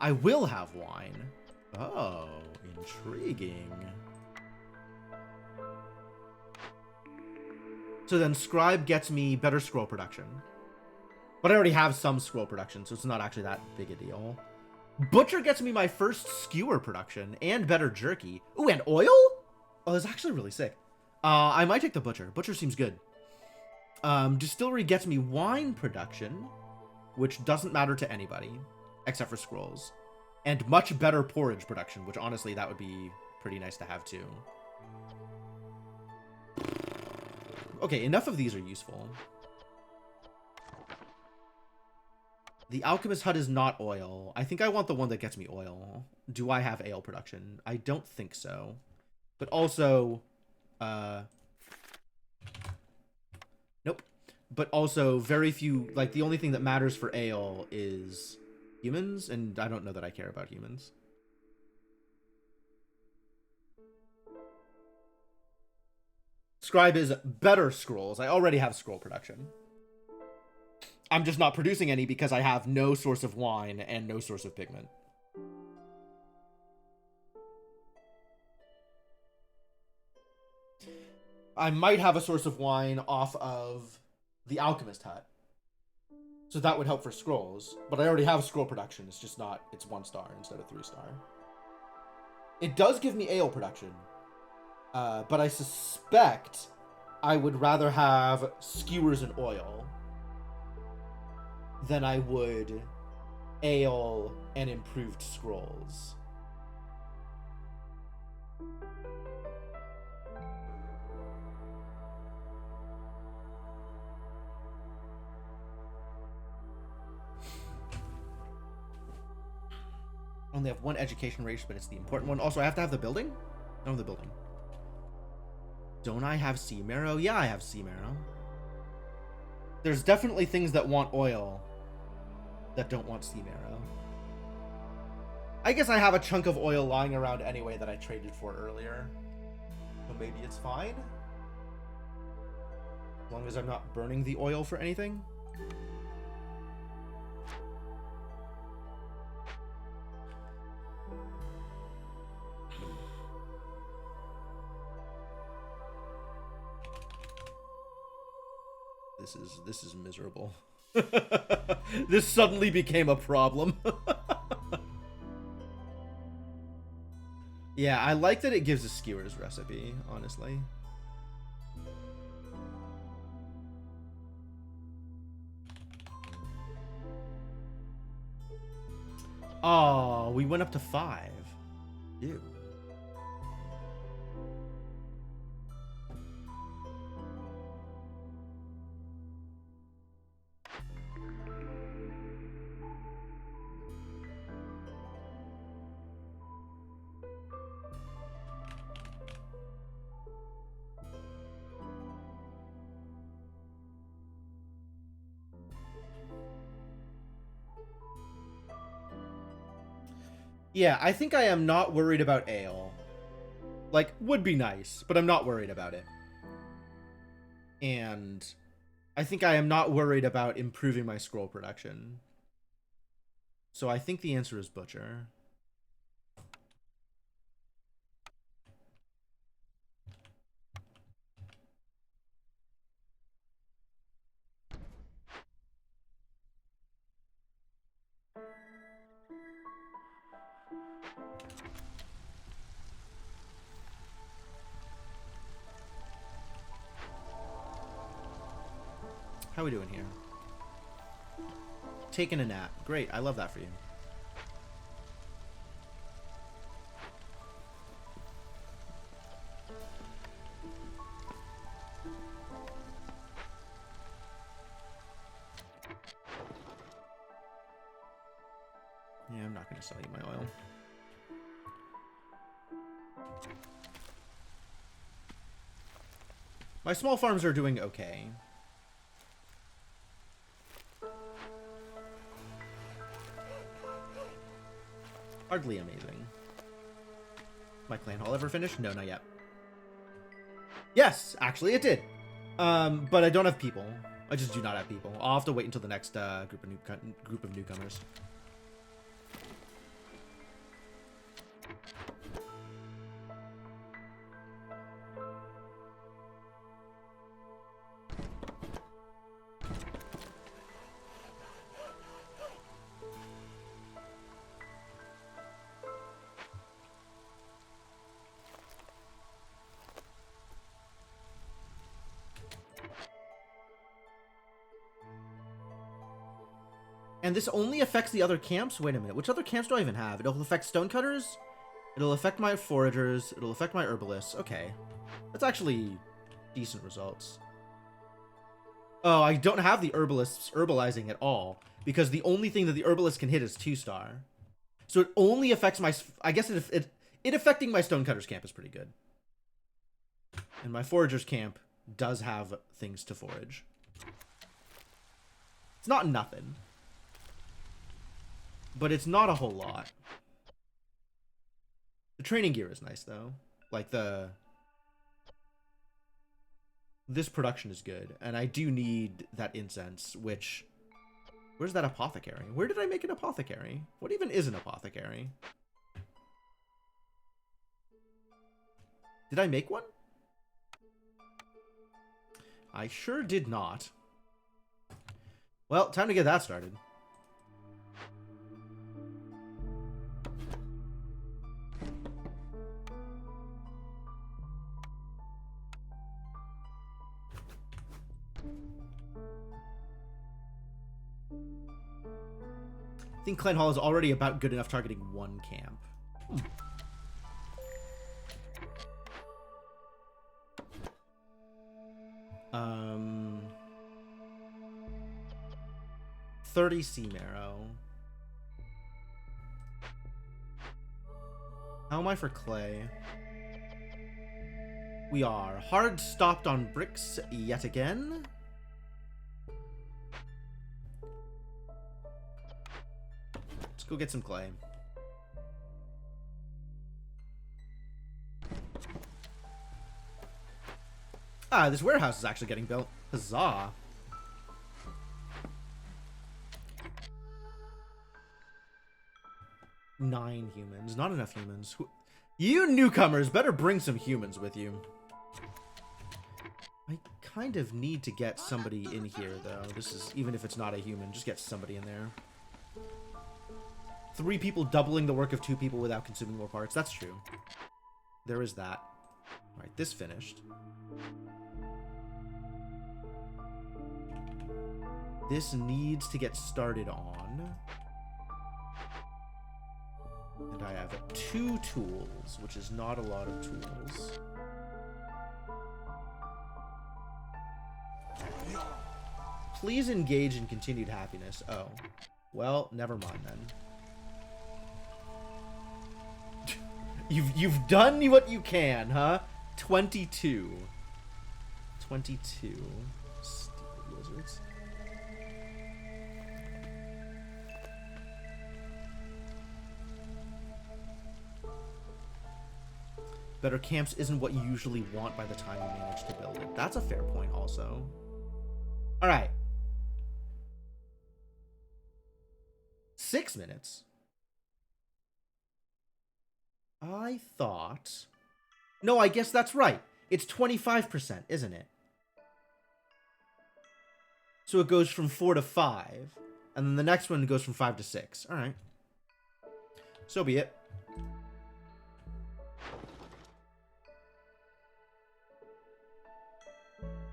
I will have wine. Oh, intriguing. So then Scribe gets me better scroll production. But I already have some scroll production, so it's not actually that big a deal. Butcher gets me my first skewer production and better jerky. Ooh, and oil? Oh, that's actually really sick. I might take the Butcher. Butcher seems good. Distillery gets me wine production, which doesn't matter to anybody, except for scrolls. And much better porridge production, which honestly, that would be pretty nice to have too. Okay, enough of these are useful. The alchemist hut is not oil. I think I want the one that gets me oil. Do I have ale production? I don't think so. But also, nope. But also, very few, like, the only thing that matters for ale is humans, and I don't know that I care about humans. Scribe is better scrolls. I already have scroll production. I'm just not producing any because I have no source of wine and no source of pigment. I might have a source of wine off of the alchemist hut. So that would help for scrolls. But I already have scroll production. It's just not, it's 1 star instead of 3 star. It does give me ale production. But I suspect I would rather have skewers and oil than I would ale and improved scrolls. I only have 1 education race, but it's the important one. Also, I have to have the building? I don't have the building. Don't I have sea marrow? Yeah, I have sea marrow. There's definitely things that want oil that don't want sea marrow. I guess I have a chunk of oil lying around anyway that I traded for earlier. So maybe it's fine. As long as I'm not burning the oil for anything. This is miserable. This suddenly became a problem. Yeah, I like that it gives a skewer's recipe, honestly. Oh, we went up to 5. Ew. Yeah, I think I am not worried about ale. Like, would be nice, but I'm not worried about it. And I think I am not worried about improving my scroll production. So I think the answer is butcher. How are we doing here? Taking a nap. Great, I love that for you. Yeah, I'm not going to sell you my oil. My small farms are doing okay. Hardly amazing. My clan hall ever finished? No, not yet. Yes, actually it did. But I don't have people. I just do not have people. I'll have to wait until the next group of newcomers. And this only affects the other camps? Wait a minute. Which other camps do I even have? It'll affect stonecutters. It'll affect my foragers. It'll affect my herbalists. Okay. That's actually decent results. Oh, I don't have the herbalists herbalizing at all. Because the only thing that the herbalist can hit is 2-star. So it only affects my... I guess it affecting my stonecutters camp is pretty good. And my foragers camp does have things to forage. It's not nothing. But it's not a whole lot. The training gear is nice, though. Like, this production is good. And I do need that incense, which... Where's that apothecary? Where did I make an apothecary? What even is an apothecary? Did I make one? I sure did not. Well, time to get that started. I think Clan Hall is already about good enough targeting one camp. 30 sea marrow. How am I for clay? We are hard stopped on bricks yet again. Let's go get some clay. Ah, this warehouse is actually getting built. Huzzah. Nine humans. Not enough humans. You newcomers better bring some humans with you. I kind of need to get somebody in here, though. This is, even if it's not a human, just get somebody in there. 3 people doubling the work of 2 people without consuming more parts. That's true. There is that. Alright, this finished. This needs to get started on. And I have 2 tools, which is not a lot of tools. Please engage in continued happiness. Oh. Well, never mind then. You've done what you can, huh? 22. 22. Stupid wizards. Better camps isn't what you usually want by the time you manage to build it. That's a fair point also. Alright. 6 minutes. I thought... No, I guess that's right. It's 25%, isn't it? So it goes from 4 to 5. And then the next one goes from 5 to 6. Alright. So be it.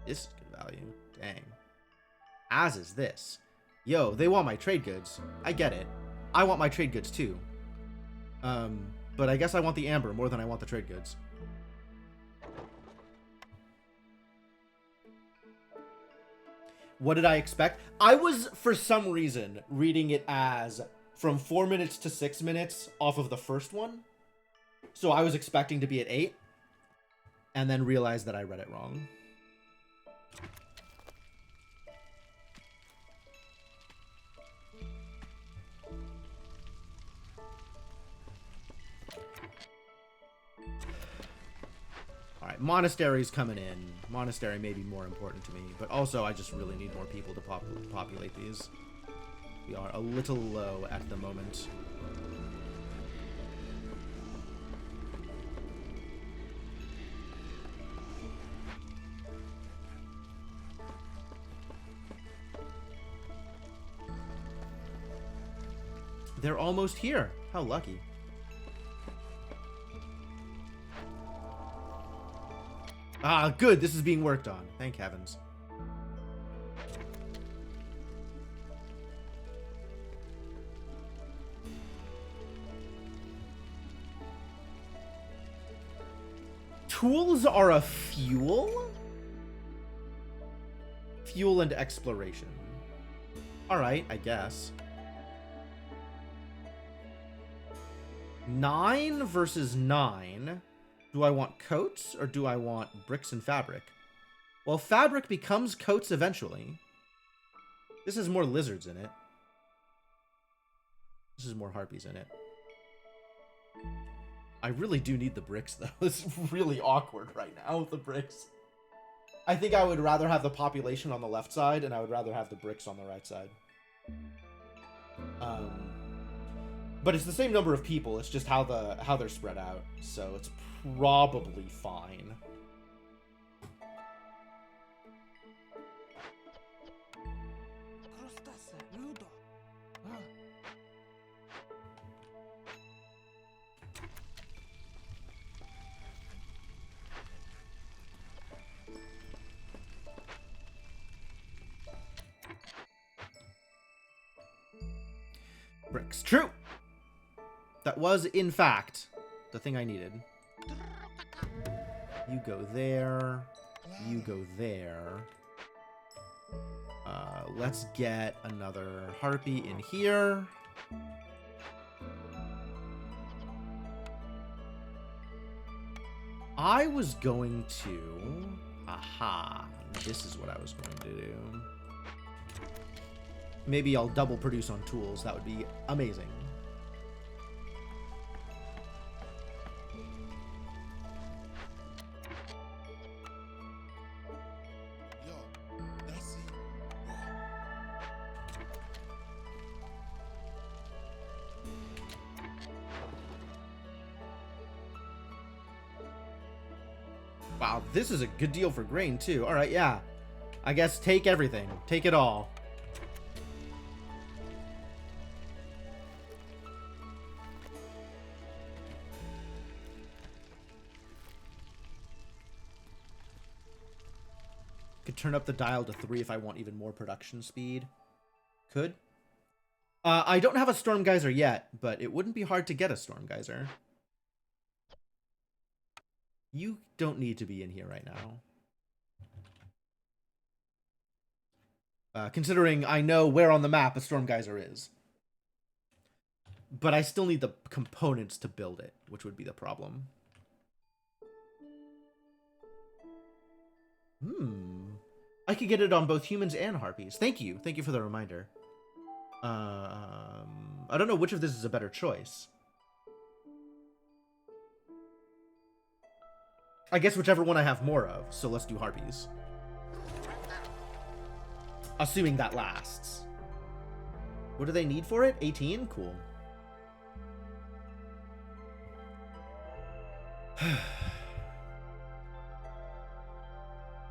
This is good value. Dang. As is this. Yo, they want my trade goods. I get it. I want my trade goods too. But I guess I want the amber more than I want the trade goods. What did I expect? I was, for some reason, reading it as from 4 minutes to 6 minutes off of the first one. So I was expecting to be at 8. And then realized that I read it wrong. Alright, monastery's coming in. Monastery may be more important to me, but also I just really need more people to populate these. We are a little low at the moment. They're almost here. How lucky. Ah, good. This is being worked on. Thank heavens. tools are a fuel? Fuel and exploration. Alright, I guess. 9 versus 9. Do I want coats or do I want bricks and fabric? Well, fabric becomes coats eventually. This has more lizards in it. This is more harpies in it. I really do need the bricks, though. It's really awkward right now with the bricks. I think I would rather have the population on the left side, and I would rather have the bricks on the right side. But it's the same number of people. It's just how they're spread out, so it's probably fine. Bricks. True! That was, in fact, the thing I needed. You go there. You go there. Let's get another harpy in here. I was going to... Aha. This is what I was going to do. Maybe I'll double produce on tools. That would be amazing. Wow, this is a good deal for grain, too. All right, yeah. I guess take everything. Take it all. Could turn up the dial to 3 if I want even more production speed. Could. I don't have a Storm Geyser yet, but it wouldn't be hard to get a Storm Geyser. You don't need to be in here right now. Considering I know where on the map a Storm Geyser is. But I still need the components to build it, which would be the problem. I could get it on both humans and harpies. Thank you. Thank you for the reminder. I don't know which of this is a better choice. I guess whichever one I have more of, so let's do harpies. Assuming that lasts. What do they need for it? 18? Cool.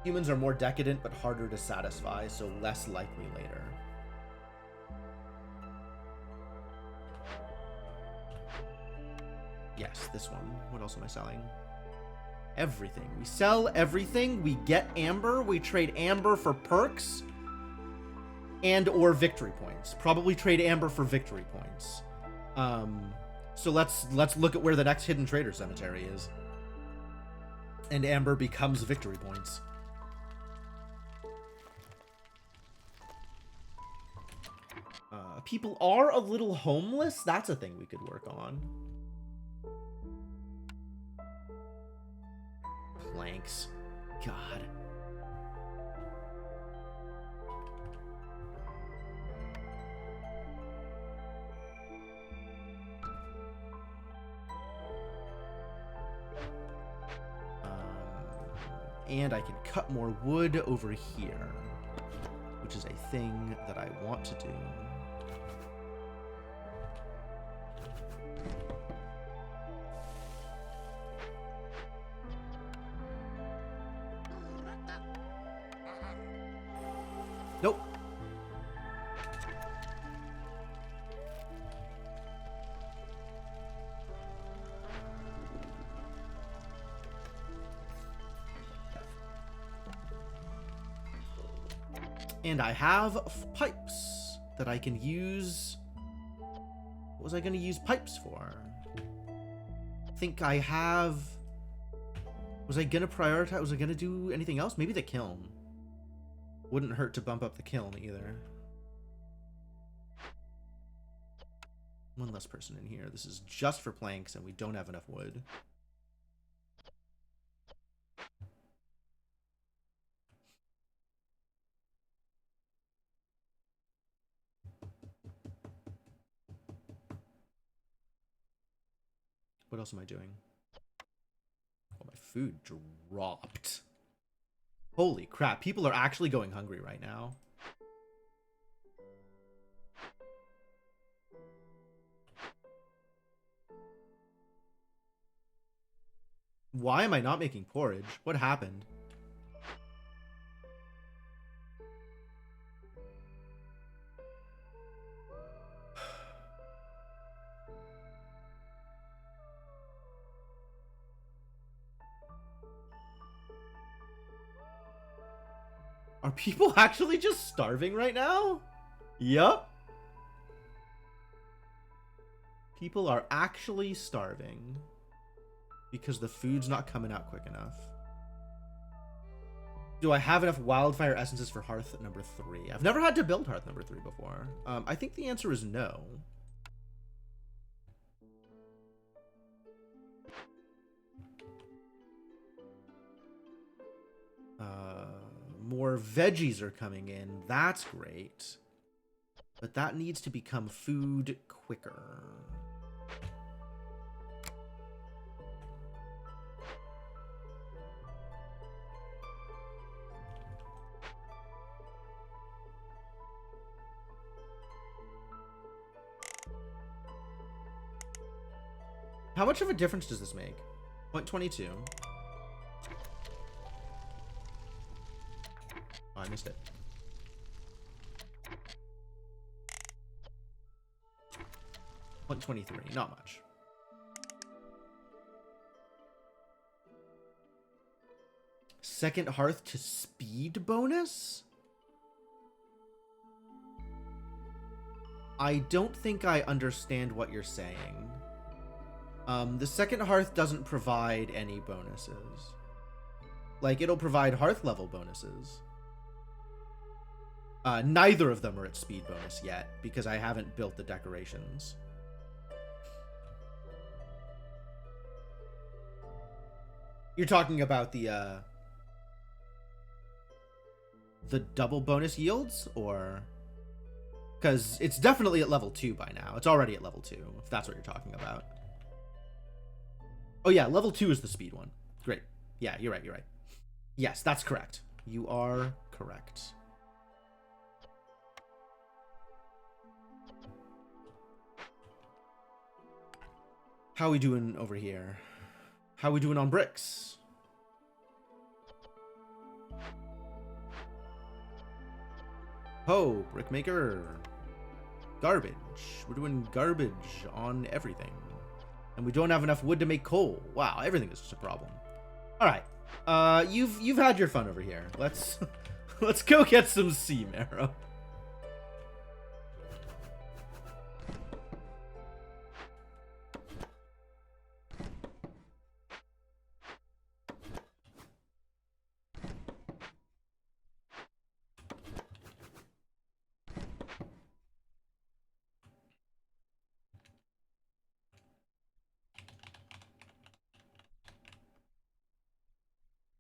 Humans are more decadent but harder to satisfy, so less likely later. Yes, this one. What else am I selling? Everything. We sell everything. We get amber. We trade amber for perks and or victory points. Probably trade amber for victory points. So let's look at where the next hidden trader cemetery is. And amber becomes victory points. People are a little homeless. That's a thing we could work on. Planks. God. And I can cut more wood over here, which is a thing that I want to do. Nope. And I have pipes that I can use. What was I going to use pipes for? I think I have... Was I gonna prioritize? Was I gonna do anything else? Maybe the kiln. Wouldn't hurt to bump up the kiln either. One less person in here. This is just for planks and we don't have enough wood. What else am I doing? Oh, my food dropped. Holy crap, people are actually going hungry right now. Why am I not making porridge? What happened? Are people actually just starving right now? Yup. People are actually starving because the food's not coming out quick enough. Do I have enough wildfire essences for hearth number 3? I've never had to build hearth number 3 before. I think the answer is no. More veggies are coming in. That's great. But that needs to become food quicker. How much of a difference does this make? 0.22. Oh, I missed it. .23, not much. Second hearth to speed bonus? I don't think I understand what you're saying. The second hearth doesn't provide any bonuses. Like, it'll provide hearth level bonuses. Neither of them are at speed bonus yet, because I haven't built the decorations. You're talking about the double bonus yields, or... Because it's definitely at level 2 by now. It's already at level 2, if that's what you're talking about. Oh yeah, level 2 is the speed one. Great. Yeah, you're right, you're right. Yes, that's correct. You are correct. How we doing over here? How we doing on bricks? Ho, brickmaker. Garbage. We're doing garbage on everything. And we don't have enough wood to make coal. Wow, everything is just a problem. All right. You've had your fun over here. Let's go get some sea marrow.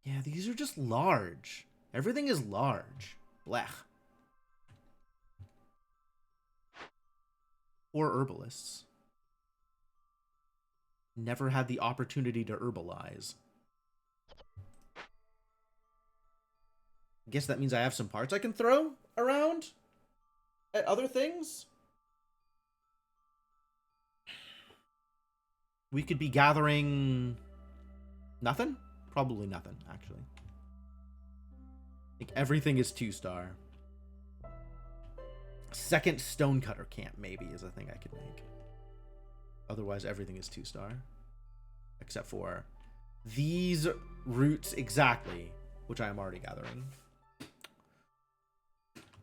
Yeah, these are just large. Everything is large. Blech. Or herbalists. Never had the opportunity to herbalize. Guess that means I have some parts I can throw around at other things. We could be gathering nothing? Probably nothing, actually. I think everything is 2-star. Second stonecutter camp, maybe, is a thing I could make. Otherwise, everything is 2-star. Except for these roots exactly, which I am already gathering.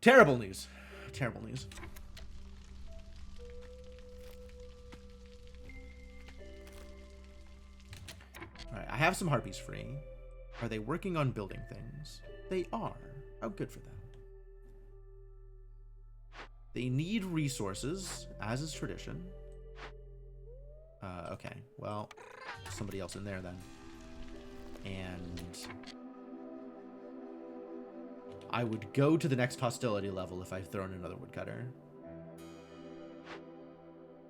Terrible news. Terrible news. Alright, I have some harpies free. Are they working on building things? They are. How good for them. They need resources, as is tradition. Okay, well, somebody else in there then. And I would go to the next hostility level if I've thrown another woodcutter.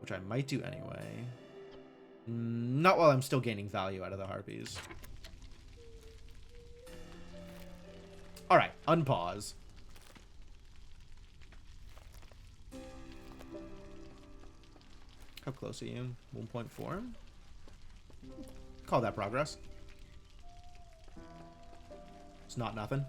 Which I might do anyway. Not while I'm still gaining value out of the harpies. Alright, unpause. How close are you? 1.4? Call that progress. It's not nothing.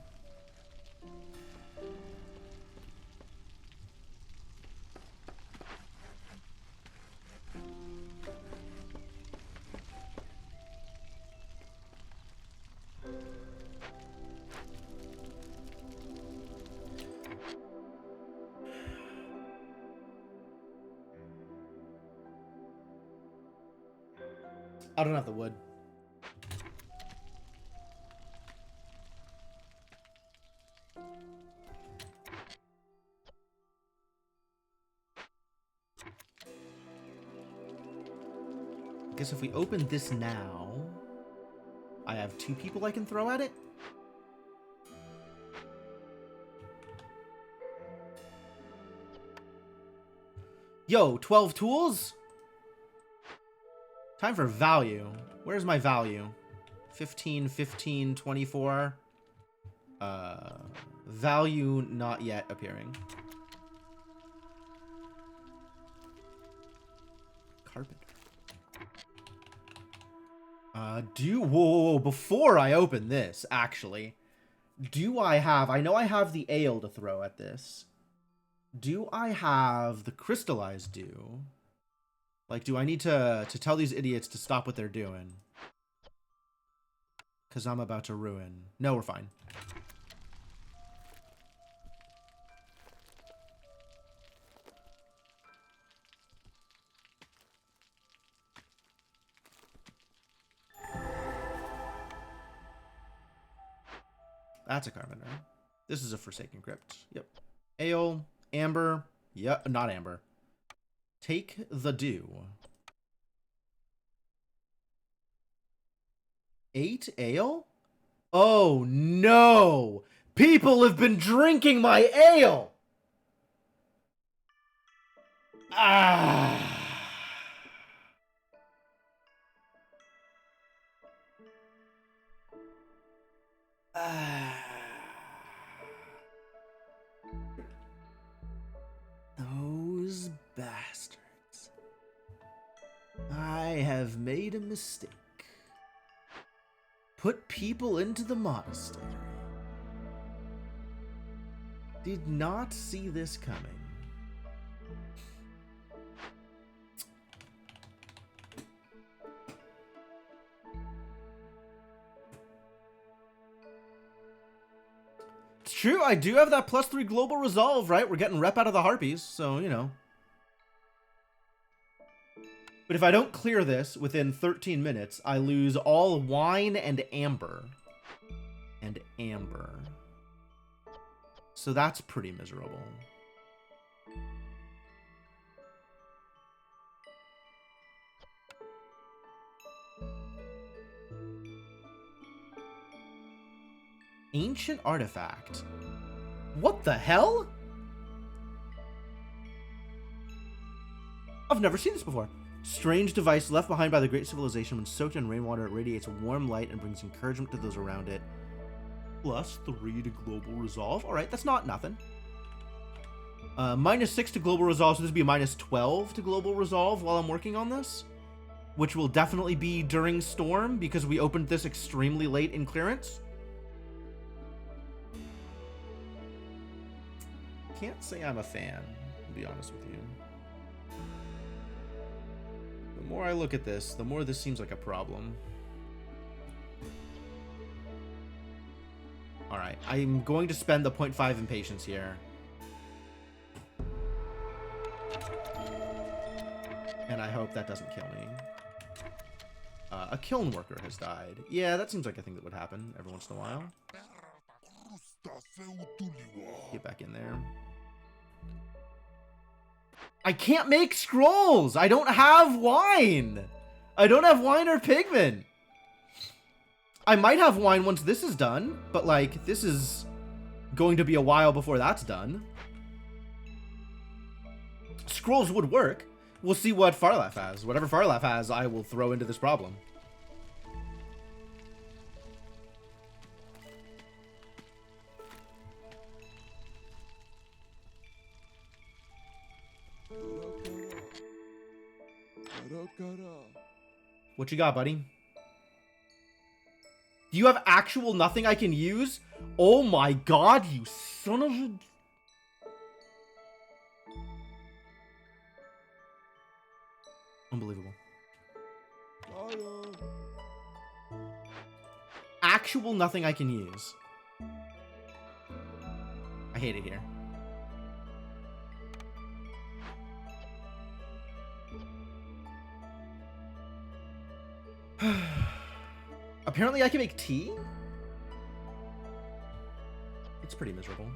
I don't have the wood. I guess if we open this now, I have 2 people I can throw at it. Yo, 12 tools? Time for value. Where's my value? 15, 15, 24. Value not yet appearing. Carpenter. Whoa, before I open this, actually, do I have, I know I have the ale to throw at this. Do I have the crystallized dew? Like, do I need to tell these idiots to stop what they're doing? Because I'm about to ruin. No, we're fine. That's a carpenter. This is a Forsaken Crypt. Yep. Ale, amber. Yep, not amber. Take the dew. 8 ale? Oh no! People have been drinking my ale! Ah! Those bastards. I have made a mistake. Put people into the monastery. Did not see this coming. It's true, I do have that +3 global resolve, right? We're getting rep out of the harpies, so, you know. But if I don't clear this within 13 minutes, I lose all wine and amber. And amber. So that's pretty miserable. Ancient artifact. What the hell? I've never seen this before. Strange device left behind by the great civilization. When soaked in rainwater, it radiates a warm light and brings encouragement to those around it. +3 to global resolve. Alright, that's not nothing. -6 to global resolve, so this would be -12 to global resolve while I'm working on this. Which will definitely be during Storm, because we opened this extremely late in clearance. Can't say I'm a fan, to be honest with you. The more I look at this, the more this seems like a problem. Alright, I'm going to spend the 0.5 impatience here. And I hope that doesn't kill me. A kiln worker has died. Yeah, that seems like a thing that would happen every once in a while. Get back in there. I can't make scrolls! I don't have wine! I don't have wine or pigment! I might have wine once this is done, but like, this is going to be a while before that's done. Scrolls would work. We'll see what Farlaf has. Whatever Farlaf has, I will throw into this problem. What you got, buddy? Do you have actual nothing I can use? Oh my god, you son of a... Unbelievable. Actual nothing I can use. I hate it here. Apparently I can make tea? It's pretty miserable.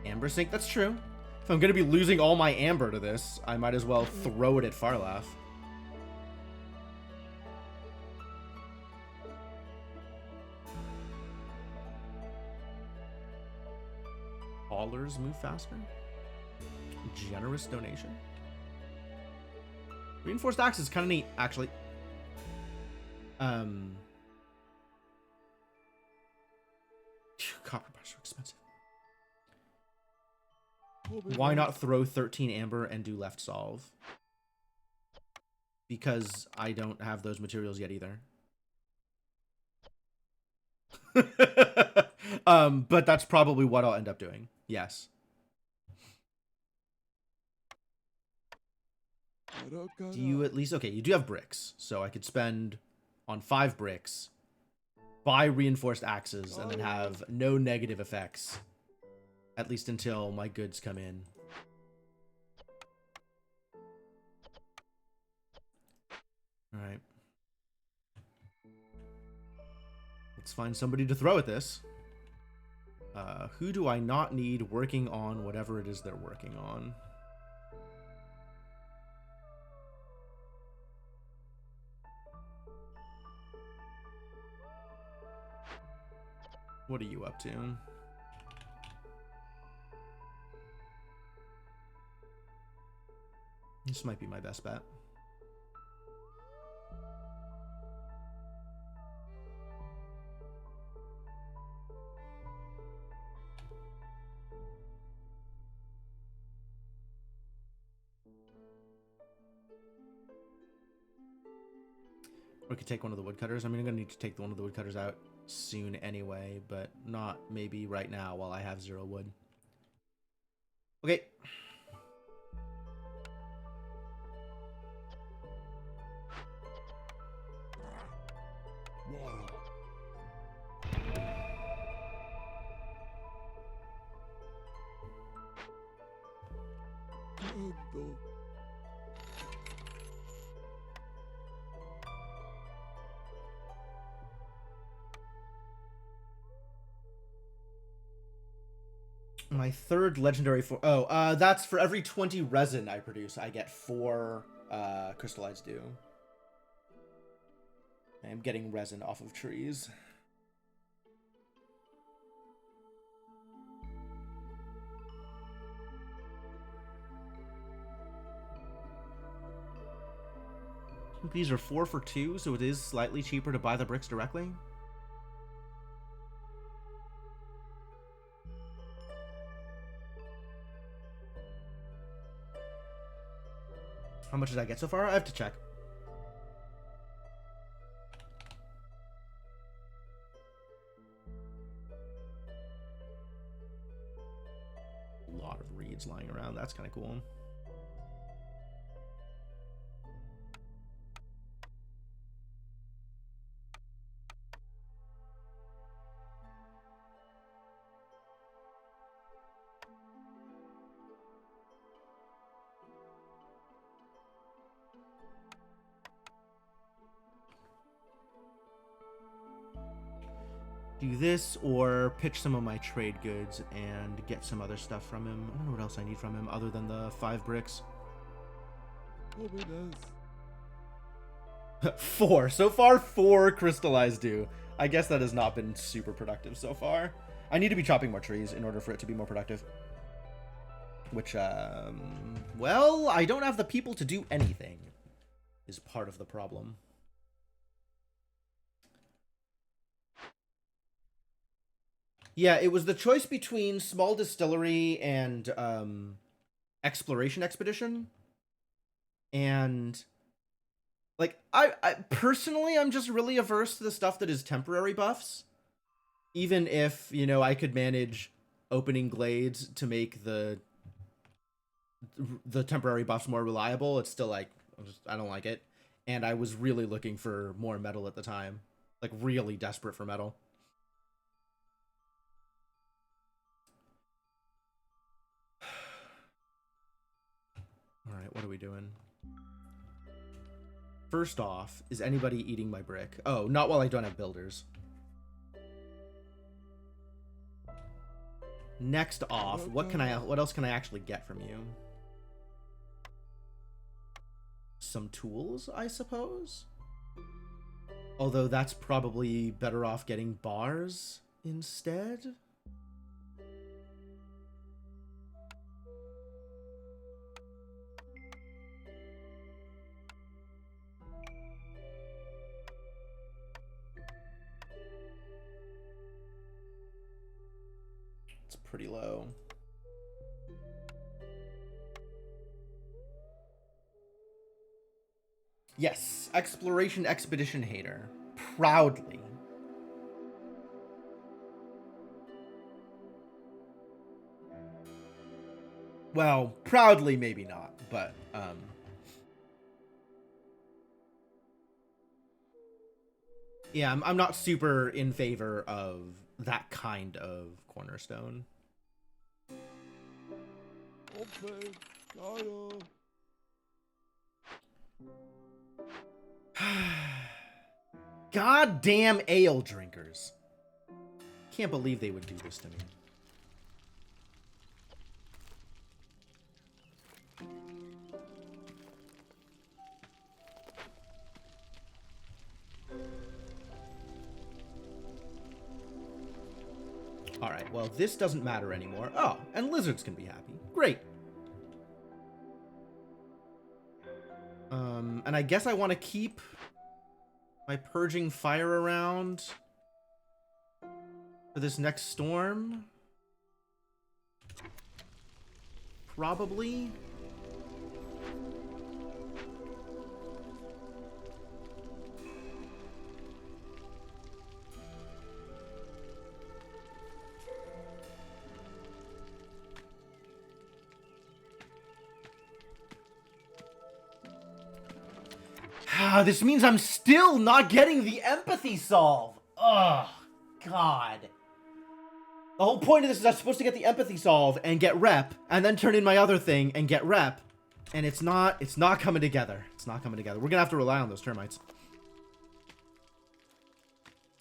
Amber sink, that's true. If I'm gonna be losing all my amber to this, I might as well throw it at Farlaf. Haulers move faster? Generous donation? Reinforced axe is kind of neat, actually. Copper bars are expensive. Why not throw 13 amber and do left solve? Because I don't have those materials yet either. But that's probably what I'll end up doing. Yes. Do you at least... Okay, you do have bricks. So I could spend on 5 bricks, buy reinforced axes, and then have no negative effects. At least until my goods come in. Alright. Let's find somebody to throw at this. Who do I not need working on whatever it is they're working on? What are you up to? This might be my best bet. Or we could take one of the woodcutters. I mean, I'm going to need to take one of the woodcutters out soon anyway, but not maybe right now while I have 0 wood. Okay. My 3rd legendary for... Oh, that's for every 20 resin I produce, I get 4 crystallized dew. I'm getting resin off of trees. These are 4 for 2, so it is slightly cheaper to buy the bricks directly. How much did I get so far? I have to check. A lot of reeds lying around. That's kind of cool. do this or pitch some of my trade goods and get some other stuff from him. I don't know what else I need from him other than the 5 bricks. 4. So far, 4 crystallized dew. I guess that has not been super productive so far. I need to be chopping more trees in order for it to be more productive. Which, well, I don't have the people to do anything, is part of the problem. Yeah, it was the choice between small distillery and exploration expedition. And like I personally, I'm just really averse to the stuff that is temporary buffs. Even if, you know, I could manage opening glades to make the temporary buffs more reliable, it's still like I don't like it. And I was really looking for more metal at the time. Like really desperate for metal. Alright, what are we doing? First off, is anybody eating my brick? Oh, not while I don't have builders. Next off, what else can I actually get from you? Some tools, I suppose? Although that's probably better off getting bars instead. It's pretty low. Yes, Exploration Expedition Hater. Proudly. Well, proudly maybe not, but yeah, I'm not super in favor of that kind of cornerstone. Okay, goddamn ale drinkers. Can't believe they would do this to me. Alright, well, this doesn't matter anymore. Oh, and lizards can be happy. Great. And I guess I want to keep my purging fire around for this next storm. Probably. This means I'm still not getting the empathy solve. Ugh, God. The whole point of this is I'm supposed to get the empathy solve and get rep, and then turn in my other thing and get rep, and it's not coming together. It's not coming together. We're gonna have to rely on those termites.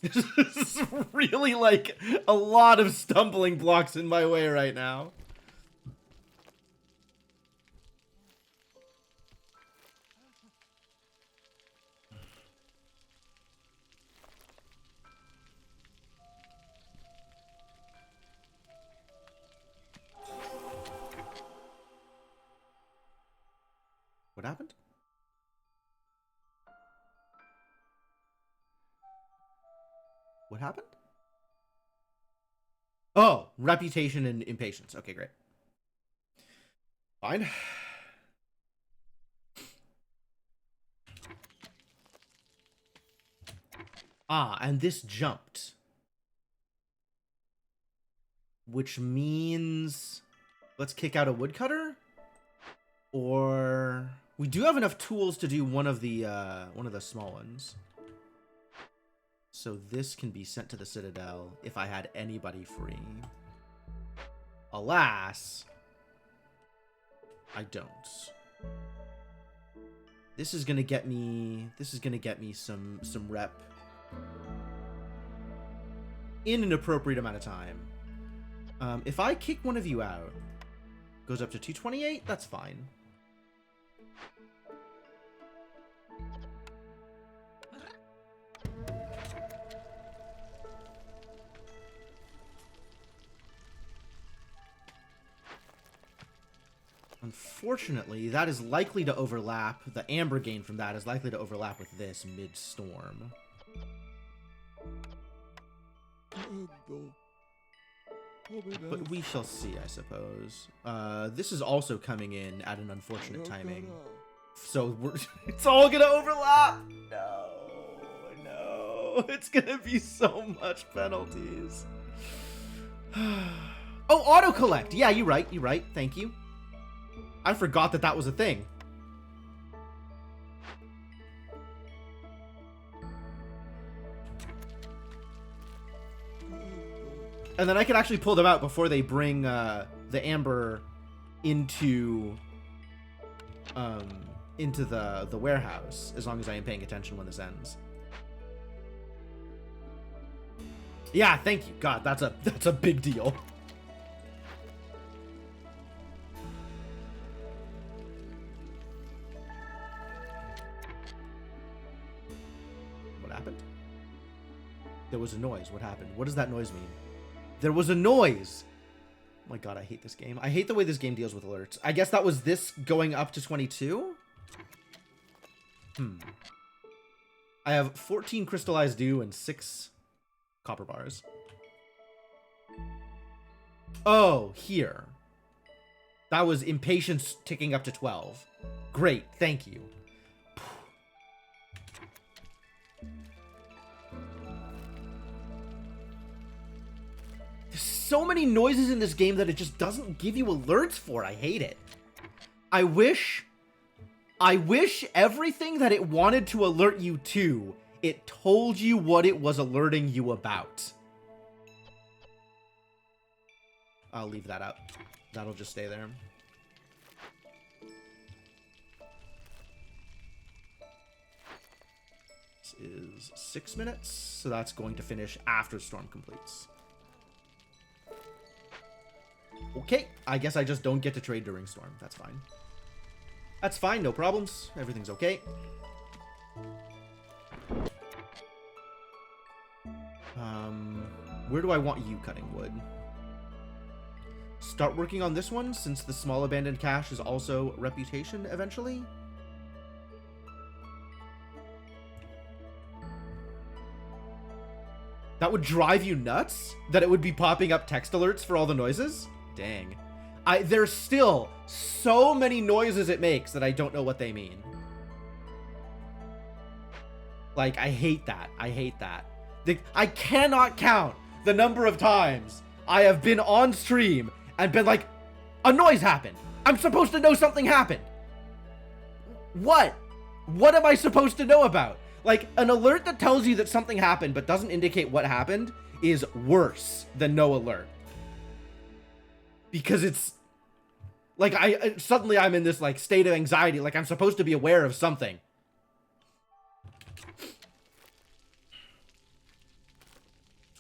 This is really like a lot of stumbling blocks in my way right now. What happened? What happened? Oh, reputation and impatience. Okay, great. Fine. Ah, and this jumped. Which means... Let's kick out a woodcutter? Or... We do have enough tools to do one of the small ones. So this can be sent to the Citadel if I had anybody free. Alas, I don't. This is gonna get me some rep. in an appropriate amount of time. If I kick one of you out, goes up to 228, that's fine. Unfortunately, that is likely to overlap. The amber gain from that is likely to overlap with this mid-storm. But we shall see, I suppose. This is also coming in at an unfortunate timing. So it's all gonna overlap! No, it's gonna be so much penalties. Oh, auto-collect! Yeah, you're right, thank you. I forgot that that was a thing. And then I can actually pull them out before they bring the amber into the warehouse, as long as I am paying attention when this ends. Yeah, thank you. God, that's a big deal. There was a noise. What happened? What does that noise mean? There was a noise! Oh my god, I hate this game. I hate the way this game deals with alerts. I guess that was this going up to 22? I have 14 crystallized dew and 6 copper bars. Oh, here. That was impatience ticking up to 12. Great, thank you. So many noises in this game that it just doesn't give you alerts for. I hate it. I wish everything that it wanted to alert you to, it told you what it was alerting you about. I'll leave that out. That'll just stay there. This is 6 minutes, so that's going to finish after Storm completes. Okay, I guess I just don't get to trade during Storm. That's fine. That's fine, no problems. Everything's okay. Where do I want you cutting wood? Start working on this one, since the small abandoned cache is also reputation eventually. That would drive you nuts? That it would be popping up text alerts for all the noises? Dang. There's still so many noises it makes that I don't know what they mean. Like, I hate that. I hate that. I cannot count the number of times I have been on stream and been like, a noise happened. I'm supposed to know something happened. What? What am I supposed to know about? Like, an alert that tells you that something happened but doesn't indicate what happened is worse than no alert. Because it's like suddenly I'm in this like state of anxiety, like I'm supposed to be aware of something.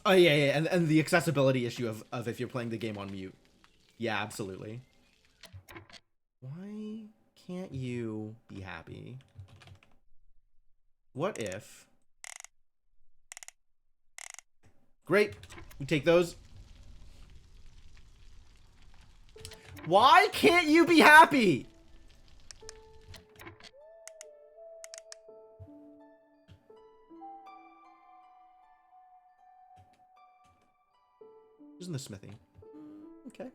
Oh yeah, and the accessibility issue of if you're playing the game on mute. Yeah, absolutely. Why can't you be happy? What if... Great, we take those. Why can't you be happy? Who's in the smithy? Okay.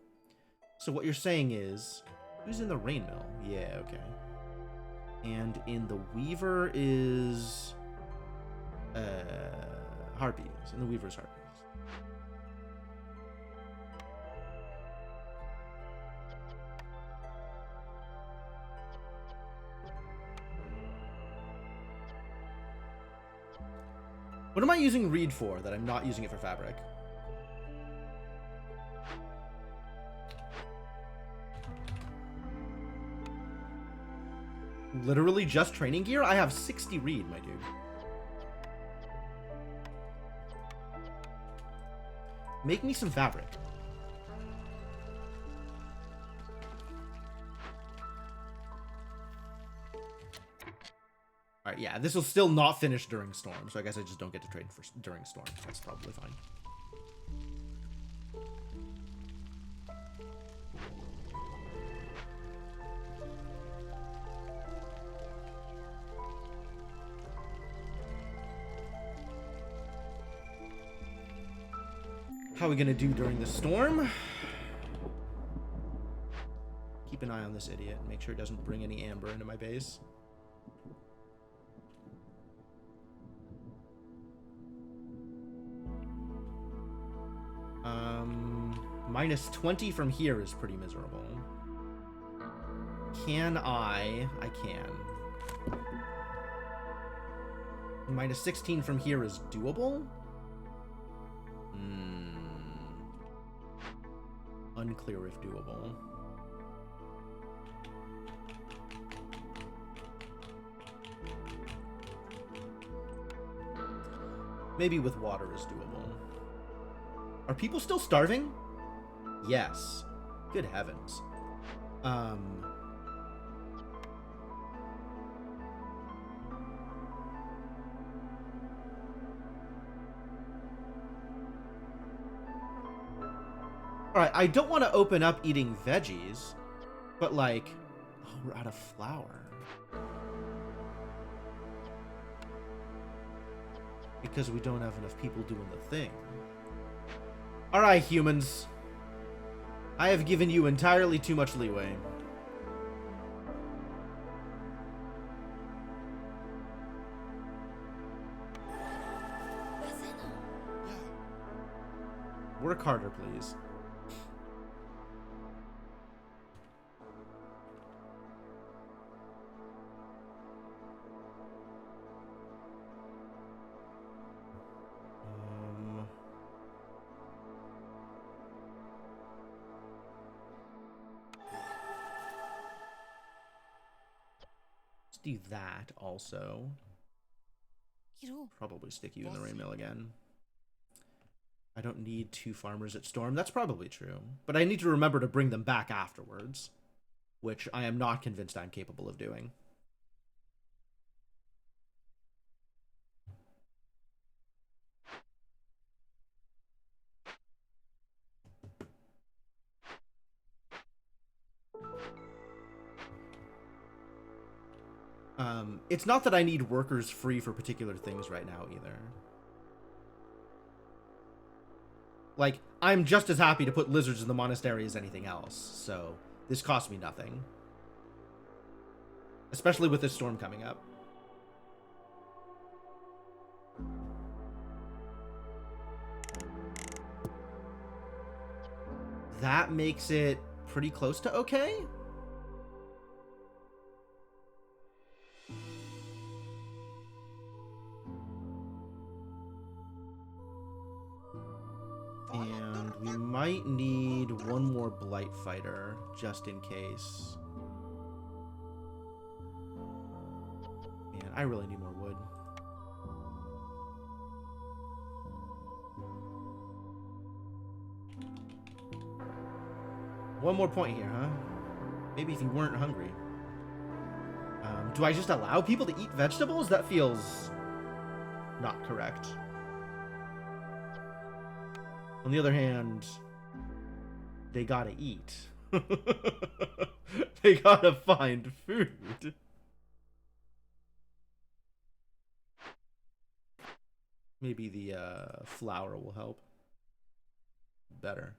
So what you're saying is, who's in the rain mill? Yeah, okay. And in the weaver is harpies. In the weaver's harpies. What am I using reed for that I'm not using it for fabric? Literally just training gear? I have 60 reed, my dude. Make me some fabric. Alright, yeah, this will still not finish during Storm, so I guess I just don't get to trade for during Storm. That's probably fine. How are we gonna do during the storm? Keep an eye on this idiot and make sure it doesn't bring any amber into my base. Minus 20 from here is pretty miserable. Can I can. Minus 16 from here is doable? Unclear if doable. Maybe with water is doable. Are people still starving? Yes. Good heavens. Alright, I don't want to open up eating veggies, but like, oh, we're out of flour. Because we don't have enough people doing the thing. Alright, humans. I have given you entirely too much leeway. Work harder, please. Do that also. Probably stick you in the Rainmail again. I don't need 2 farmers at Storm. That's probably true. But I need to remember to bring them back afterwards, which I am not convinced I'm capable of doing. It's not that I need workers free for particular things right now, either. Like, I'm just as happy to put lizards in the monastery as anything else, so this costs me nothing. Especially with this storm coming up. That makes it pretty close to okay? And we might need 1 more Blight Fighter, just in case. Man, I really need more wood. One more point here, huh? Maybe if you weren't hungry. Do I just allow people to eat vegetables? That feels not correct. On the other hand, they gotta eat. They gotta find food. Maybe the flour will help. Better.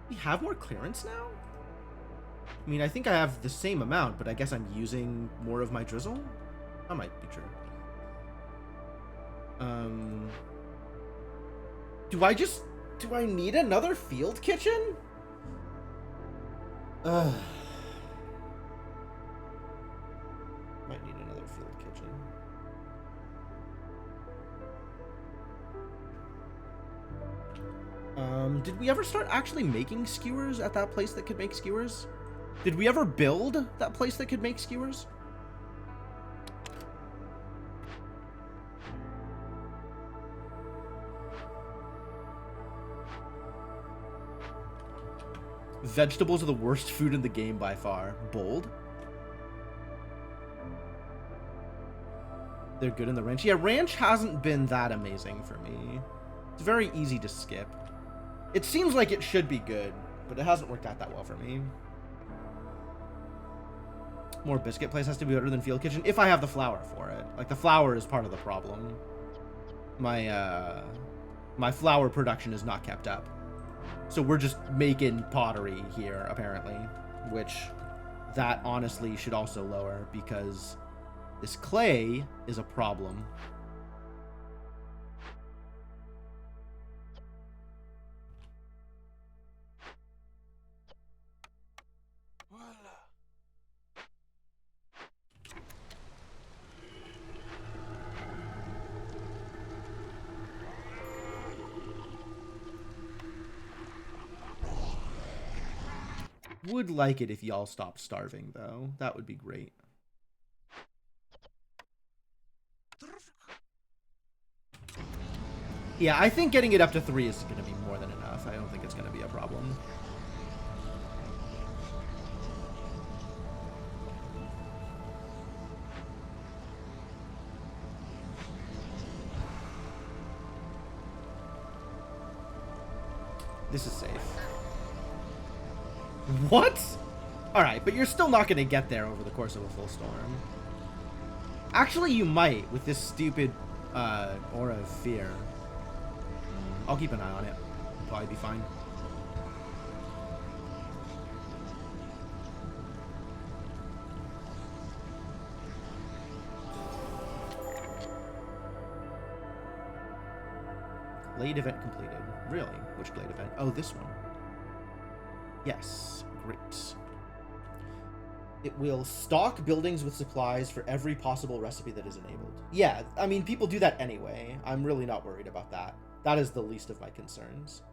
We have more clearance now? I mean, I think I have the same amount, but I guess I'm using more of my drizzle? That might be true. Do I just Do I need another field kitchen? Ugh. Might need another field kitchen. Did we ever start actually making skewers at that place that could make skewers? Did we ever build that place that could make skewers? Vegetables are the worst food in the game by far. Bold. They're good in the ranch. Yeah, ranch hasn't been that amazing for me. It's very easy to skip. It seems like it should be good, but it hasn't worked out that well for me. More biscuit place has to be better than field kitchen if I have the flour for it. Like, the flour is part of the problem. My flour production is not kept up. So we're just making pottery here, apparently, which that honestly should also lower because this clay is a problem. Would like it if y'all stopped starving, though. That would be great. Yeah, I think getting it up to 3 is going to be more than enough. I don't think it's going to be a problem. This is safe. What? Alright, but you're still not going to get there over the course of a full storm. Actually, you might with this stupid Aura of Fear. I'll keep an eye on it. It'll probably be fine. Glade event completed. Really? Which glade event? Oh, this one. Yes. Great. It will stock buildings with supplies for every possible recipe that is enabled. Yeah, I mean, people do that anyway. I'm really not worried about that. That is the least of my concerns.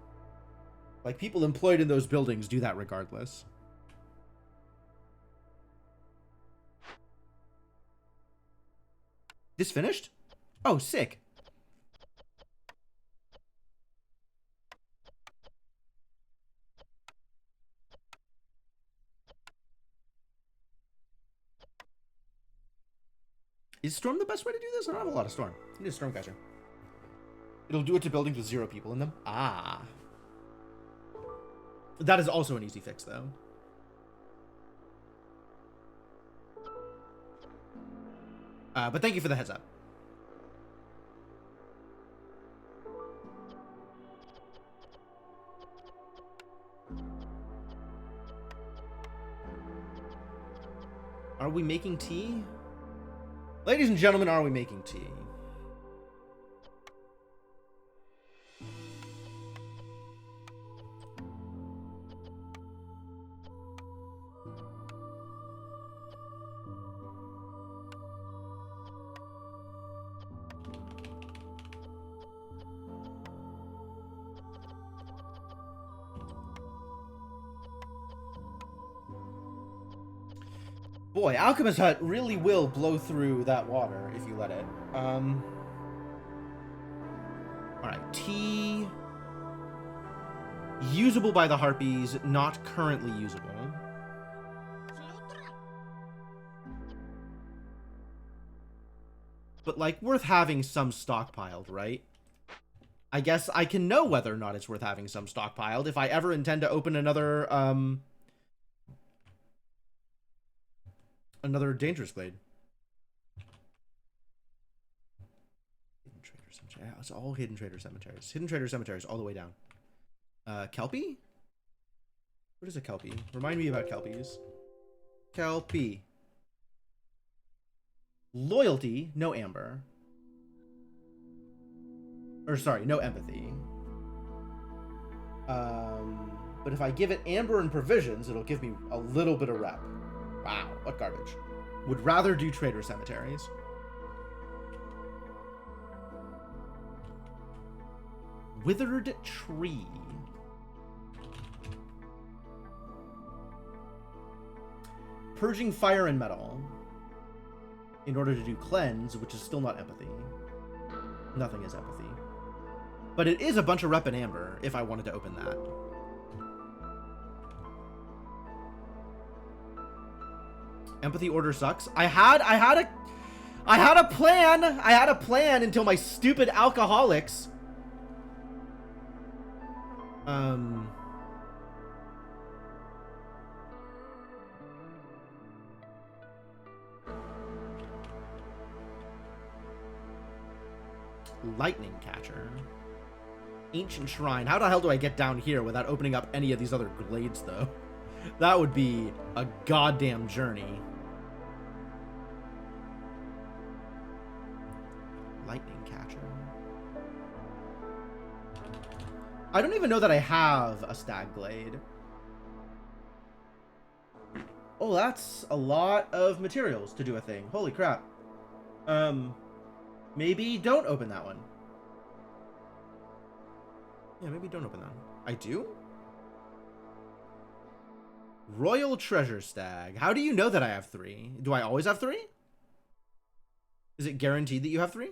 Like, people employed in those buildings do that regardless. This finished? Oh, sick. Is Storm the best way to do this? I don't have a lot of Storm. I need a Stormcatcher. It'll do it to buildings with 0 people in them. Ah. That is also an easy fix, though. But thank you for the heads up. Are we making tea? Ladies and gentlemen, are we making tea? Boy, Alchemist Hut really will blow through that water if you let it. Alright, tea. Usable by the Harpies, not currently usable. But, like, worth having some stockpiled, right? I guess I can know whether or not it's worth having some stockpiled if I ever intend to open another, another dangerous glade. Hidden Trader Cemetery. Yeah, it's all Hidden Trader Cemeteries. Hidden Trader Cemeteries all the way down. Kelpie? What is a Kelpie? Remind me about Kelpies. Kelpie. Loyalty, no amber. Or sorry, no empathy. But if I give it amber and provisions, it'll give me a little bit of rep. Wow, what garbage. Would rather do trader cemeteries. Withered tree. Purging fire and metal. In order to do cleanse, which is still not empathy. Nothing is empathy. But it is a bunch of rep and amber, if I wanted to open that. Empathy order sucks. I had a plan. I had a plan until my stupid alcoholics. Lightning catcher. Ancient shrine. How the hell do I get down here without opening up any of these other glades, though? That would be a goddamn journey. Lightning catcher. I don't even know that I have a stag glade. Oh, that's a lot of materials to do a thing. Holy crap. Maybe don't open that one. Yeah, maybe don't open that one. I do? Royal Treasure Stag. How do you know that I have 3? Do I always have 3? Is it guaranteed that you have 3?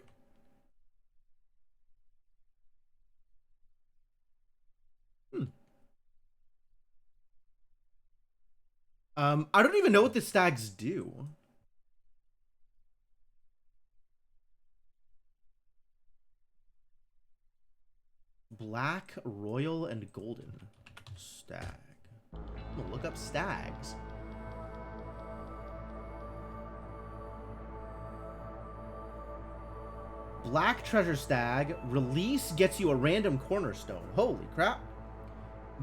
I don't even know what the stags do. Black, royal, and golden. Stag. I'm gonna look up stags. Black Treasure Stag. Release gets you a random cornerstone. Holy crap.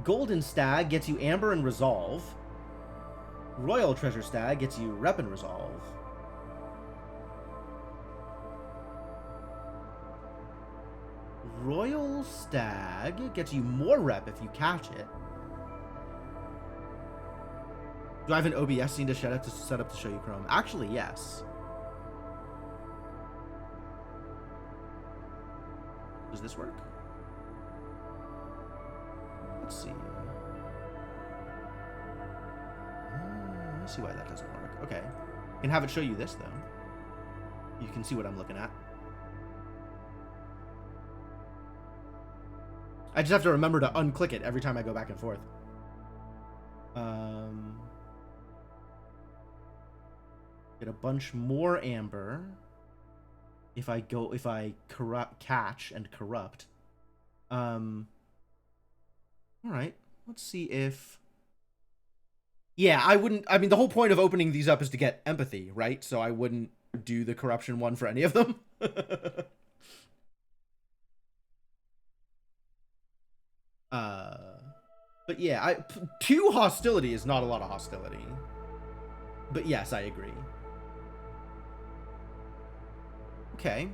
Golden Stag gets you amber and resolve. Royal Treasure Stag gets you rep and resolve. Royal Stag gets you more rep if you catch it. Do I have an OBS scene to set up to show you Chrome? Actually, yes. Does this work? Let's see. I see why that doesn't work. Okay. I can have it show you this, though. You can see what I'm looking at. I just have to remember to unclick it every time I go back and forth. Get a bunch more amber. If I catch and corrupt. Alright. Let's see if... Yeah, I mean, the whole point of opening these up is to get empathy, right? So I wouldn't do the corruption one for any of them. But yeah, 2 hostility is not a lot of hostility. But yes, I agree. Okay.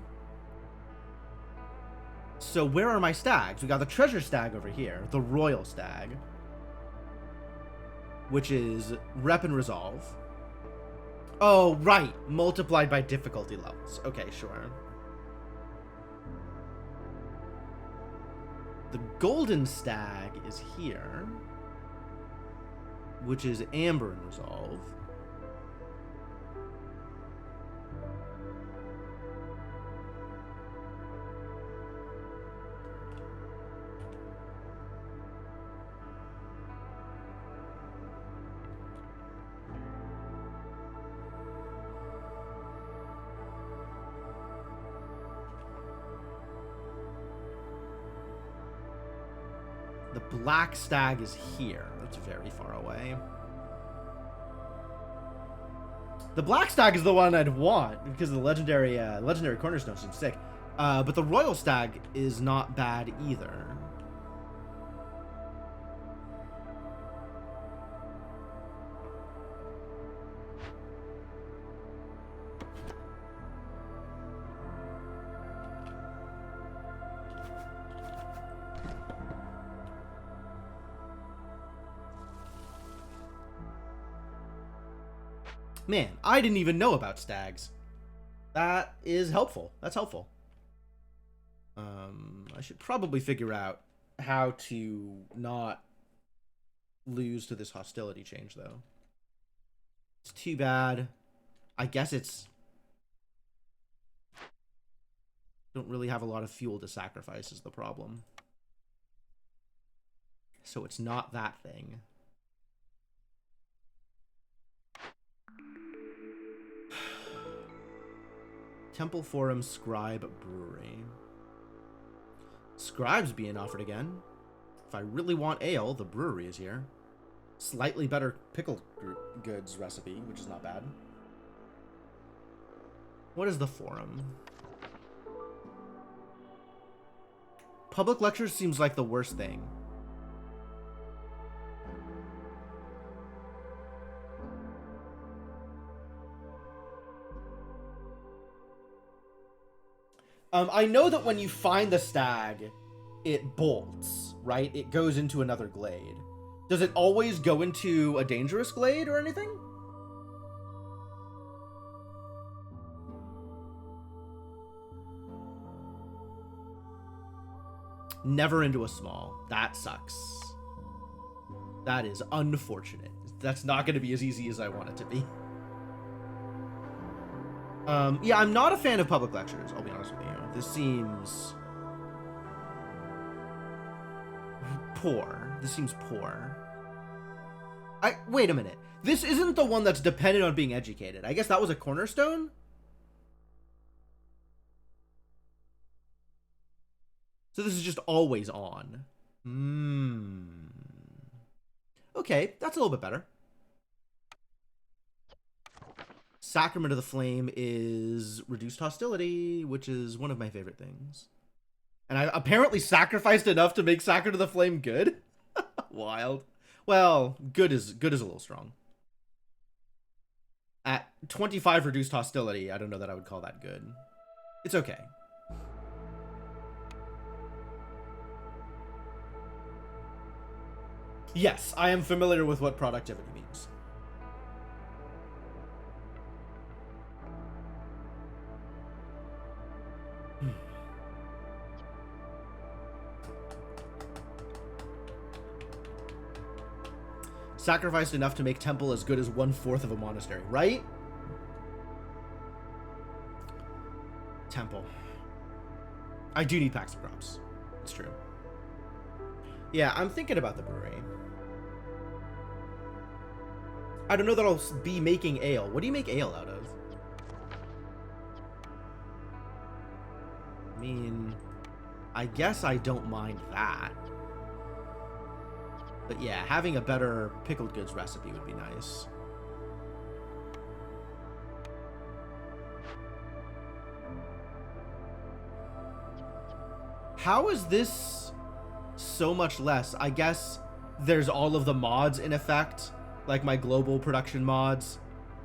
So where are my stags? We got the treasure stag over here, the royal stag, which is rep and resolve. Oh, right. Multiplied by difficulty levels. Okay, sure. The golden stag is here, which is amber and resolve. The black stag is here. That's very far away. The black stag is the one I'd want because the legendary cornerstone seems sick. But the royal stag is not bad either. Man, I didn't even know about stags. That is helpful. That's helpful. I should probably figure out how to not lose to this hostility change, though. It's too bad. I guess it's... Don't really have a lot of fuel to sacrifice is the problem. So it's not that thing. Temple Forum Scribe Brewery. Scribe's being offered again. If I really want ale, the brewery is here. Slightly better pickled goods recipe, which is not bad. What is the forum? Public lectures seems like the worst thing. I know that when you find the stag, it bolts, right? It goes into another glade. Does it always go into a dangerous glade or anything? Never into a small. That sucks. That is unfortunate. That's not going to be as easy as I want it to be. Yeah, I'm not a fan of public lectures, I'll be honest with you. This seems... poor. This seems poor. Wait a minute. This isn't the one that's dependent on being educated. I guess that was a cornerstone? So this is just always on. Okay, that's a little bit better. Sacrament of the Flame is reduced hostility, which is one of my favorite things. And I apparently sacrificed enough to make Sacrament of the Flame good? Wild. Well, good is a little strong. At 25 reduced hostility, I don't know that I would call that good. It's okay. Yes, I am familiar with what productivity means. Sacrificed enough to make temple as good as 1/4 of a monastery, right? Temple. I do need packs of crops. It's true. Yeah, I'm thinking about the brewery. I don't know that I'll be making ale. What do you make ale out of? I mean, I guess I don't mind that. But yeah, having a better pickled goods recipe would be nice. How is this so much less? I guess there's all of the mods in effect, like my global production mods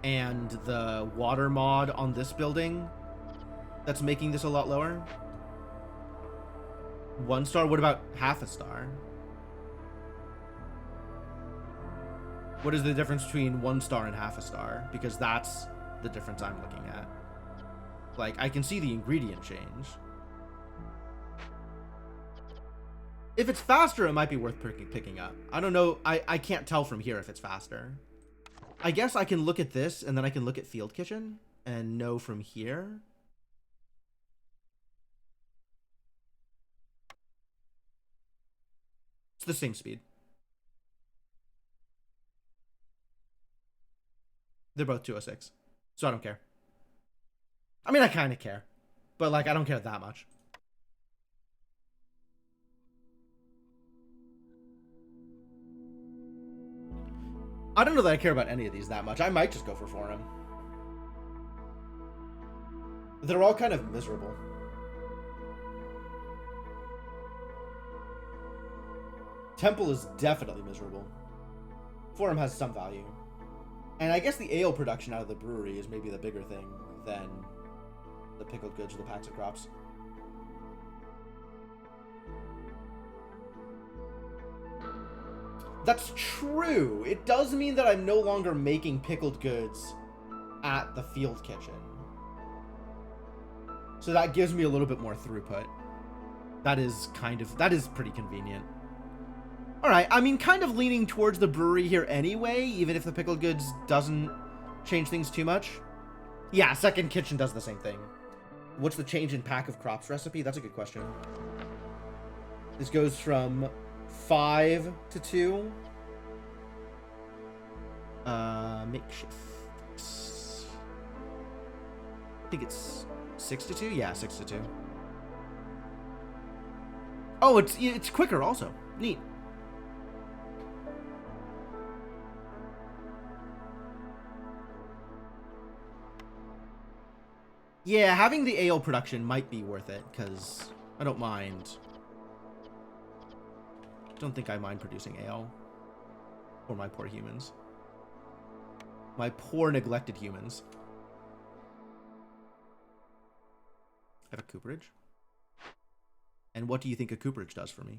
and the water mod on this building that's making this a lot lower. 1 star? What about half a star? What is the difference between 1 star and half a star? Because that's the difference I'm looking at. Like, I can see the ingredient change. If it's faster, it might be worth picking up. I don't know. I can't tell from here if it's faster. I guess I can look at this, and then I can look at Field Kitchen and know from here. It's the same speed. They're both 206. So I don't care. I mean, I kind of care. But, like, I don't care that much. I don't know that I care about any of these that much. I might just go for Forum. They're all kind of miserable. Temple is definitely miserable. Forum has some value. And I guess the ale production out of the brewery is maybe the bigger thing than the pickled goods or the packs of crops. That's true. It does mean that I'm no longer making pickled goods at the field kitchen. So that gives me a little bit more throughput. That is pretty convenient. All right, I mean, kind of leaning towards the brewery here anyway, even if the pickled goods doesn't change things too much. Yeah, second kitchen does the same thing. What's the change in pack of crops recipe? That's a good question. This goes from 5 to 2. Makeshift. I think it's 6 to 2? Yeah, 6 to 2. Oh, it's quicker also. Neat. Yeah, having the ale production might be worth it, because I don't mind. Don't think I mind producing ale. For my poor humans. My poor neglected humans. I have a cooperage. And what do you think a cooperage does for me?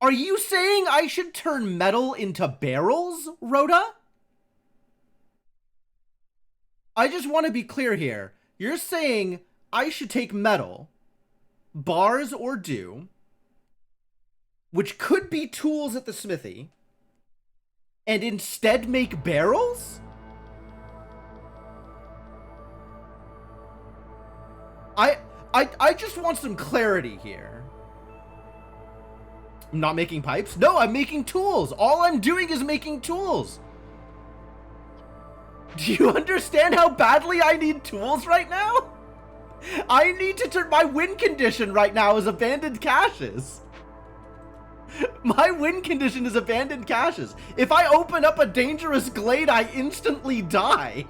Are you saying I should turn metal into barrels, Rhoda? I just want to be clear here. You're saying I should take metal, bars or do, which could be tools at the smithy, and instead make barrels? I just want some clarity here. I'm not making pipes? No, I'm making tools. All I'm doing is making tools. Do you understand how badly I need tools right now? I need to turn... My win condition right now is abandoned caches. My win condition is abandoned caches. If I open up a dangerous glade, I instantly die.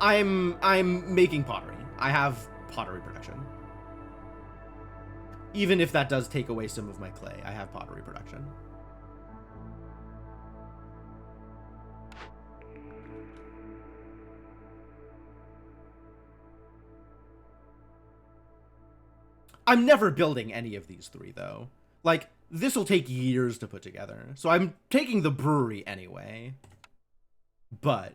I'm making pottery. I have pottery production. Even if that does take away some of my clay, I have pottery production. I'm never building any of these three, though. Like, this will take years to put together. So I'm taking the brewery anyway. But...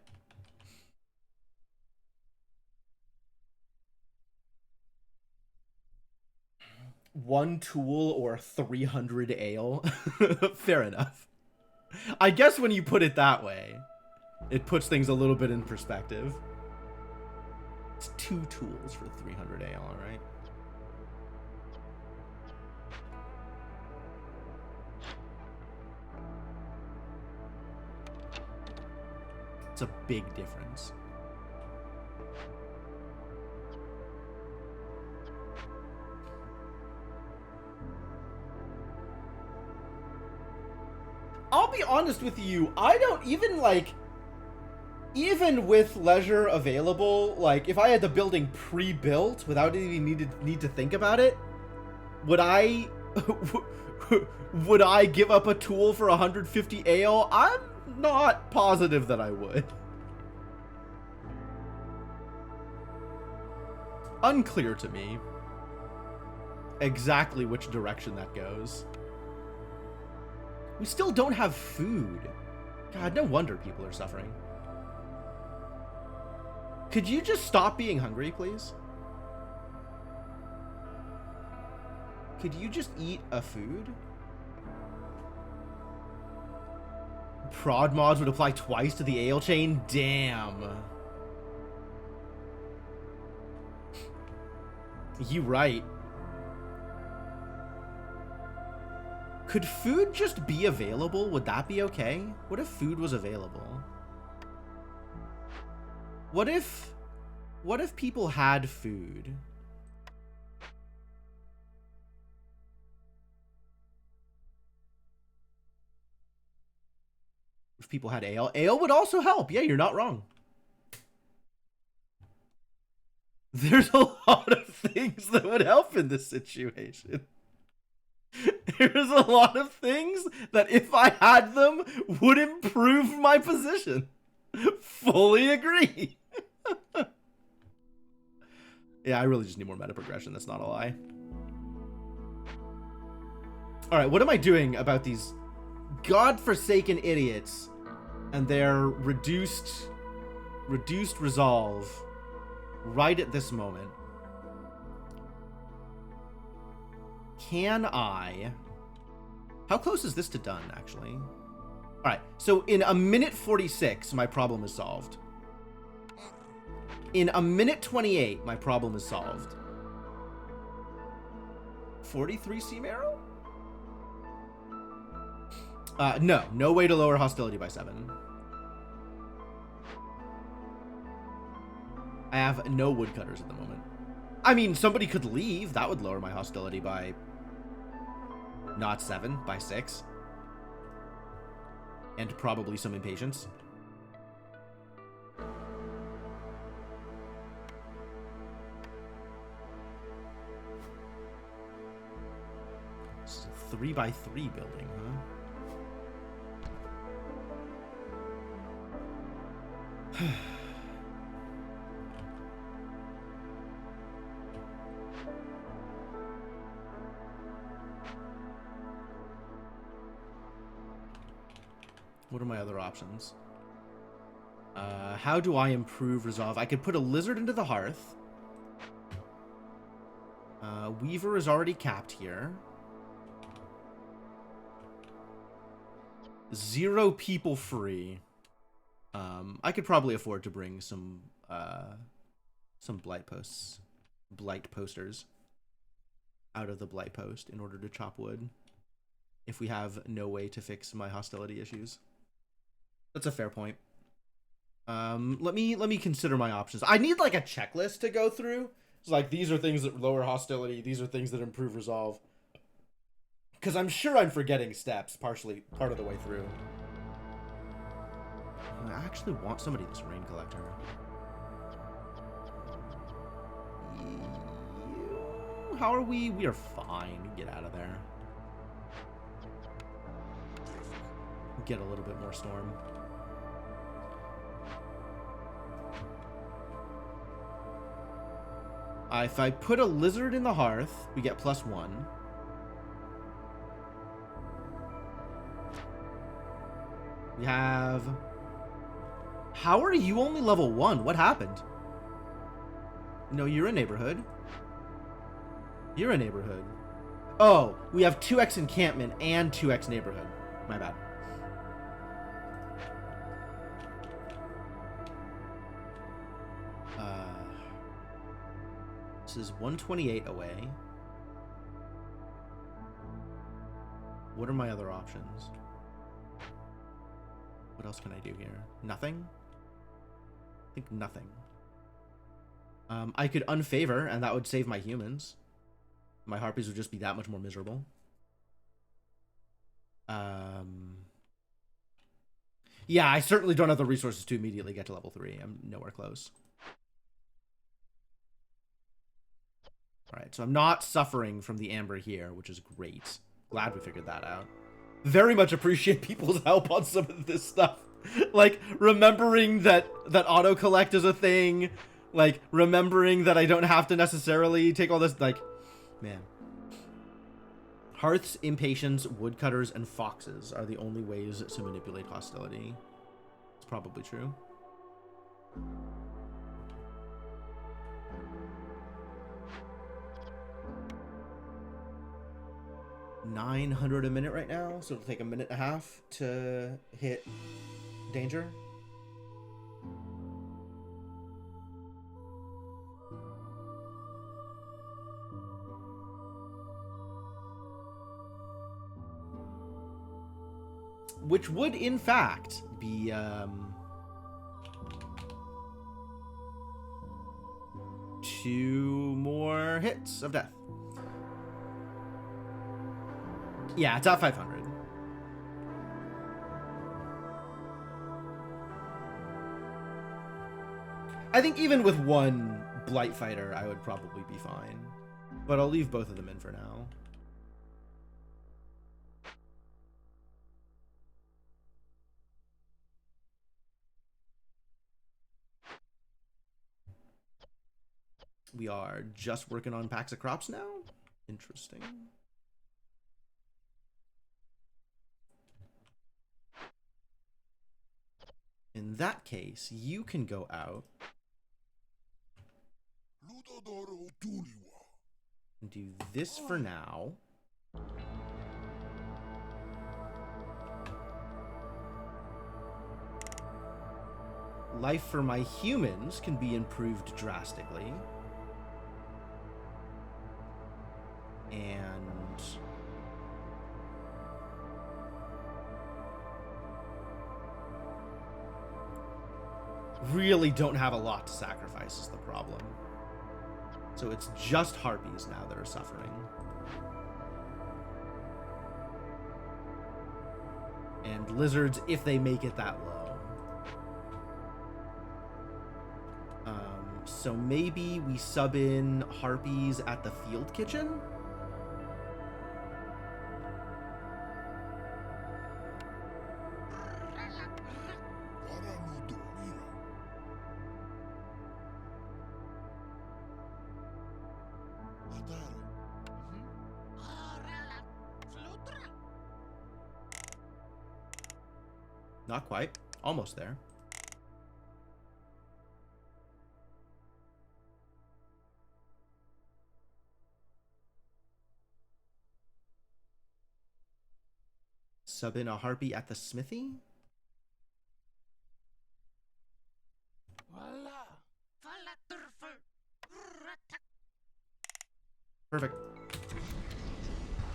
one tool or 300 ale? Fair enough. I guess when you put it that way, it puts things a little bit in perspective. It's 2 tools for 300 ale, alright? It's a big difference. I'll be honest with you, I don't even, like, even with leisure available, like, if I had the building pre-built without even need to think about it, would I would I give up a tool for 150 ale? I'm not positive that I would. Unclear to me exactly which direction that goes. We still don't have food. God, no wonder people are suffering. Could you just stop being hungry, please? Could you just eat a food? Prod mods would apply twice to the ale chain? Damn. You right. Could food just be available? Would that be okay? What if food was available? What if people had food? If people had ale, ale would also help. Yeah, you're not wrong. There's a lot of things that would help in this situation. There's a lot of things that if I had them would improve my position. Fully agree. Yeah, I really just need more meta progression. That's not a lie. All right, what am I doing about these godforsaken idiots and their reduced resolve right at this moment? Can I... How close is this to done, actually? All right, so in a minute 46, my problem is solved. In a minute 28, my problem is solved. 43 Seam Arrow? No way to lower hostility by 7. I have no woodcutters at the moment. I mean, somebody could leave. That would lower my hostility by not 7, by 6. And probably some impatience. This is a 3x3 building, huh? What are my other options? How do I improve resolve? I could put a lizard into the hearth. Weaver is already capped here. 0 people free. I could probably afford to bring some blight posters out of the blight post in order to chop wood if we have no way to fix my hostility issues. That's a fair point. Let me consider my options. I need like a checklist to go through. It's like, these are things that lower hostility, these are things that improve resolve. Because I'm sure I'm forgetting steps part of the way through. I actually want somebody this rain collector. How are we? We are fine. Get out of there. Get a little bit more storm. If I put a lizard in the hearth, we get +1. We have... How are you only level 1? What happened? No, you're a neighborhood. You're a neighborhood. Oh, we have 2x encampment and 2x neighborhood. My bad. This is 128 away. What are my other options? What else can I do here? Nothing? I think nothing. I could unfavor, and that would save my humans. My harpies would just be that much more miserable. Yeah, I certainly don't have the resources to immediately get to level 3. I'm nowhere close. Alright, so I'm not suffering from the amber here, which is great. Glad we figured that out. Very much appreciate people's help on some of this stuff. Like, remembering that auto-collect is a thing. Like, remembering that I don't have to necessarily take all this, like... Man. Hearths, impatience, woodcutters, and foxes are the only ways to manipulate hostility. It's probably true. $900 a minute right now, so it'll take 1.5 minutes to hit danger. Which would, in fact, be, 2 more hits of death. Yeah, it's at 500. I think even with 1 Blight Fighter, I would probably be fine. But I'll leave both of them in for now. We are just working on packs of crops now. Interesting. In that case, you can go out and do this for now. Life for my humans can be improved drastically. And really don't have a lot to sacrifice is the problem. So it's just harpies now that are suffering. And lizards if they make it that low. So maybe we sub in harpies at the field kitchen? Not quite. Almost there. Sub in a harpy at the smithy? Perfect.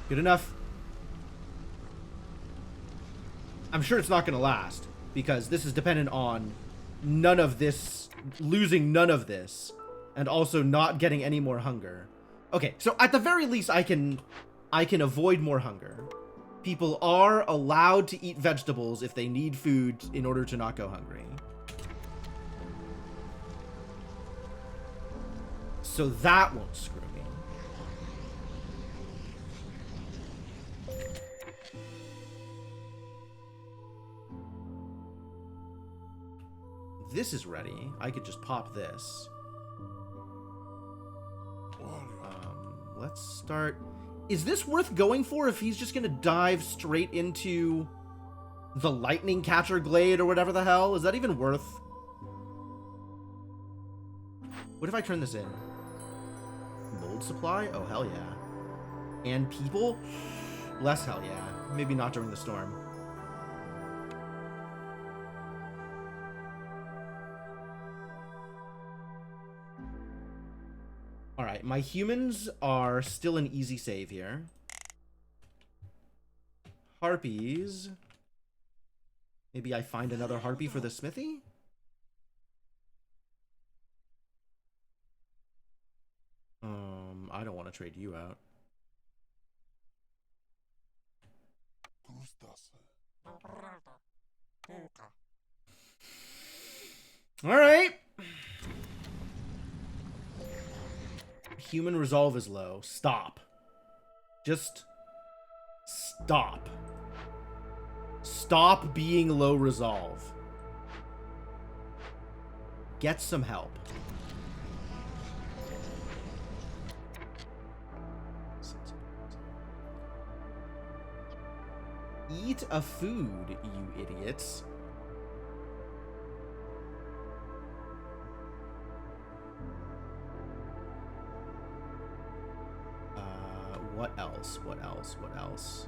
Good enough. I'm sure it's not going to last, because this is dependent on none of this, losing none of this, and also not getting any more hunger. Okay, so at the very least, I can avoid more hunger. People are allowed to eat vegetables if they need food in order to not go hungry. So that won't screw me. This is ready. I could just pop this. Let's start. Is this worth going for if he's just gonna dive straight into the lightning catcher glade or whatever the hell? Is that even worth? What if I turn this in? Mold supply? Oh, hell yeah. And people? Less hell yeah. Maybe not during the storm. Alright, my humans are still an easy save here. Harpies. Maybe I find another harpy for the smithy? I don't want to trade you out. Alright. Human resolve is low. Stop. Just stop. Stop being low resolve. Get some help. Eat a food, you idiots. What else? What else? What else?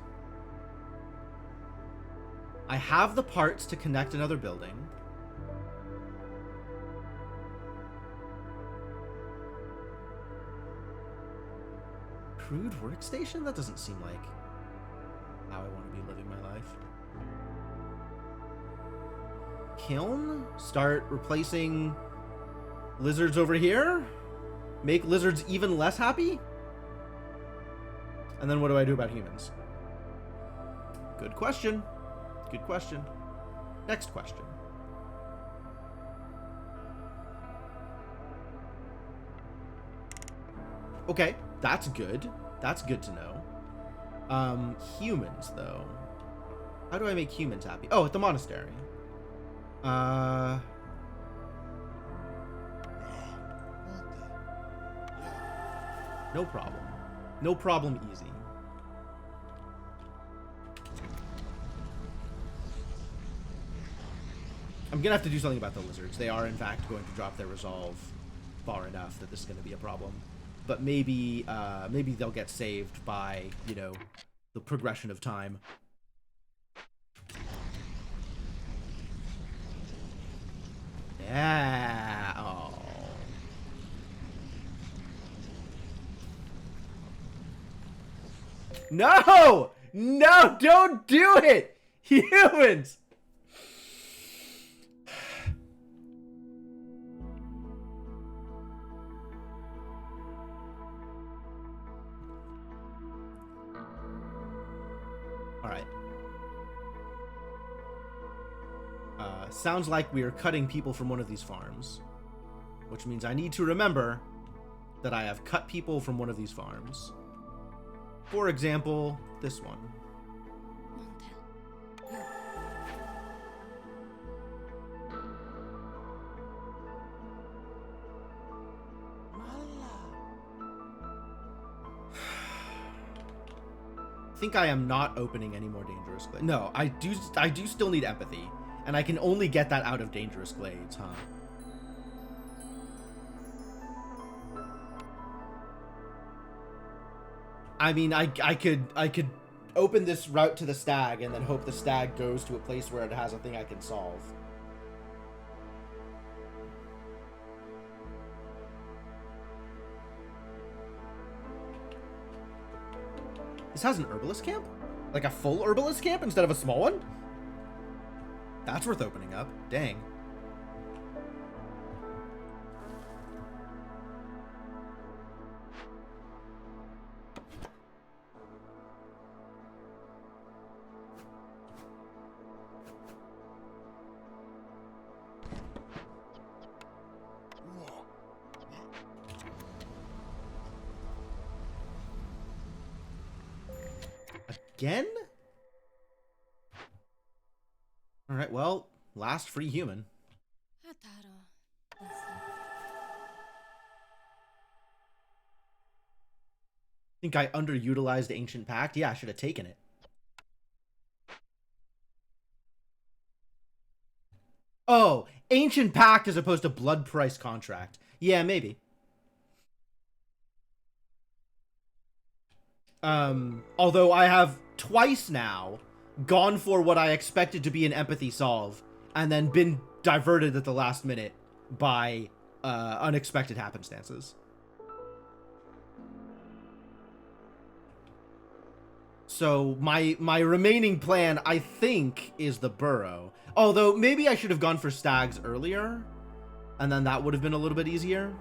I have the parts to connect another building. Crude workstation? That doesn't seem like how I want to be living my life. Kiln? Start replacing lizards over here? Make lizards even less happy? And then what do I do about humans? Good question. Good question. Next question. Okay, that's good. That's good to know. Humans, though. How do I make humans happy? Oh, at the monastery. No problem. No problem easy. I'm gonna have to do something about the lizards. They are, in fact, going to drop their resolve far enough that this is gonna be a problem. But maybe, maybe they'll get saved by, you know, the progression of time. Yeah. Oh. No! No, don't do it! Humans! Alright. Sounds like we are cutting people from one of these farms. Which means I need to remember that I have cut people from one of these farms. For example, this one. I think I am not opening any more dangerous glades. No, I do still need empathy. And I can only get that out of dangerous glades, huh? I mean, I could open this route to the stag and then hope the stag goes to a place where it has a thing I can solve. This has an herbalist camp? Like a full herbalist camp instead of a small one? That's worth opening up. Dang. Again? Alright, well, last free human. Think I underutilized Ancient Pact? Yeah, I should have taken it. Oh, Ancient Pact as opposed to Blood Price Contract. Yeah, maybe. Although I have twice now gone for what I expected to be an empathy solve and then been diverted at the last minute by unexpected happenstances. So my remaining plan, I think, is the burrow. Although maybe I should have gone for stags earlier, and then that would have been a little bit easier.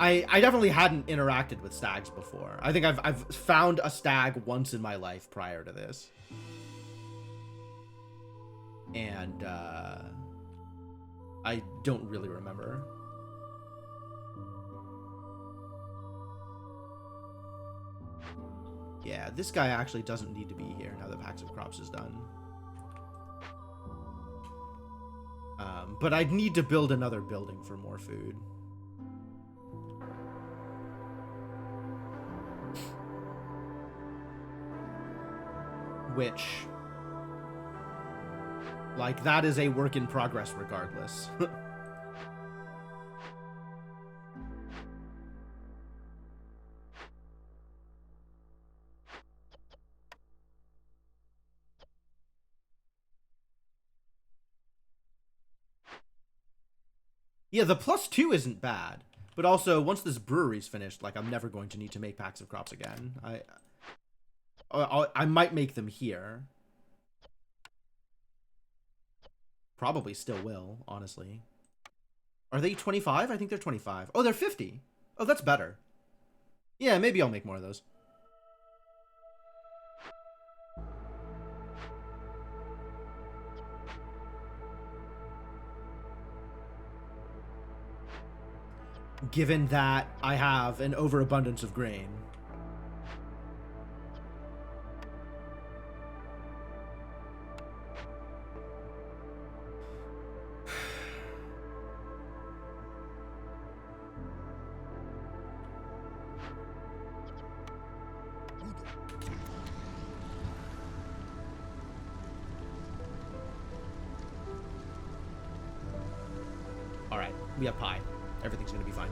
I definitely hadn't interacted with stags before. I think I've found a stag once in my life prior to this. And I don't really remember. Yeah, this guy actually doesn't need to be here now that Pacts of Crops is done. But I'd need to build another building for more food. Which, like, that is a work in progress regardless. Yeah, the +2 isn't bad. But also, once this brewery's finished, like, I'm never going to need to make Pacts of Crops again. I might make them here. Probably still will, honestly. Are they 25? I think they're 25. Oh, they're 50. Oh, that's better. Yeah, maybe I'll make more of those. Given that I have an overabundance of grain. We have pie. Everything's gonna be fine.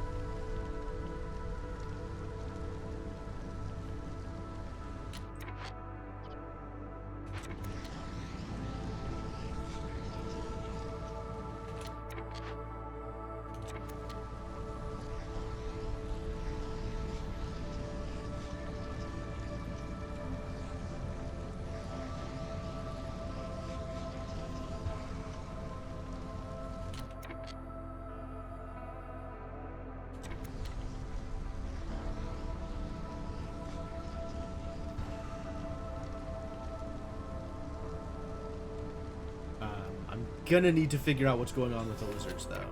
I'm gonna need to figure out what's going on with the lizards, though.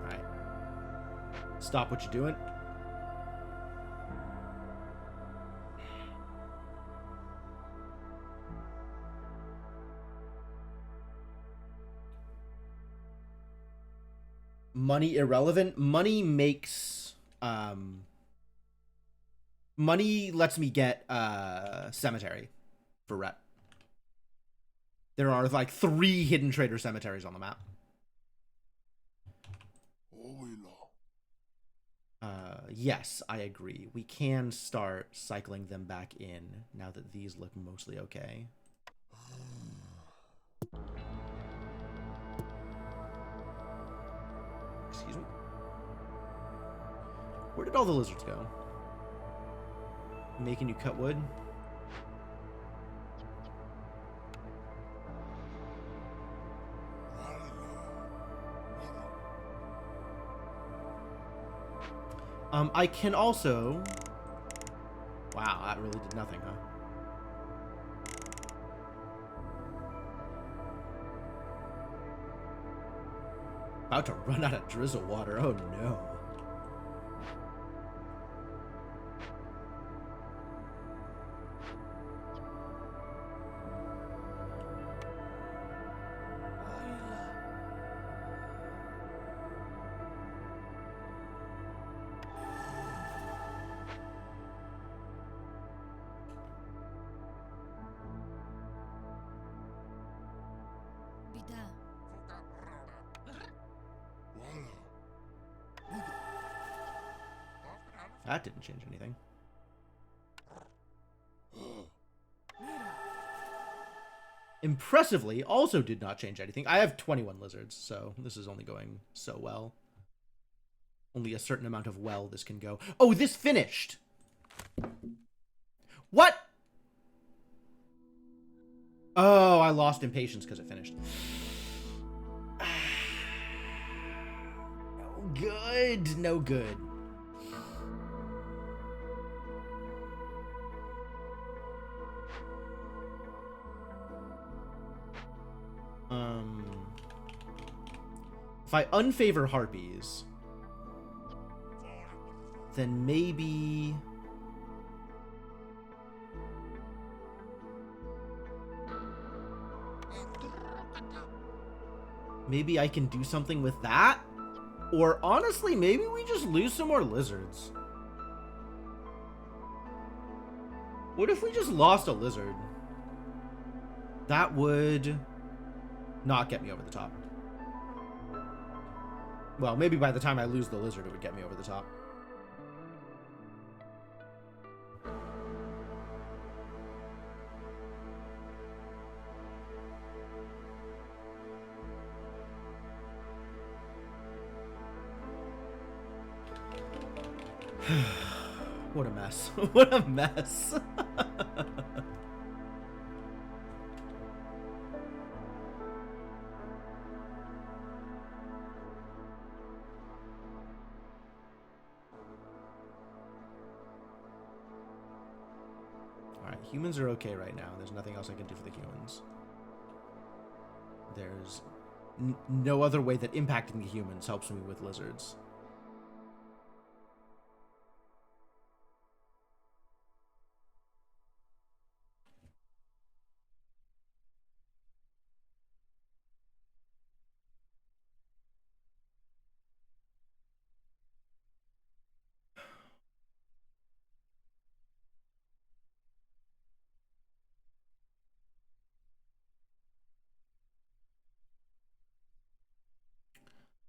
Alright. Stop what you're doing. Money irrelevant. Money makes... Money lets me get cemetery for rep. There are like 3 hidden trader cemeteries on the map. Yes, I agree. We can start cycling them back in now that these look mostly okay. Excuse me. Where did all the lizards go? Making you cut wood? I can also... Wow, that really did nothing, huh? About to run out of drizzle water. Oh, no. That didn't change anything. Impressively, also did not change anything. I have 21 lizards, so this is only going so well. Only a certain amount of well this can go. Oh, this finished! What? Oh, I lost impatience because it finished. No good. No good. If I unfavor harpies, then maybe... Maybe I can do something with that? Or honestly, maybe we just lose some more lizards. What if we just lost a lizard? That would not get me over the top. Well, maybe by the time I lose the lizard, it would get me over the top. What a mess. What a mess. Alright, humans are okay right now. There's nothing else I can do for the humans. There's no other way that impacting the humans helps me with lizards.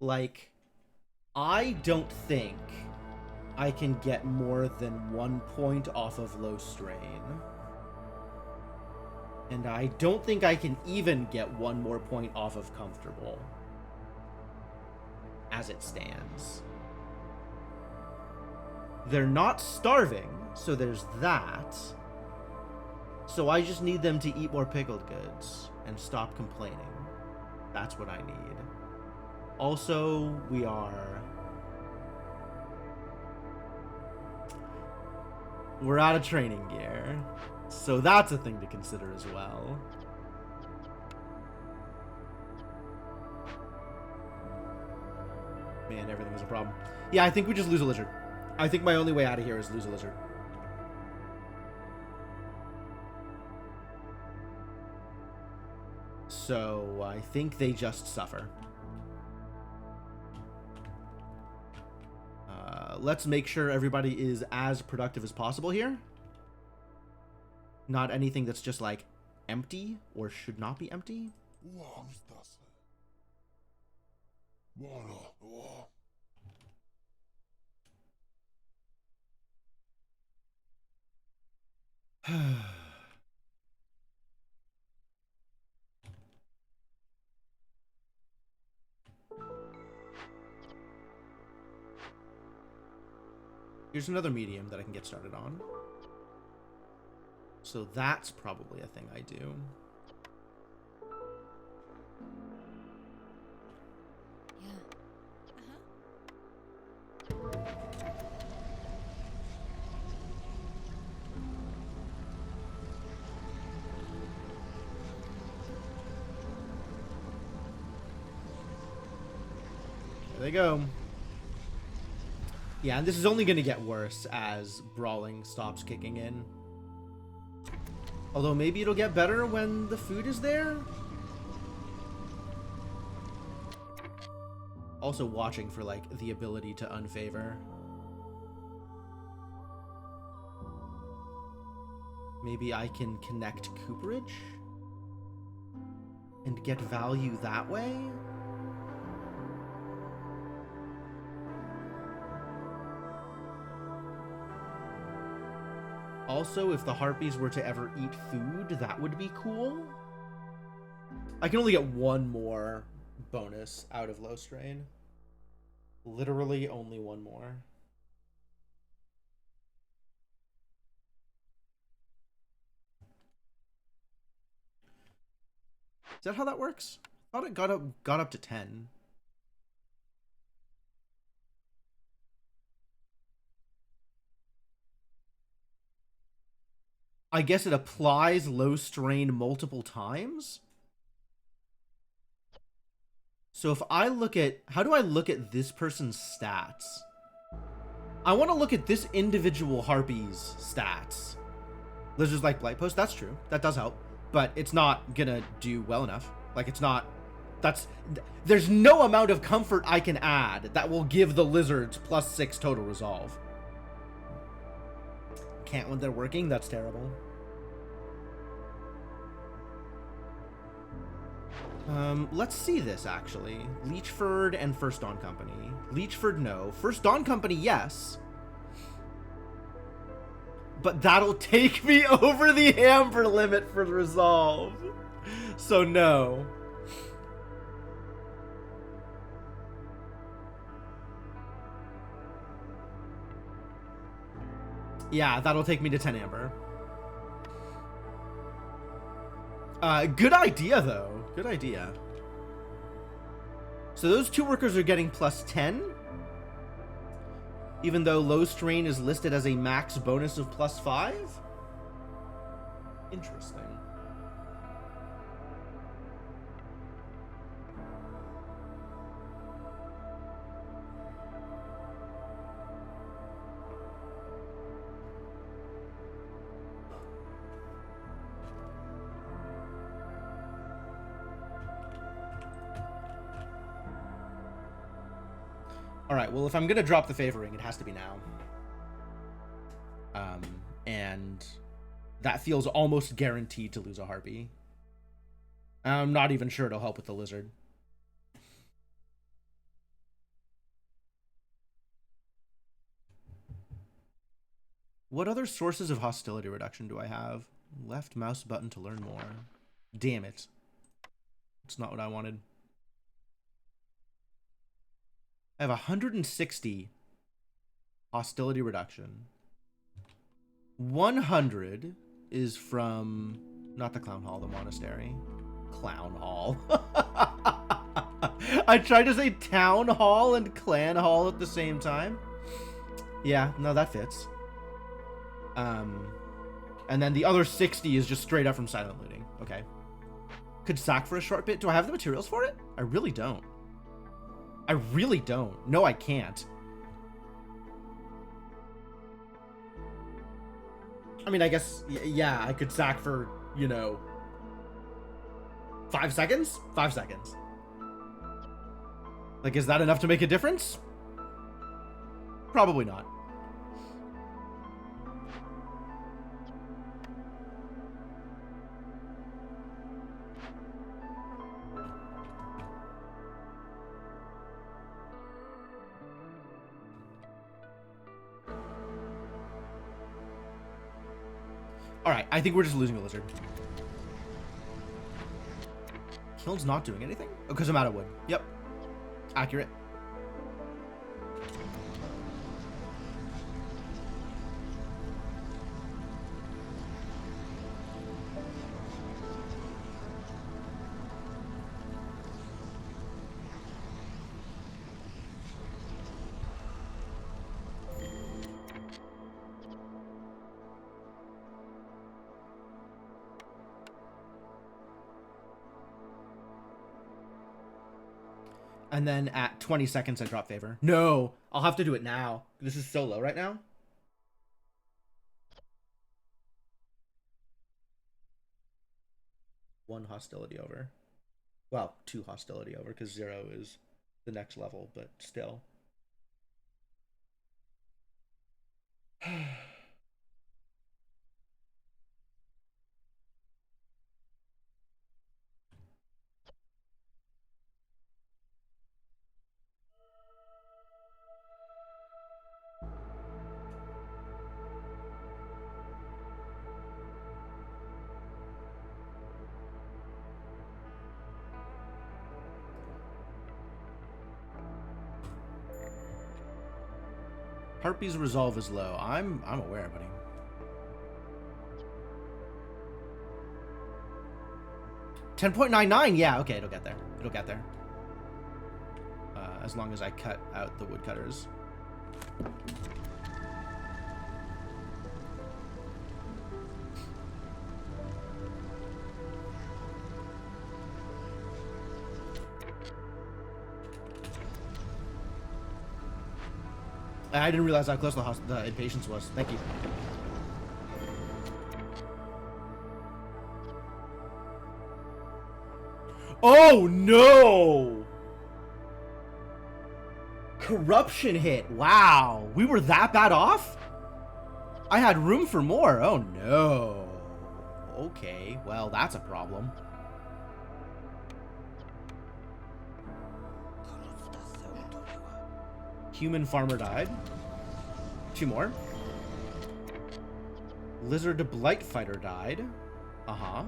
Like, I don't think I can get more than 1 point off of low strain. And I don't think I can even get 1 more point off of comfortable. As it stands. They're not starving, so there's that. So I just need them to eat more pickled goods and stop complaining. That's what I need. Also, we're out of training gear. So that's a thing to consider as well. Man, everything is a problem. Yeah, I think we just lose a lizard. I think my only way out of here is lose a lizard. So I think they just suffer. Let's make sure everybody is as productive as possible here. Not anything that's just like empty or should not be empty. Here's another medium that I can get started on. So that's probably a thing I do. There they go. Yeah, and this is only going to get worse as brawling stops kicking in. Although maybe it'll get better when the food is there. Also watching for, like, the ability to unfavor. Maybe I can connect Cooperage and get value that way. Also, if the harpies were to ever eat food, that would be cool. I can only get 1 more bonus out of low strain. Literally only 1 more. Is that how that works? I thought it got up to 10. I guess it applies low strain multiple times. So if I look at, how do I look at this person's stats? I want to look at this individual harpy's stats. Lizards like Blight Post, that's true. That does help, but it's not gonna do well enough. Like, it's not, there's no amount of comfort I can add that will give the lizards +6 total resolve. Can't when they're working, that's terrible. Let's see this, actually. Leechford and First Dawn Company. Leechford, no. First Dawn Company, yes. But that'll take me over the amber limit for resolve. So, no. Yeah, that'll take me to 10 amber. Good idea, though. Good idea. So those 2 workers are getting +10. Even though low strain is listed as a max bonus of +5. Interesting. Alright, well, if I'm gonna drop the favoring, it has to be now. And that feels almost guaranteed to lose a harpy. I'm not even sure it'll help with the lizard. What other sources of hostility reduction do I have? Left mouse button to learn more. Damn it. It's not what I wanted. I have 160 hostility reduction. 100 is from, not the Clown Hall, the monastery. Clown Hall. I tried to say Town Hall and Clan Hall at the same time. Yeah, no, that fits. And then the other 60 is just straight up from silent looting. Okay. Could sack for a short bit. Do I have the materials for it? I really don't. I really don't. No, I can't. I mean, I guess, yeah, I could sack for, you know, 5 seconds? 5 seconds. Like, is that enough to make a difference? Probably not. Alright, I think we're just losing a lizard. Kiln's not doing anything? Oh, because I'm out of wood. Yep. Accurate. And then at 20 seconds, I drop favor. No, I'll have to do it now. This is so low right now. One hostility over. Well, 2 hostility over, because 0 is the next level, but still. Harpy's resolve is low. I'm aware, buddy. $10.99. Yeah, okay, it'll get there. It'll get there. As long as I cut out the woodcutters. I didn't realize how close the impatience was. Thank you. Oh no! Corruption hit. Wow. We were that bad off? I had room for more. Oh no. Okay. Well, that's a problem. Human farmer died. 2 more. Lizard blight fighter died. Uh-huh.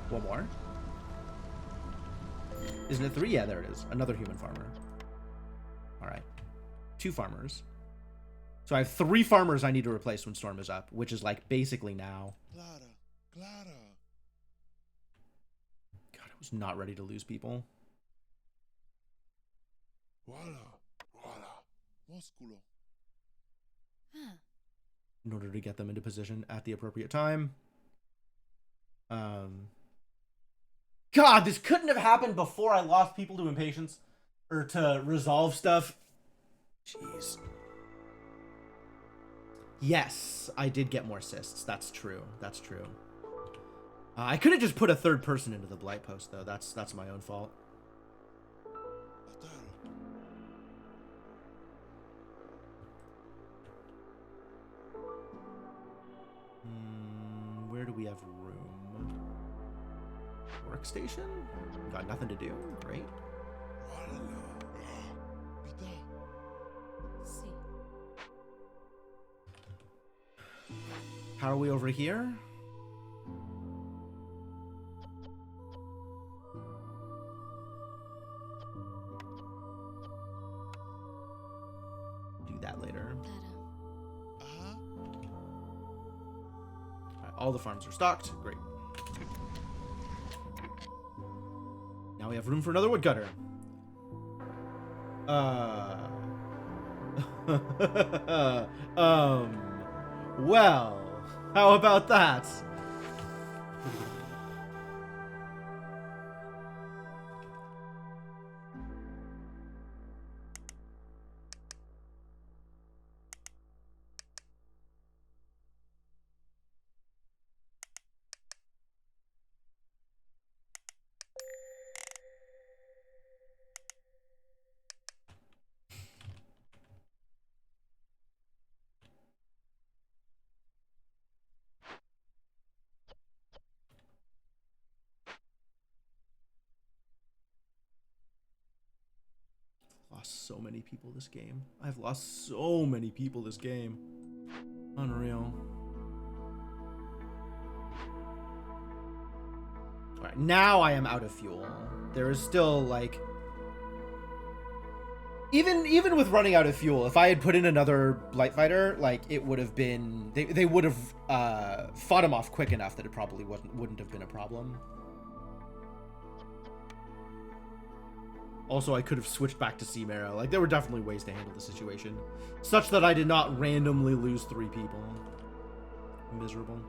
One more. Isn't it 3? Yeah, there it is. Another human farmer. Alright. 2 farmers. So I have 3 farmers I need to replace when Storm is up, which is like basically now. God, I was not ready to lose people. In order to get them into position at the appropriate time. God, this couldn't have happened before I lost people to impatience. Or to resolve stuff. Jeez. Yes, I did get more cysts. That's true. That's true. I could have just put a 3rd person into the blight post, though. That's my own fault. Where do we have room? Workstation? Got nothing to do. Great. How are we over here? Do that later. All right, all the farms are stocked. Great. Now we have room for another woodcutter. Well, how about that? Lost so many people this game. I've lost so many people this game. Unreal. Alright, now I am out of fuel. There is still, like... Even with running out of fuel, if I had put in another Blight Fighter, like, it would have been... They would have fought him off quick enough that it probably wouldn't have been a problem. Also, I could have switched back to Sea Marrow. Like, there were definitely ways to handle the situation. Such that I did not randomly lose 3 people. Miserable.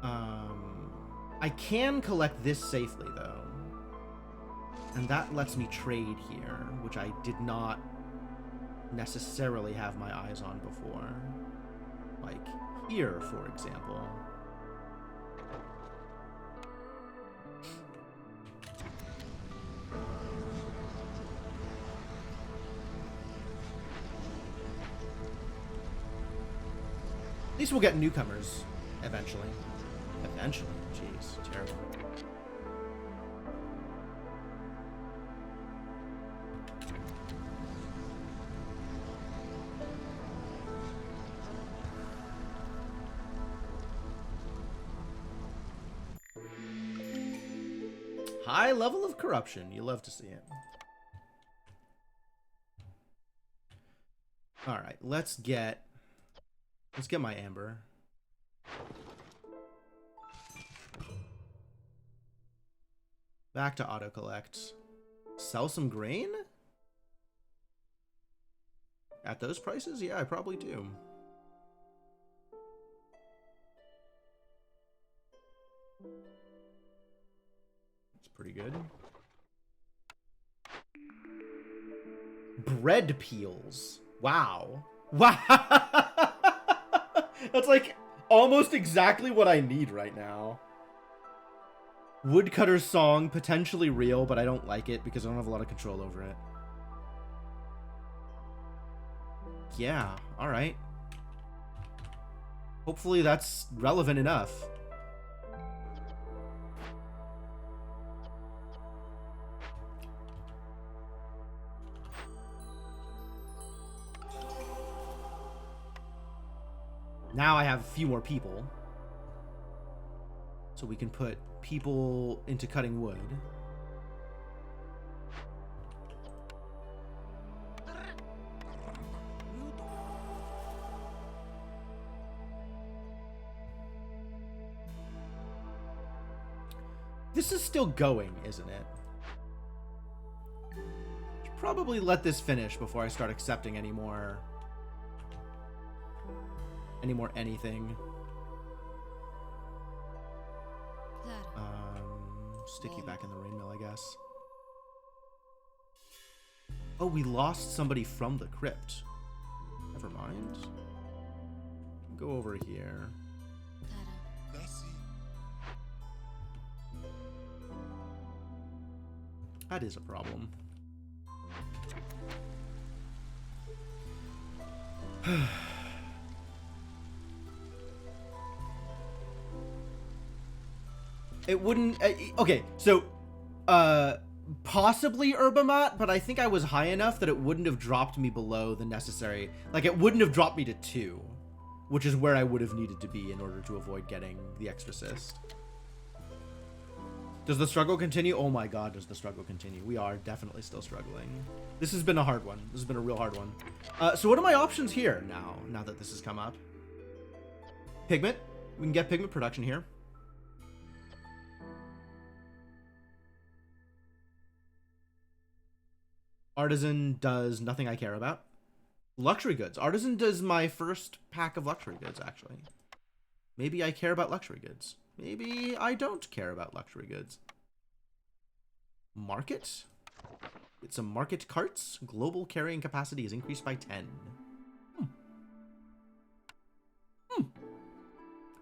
I can collect this safely, though. And that lets me trade here, which I did not necessarily have my eyes on before. Like, here, for example. At least we'll get newcomers eventually. Eventually. Jeez, terrible. High level of corruption. You love to see it. All right, let's get my amber. Back to auto collect. Sell some grain? At those prices? Yeah, I probably do. It's pretty good. Bread peels. Wow. Wow. That's like almost exactly what I need right now. Woodcutter's song, potentially real, but I don't like it because I don't have a lot of control over it. Yeah, alright. Hopefully that's relevant enough. Now I have a few more people. So we can put people into cutting wood. This is still going, isn't it? Should probably let this finish before I start accepting any more anything. Stick you back in the rain mill, I guess. Oh, we lost somebody from the crypt. Never mind. Go over here. That is a problem. It wouldn't... okay, so... possibly Herbamat, but I think I was high enough that it wouldn't have dropped me below the necessary... Like, it wouldn't have dropped me to 2. which is where I would have needed to be in order to avoid getting the extra assist. Does the struggle continue? Oh my god, does the struggle continue? We are definitely still struggling. This has been a hard one. This has been a real hard one. So what are my options here now that this has come up? Pigment. We can get pigment production here. Artisan does nothing I care about. Luxury goods. Artisan does my first pack of luxury goods, actually. Maybe I care about luxury goods. Maybe I don't care about luxury goods. Market? It's some market carts. Global carrying capacity is increased by 10.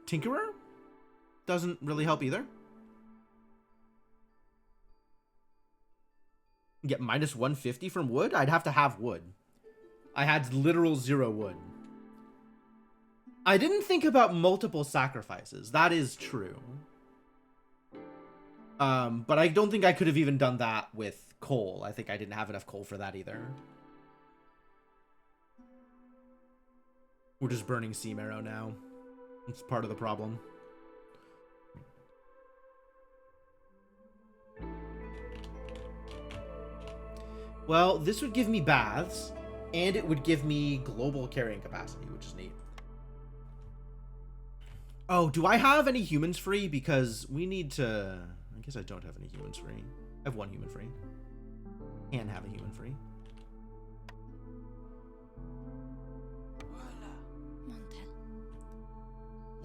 Tinkerer? Doesn't really help either. Get minus 150 from wood? I'd have to have wood. I had literal 0 wood. I didn't think about multiple sacrifices. That is true. But I don't think I could have even done that with coal. I think I didn't have enough coal for that either. We're just burning Sea Marrow now. It's part of the problem. Well, this would give me baths, and it would give me global carrying capacity, which is neat. Oh, do I have any humans free? Because we need to... I guess I don't have any humans free. I have 1 human free. Can have a human free.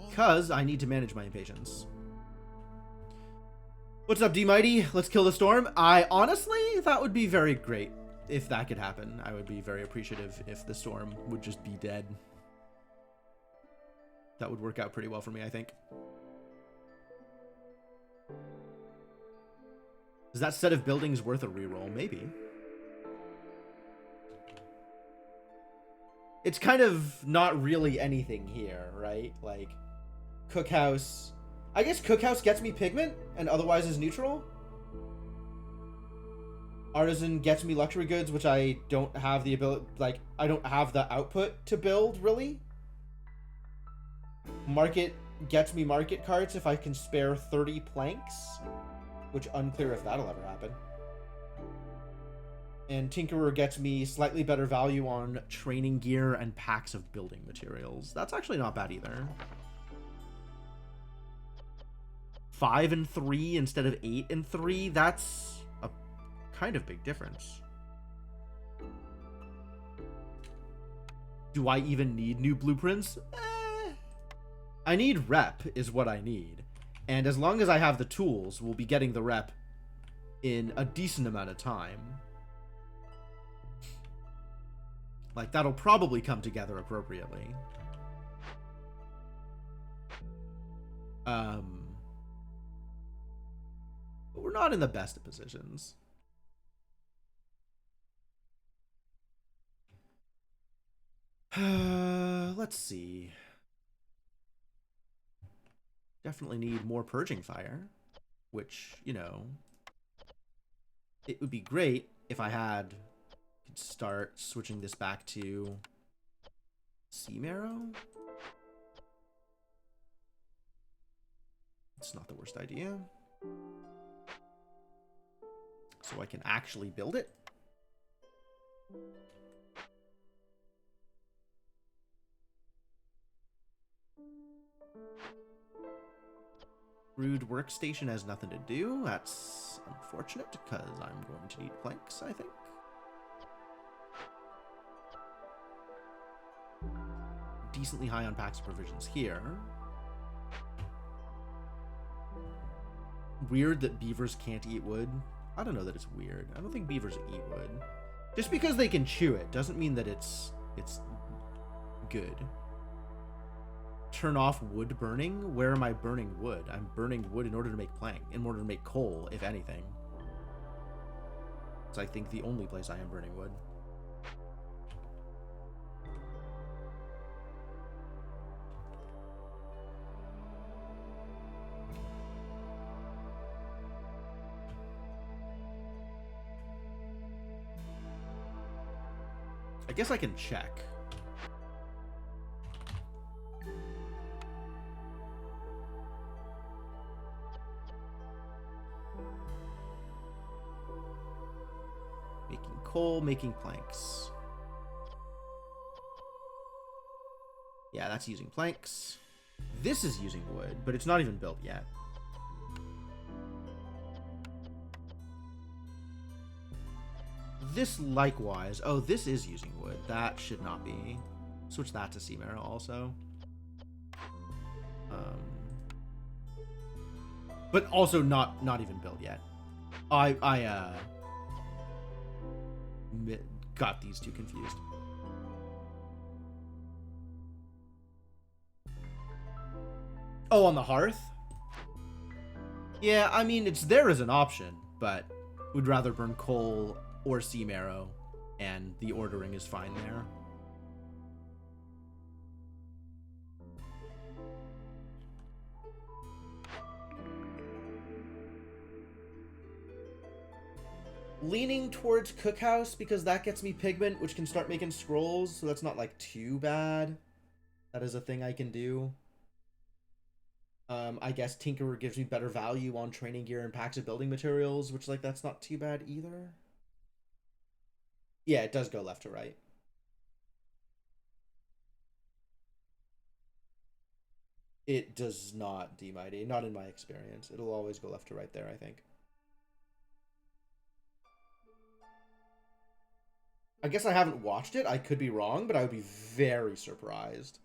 Because I need to manage my impatience. What's up, D-Mighty? Let's kill the storm. Honestly, that would be very great if that could happen. I would be very appreciative if the storm would just be dead. That would work out pretty well for me, I think. Is that set of buildings worth a reroll? Maybe. It's kind of not really anything here, right? Like, Cookhouse. I guess Cookhouse gets me pigment and otherwise is neutral. Artisan gets me luxury goods, which I don't have the ability, like, I don't have the output to build, really. Market gets me market carts if I can spare 30 planks, which unclear if that'll ever happen. And Tinkerer gets me slightly better value on training gear and packs of building materials. That's actually not bad either. 5 and 3 instead of 8 and 3, that's a kind of big difference. Do I even need new blueprints? I need rep is what I need. And as long as I have the tools, we'll be getting the rep in a decent amount of time. Like, that'll probably come together appropriately. But we're not in the best of positions. Let's see. Definitely need more Purging Fire, which, you know, it would be great if I could start switching this back to Sea Marrow. It's not the worst idea. So I can actually build it. Rude workstation has nothing to do. That's unfortunate because I'm going to need planks, I think. Decently high on packs of provisions here. Weird that beavers can't eat wood. I don't know that it's weird. I don't think beavers eat wood. Just because they can chew it doesn't mean that it's good. Turn off wood burning? Where am I burning wood? I'm burning wood in order to make plank, in order to make coal, if anything. It's, I think, the only place I am burning wood. I guess I can check. coal, making planks. Yeah, that's using planks. This is using wood, but it's not even built yet. This likewise. Oh, this is using wood. That should not be. Switch that to Seamarrow also. But also not even built yet. I got these two confused. Oh, on the hearth? Yeah, I mean, it's there as an option, but would rather burn coal or Seamarrow, and the ordering is fine there. Leaning towards Cookhouse because that gets me pigment, which can start making scrolls, so that's not like too bad. That is a thing I can do. I guess Tinkerer gives me better value on training gear and packs of building materials, which, like, that's not too bad either. Yeah, it does go left to right. It does not, D-Mighty. Not in my experience. It'll always go left to right there, I think. I guess I haven't watched it. I could be wrong, but I would be very surprised.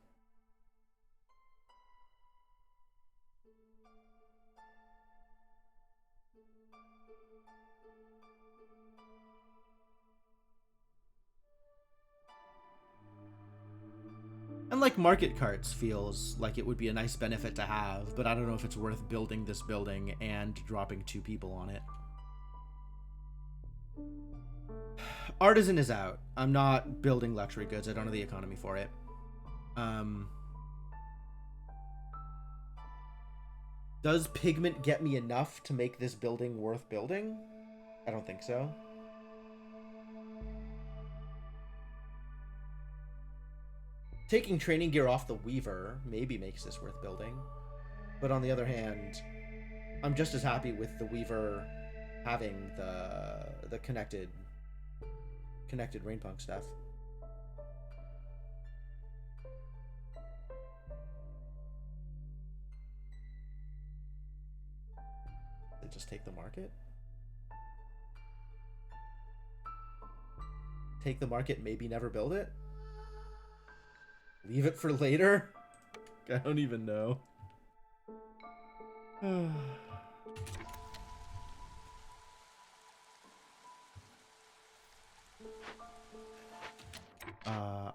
And like market carts feels like it would be a nice benefit to have, but I don't know if it's worth building this building and dropping 2 people on it. Artisan is out. I'm not building luxury goods. I don't have the economy for it. Does pigment get me enough to make this building worth building? I don't think so. Taking training gear off the Weaver maybe makes this worth building. But on the other hand, I'm just as happy with the Weaver having the connected Rainpunk stuff. They just take the market? Take the market, maybe never build it? Leave it for later? I don't even know.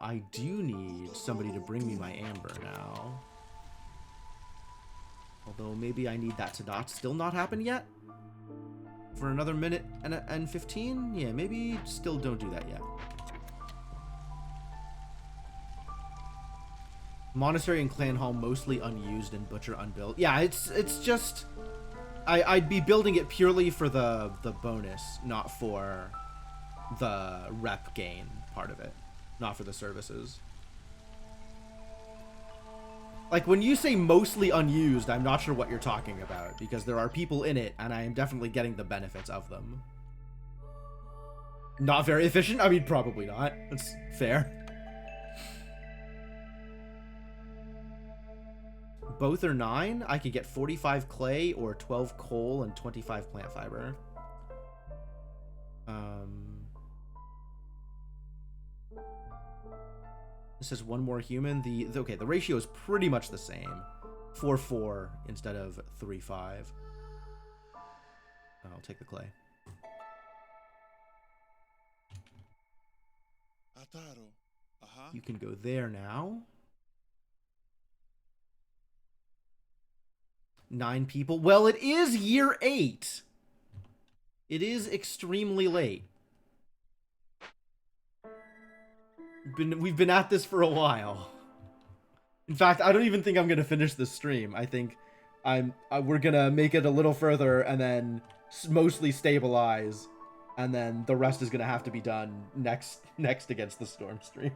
I do need somebody to bring me my amber now. Although maybe I need that to still not happen yet? For another minute and 15? Yeah, maybe still don't do that yet. Monastery and Clan Hall mostly unused and Butcher unbuilt. Yeah, it's just... I'd be building it purely for the bonus, not for the rep gain part of it. Not for the services. Like, when you say mostly unused, I'm not sure what you're talking about, because there are people in it, and I am definitely getting the benefits of them. Not very efficient? I mean, probably not. That's fair. Both are 9. I could get 45 clay or 12 coal and 25 plant fiber. This is 1 more human. Okay, the ratio is pretty much the same. 4-4 instead of 3-5. I'll take the clay. You can go there now. 9 people. Well, it is year 8. It is extremely late. We've been at this for a while. In fact, I don't even think I'm gonna finish this stream. I think we're gonna make it a little further and then mostly stabilize, and then the rest is gonna have to be done next against the storm stream.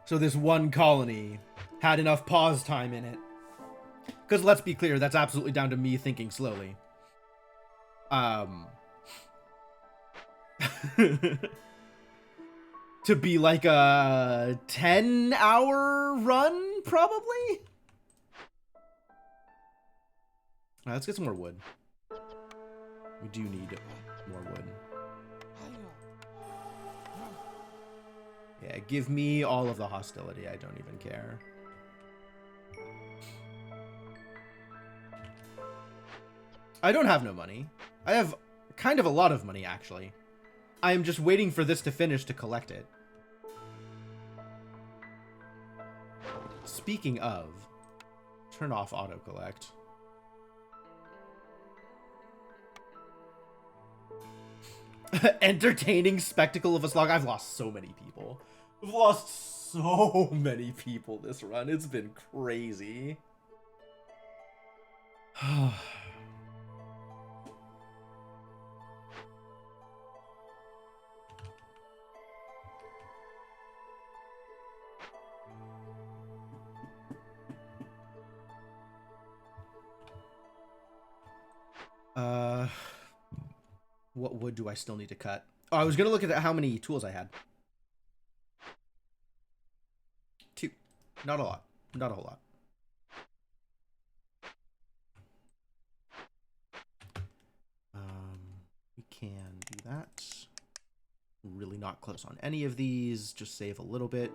So this one colony had enough pause time in it. Because let's be clear, that's absolutely down to me thinking slowly. Um, to be like a 10-hour run, probably? Alright, let's get some more wood. We do need more wood. Yeah, give me all of the hostility. I don't even care. I don't have no money. I have kind of a lot of money, actually. I am just waiting for this to finish to collect it. Speaking of, turn off autocollect. Entertaining spectacle of a slog. I've lost so many people. I've lost so many people this run. It's been crazy. What wood do I still need to cut? Oh, I was gonna look at how many tools I had. 2. Not a lot. Not a whole lot. We can do that. Really not close on any of these. Just save a little bit.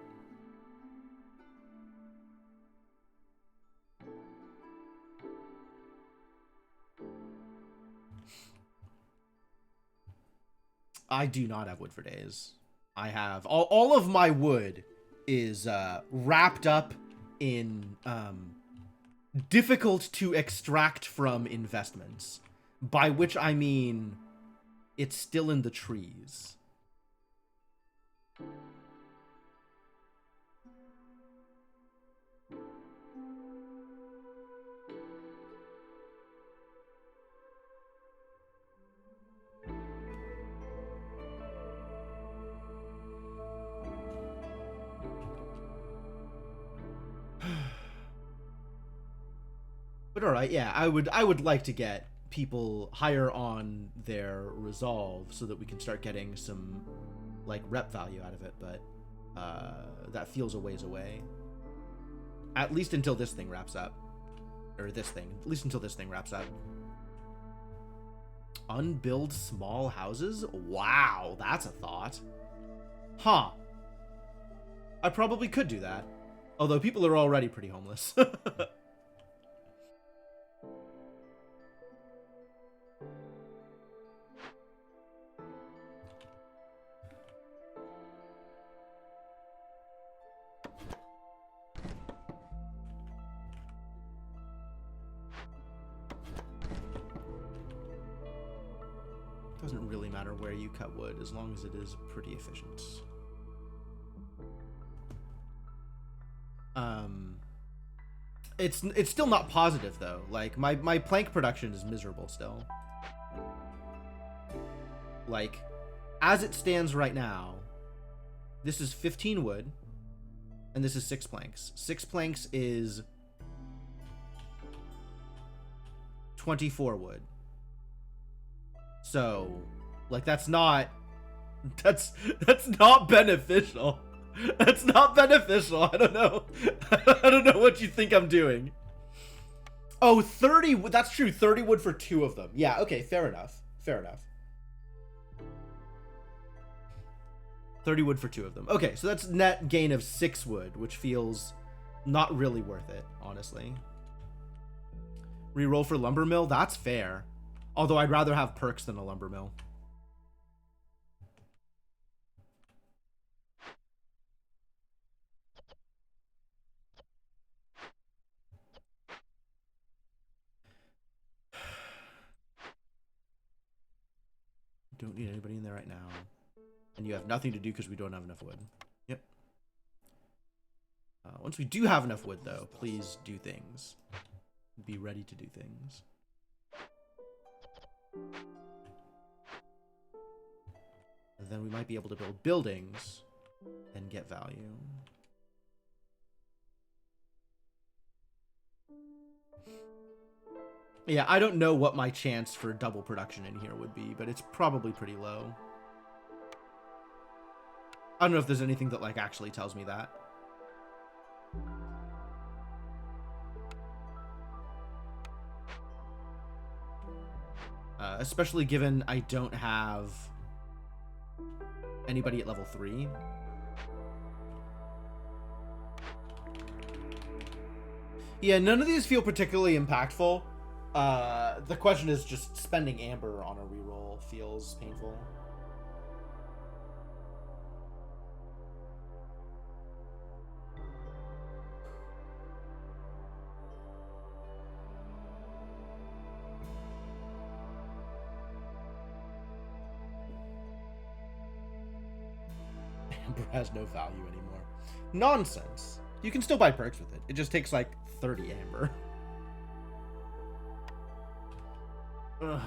I do not have wood for days. I have all of my wood is wrapped up in difficult to extract from investments, by which I mean it's still in the trees. But all right, yeah, I would like to get people higher on their resolve so that we can start getting some like rep value out of it, but that feels a ways away. At least until this thing wraps up. Or this thing. At least until this thing wraps up. Unbuild small houses? Wow, that's a thought. Huh. I probably could do that. Although people are already pretty homeless. Doesn't really matter where you cut wood, as long as it is pretty efficient. It's still not positive though. Like my plank production is miserable still. Like, as it stands right now, this is 15 wood, and this is 6 planks. 6 planks is 24 wood. So, like, that's not beneficial. That's not beneficial. I don't know. I don't know what you think I'm doing. Oh, 30 wood. That's true. 30 wood for 2 of them. Yeah, okay, fair enough. Fair enough. 30 wood for 2 of them. Okay, so that's net gain of 6 wood, which feels not really worth it, honestly. Reroll for lumber mill? That's fair. Although I'd rather have perks than a lumber mill. Don't need anybody in there right now. And you have nothing to do because we don't have enough wood. Yep. Once we do have enough wood, though, please do things. Be ready to do things. And then we might be able to build buildings and get value. Yeah, I don't know what my chance for double production in here would be, but it's probably pretty low. I don't know if there's anything that, like, actually tells me that. Especially given I don't have anybody at level 3. Yeah, none of these feel particularly impactful. The question is just spending Amber on a reroll feels painful. Amber has no value anymore. Nonsense. You can still buy perks with it. It just takes like 30 Amber. Ugh.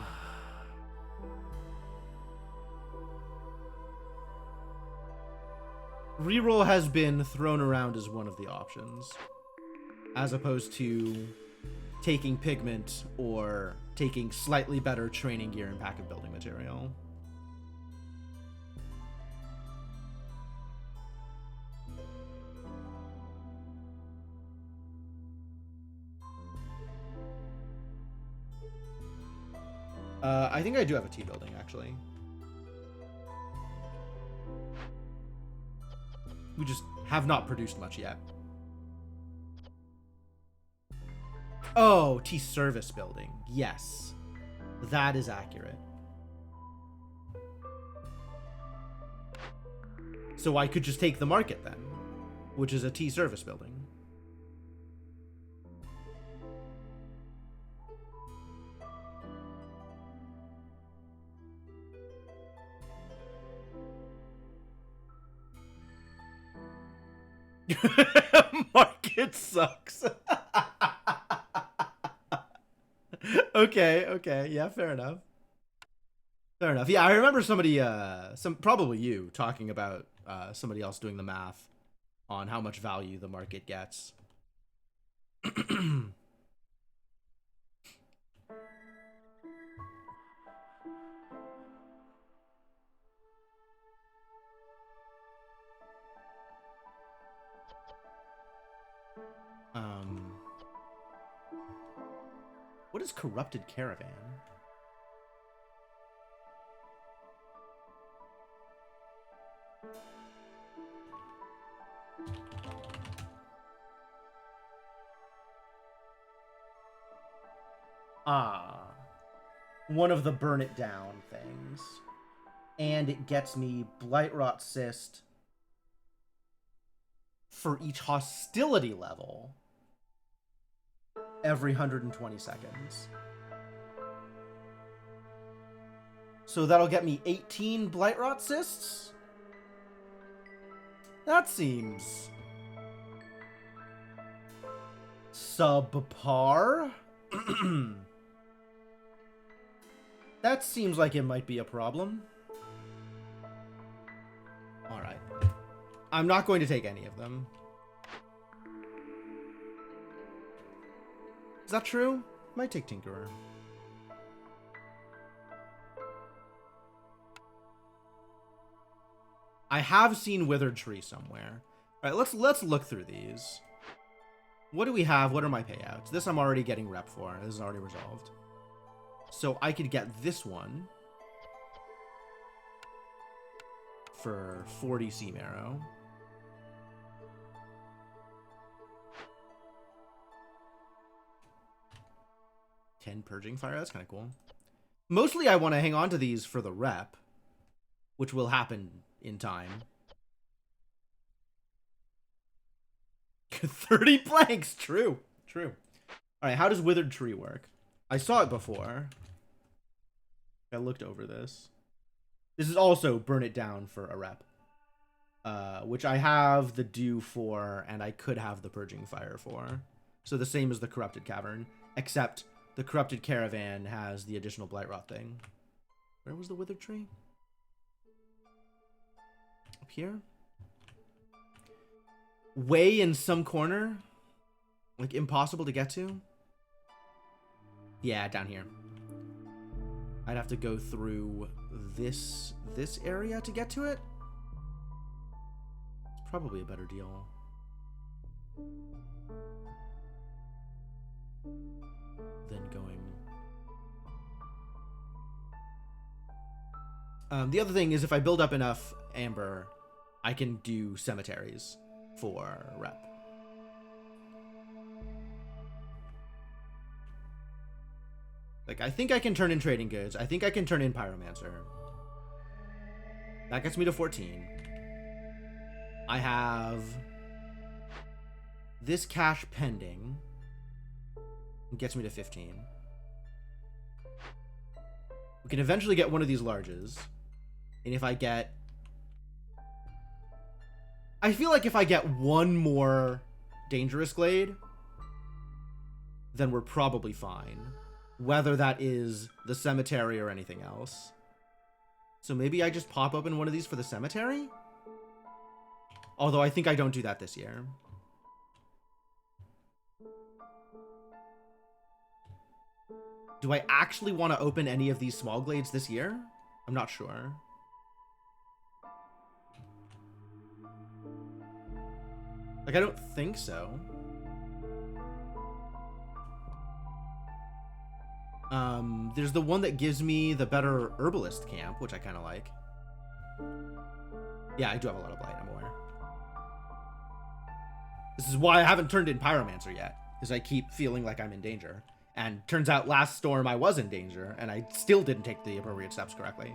Reroll has been thrown around as one of the options, as opposed to taking pigment or taking slightly better training gear and pack of building material. I think I do have a T building, actually. We just have not produced much yet. Oh, T service building. Yes. That is accurate. So I could just take the market then, which is a T service building. Market sucks. Okay, yeah, fair enough. Fair enough. Yeah, I remember somebody, probably you, talking about somebody else doing the math on how much value the market gets. What is Corrupted Caravan? Ah, one of the burn it down things. And it gets me Blightrot Cyst for each hostility level every 120 seconds. So that'll get me 18 Blightrot Cysts? That seems subpar. That seems like it might be a problem. Alright. I'm not going to take any of them. Is that true? Might take Tinkerer. I have seen Withered Tree somewhere. Alright, let's look through these. What do we have? What are my payouts? This I'm already getting rep for. This is already resolved. So I could get this one for 40 Sea Marrow. Purging Fire, that's kind of cool. Mostly I want to hang on to these for the rep, which will happen in time. 30 blanks, true. Alright, how does Withered Tree work? I saw it before. I looked over this. This is also Burn It Down for a rep. Which I have the Dew for, and I could have the Purging Fire for. So the same as the Corrupted Cavern, except the Corrupted Caravan has the additional Blightrot thing. Where was the Withered Tree? Up here? Way in some corner? Like impossible to get to? Yeah, down here. I'd have to go through this area to get to it. It's probably a better deal. Than going. The other thing is if I build up enough amber, I can do cemeteries for rep. Like, I think I can turn in trading goods. I think I can turn in pyromancer. That gets me to 14. I have this cash pending. It gets me to 15. We can eventually get one of these larges. And if I get... I feel like if I get one more dangerous glade, then we're probably fine. Whether that is the cemetery or anything else. So maybe I just pop open one of these for the cemetery? Although I think I don't do that this year. Do I actually want to open any of these small glades this year? I'm not sure. Like, I don't think so. There's the one that gives me the better herbalist camp, which I kind of like. Yeah, I do have a lot of blight, I'm aware. This is why I haven't turned in pyromancer yet, because I keep feeling like I'm in danger. And turns out last storm I was in danger, and I still didn't take the appropriate steps correctly.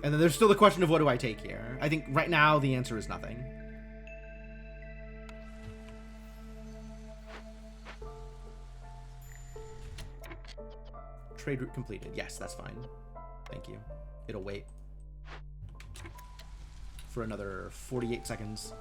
And then there's still the question of what do I take here. I think right now the answer is nothing. Trade route completed. Yes, that's fine. Thank you. It'll wait for another 48 seconds.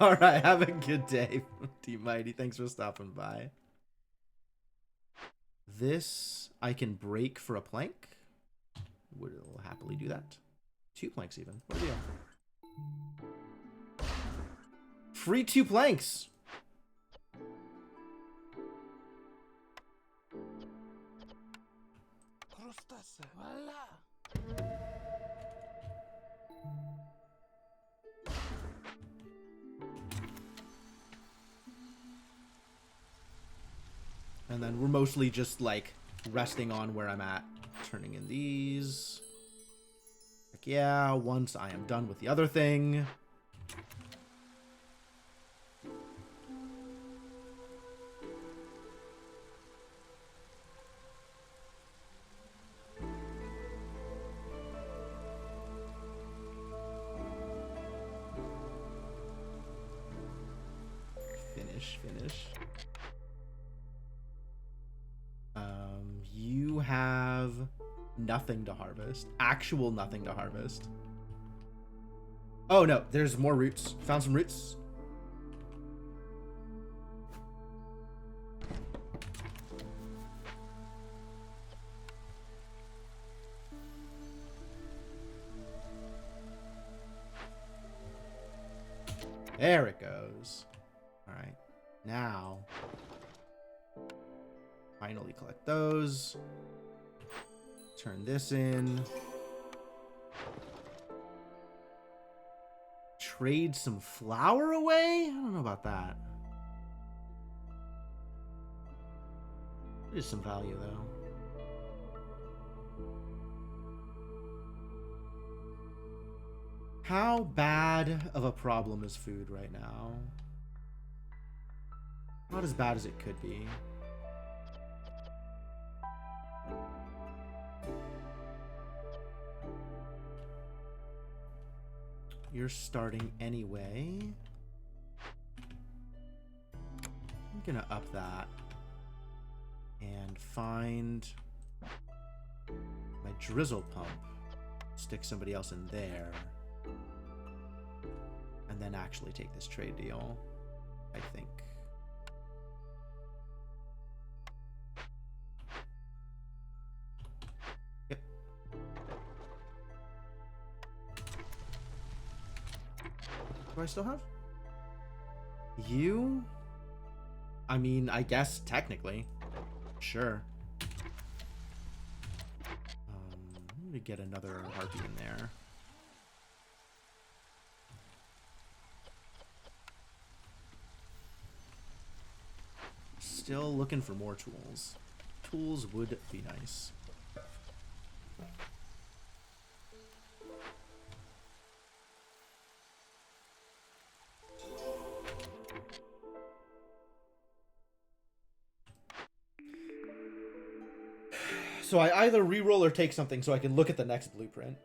All right, have a good day, Team Mighty. Thanks for stopping by. This I can break for a plank. We'll happily do that. 2 planks even. What a deal. Free 2 planks. And then we're mostly just like resting on where I'm at. Turning in these. Heck yeah, once I am done with the other thing. Finish. You have nothing to harvest. Actual nothing to harvest. Oh no, there's more roots. Found some roots. There it goes. All right, now finally collect those. Turn this in. Trade some flour away? I don't know about that. There's some value though. How bad of a problem is food right now? Not as bad as it could be. You're starting anyway. I'm gonna up that and find my drizzle pump. Stick somebody else in there. and then actually take this trade deal, I think. Yep. Do I still have you? I mean, I guess technically. Sure. Let me get another harpy in there. Still looking for more tools. Tools would be nice. So I either reroll or take something so I can look at the next blueprint.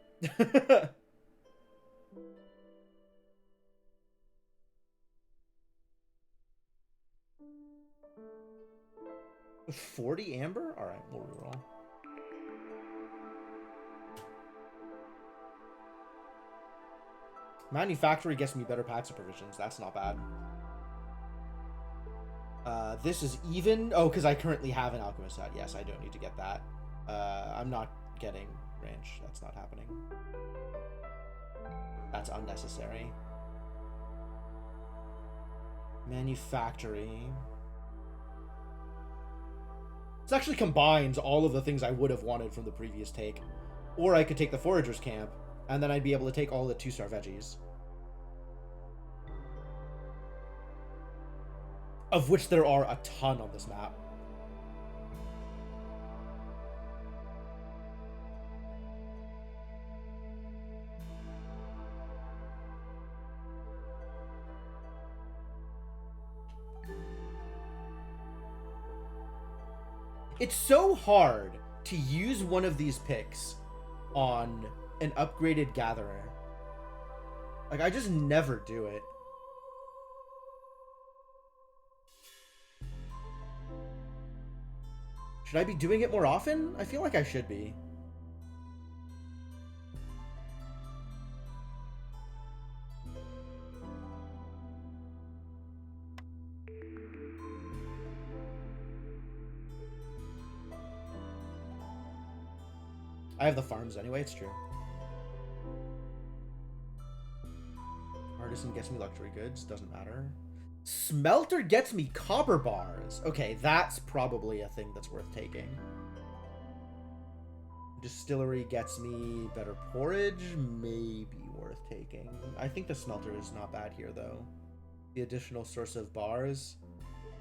40 amber? Alright, we'll reroll. Manufactory gets me better packs of provisions. That's not bad. This is even. Oh, because I currently have an alchemist set. Yes, I don't need to get that. I'm not getting range. That's not happening. That's unnecessary. Manufactory. This actually combines all of the things I would have wanted from the previous take. Or I could take the Forager's Camp, and then I'd be able to take all the 2-star veggies. Of which there are a ton on this map. It's so hard to use one of these picks on an upgraded Gatherer. Like, I just never do it. Should I be doing it more often? I feel like I should be. I have the farms anyway, it's true. Artisan gets me luxury goods, doesn't matter. Smelter gets me copper bars. Okay, that's probably a thing that's worth taking. Distillery gets me better porridge, maybe worth taking. I think the smelter is not bad here, though. The additional source of bars,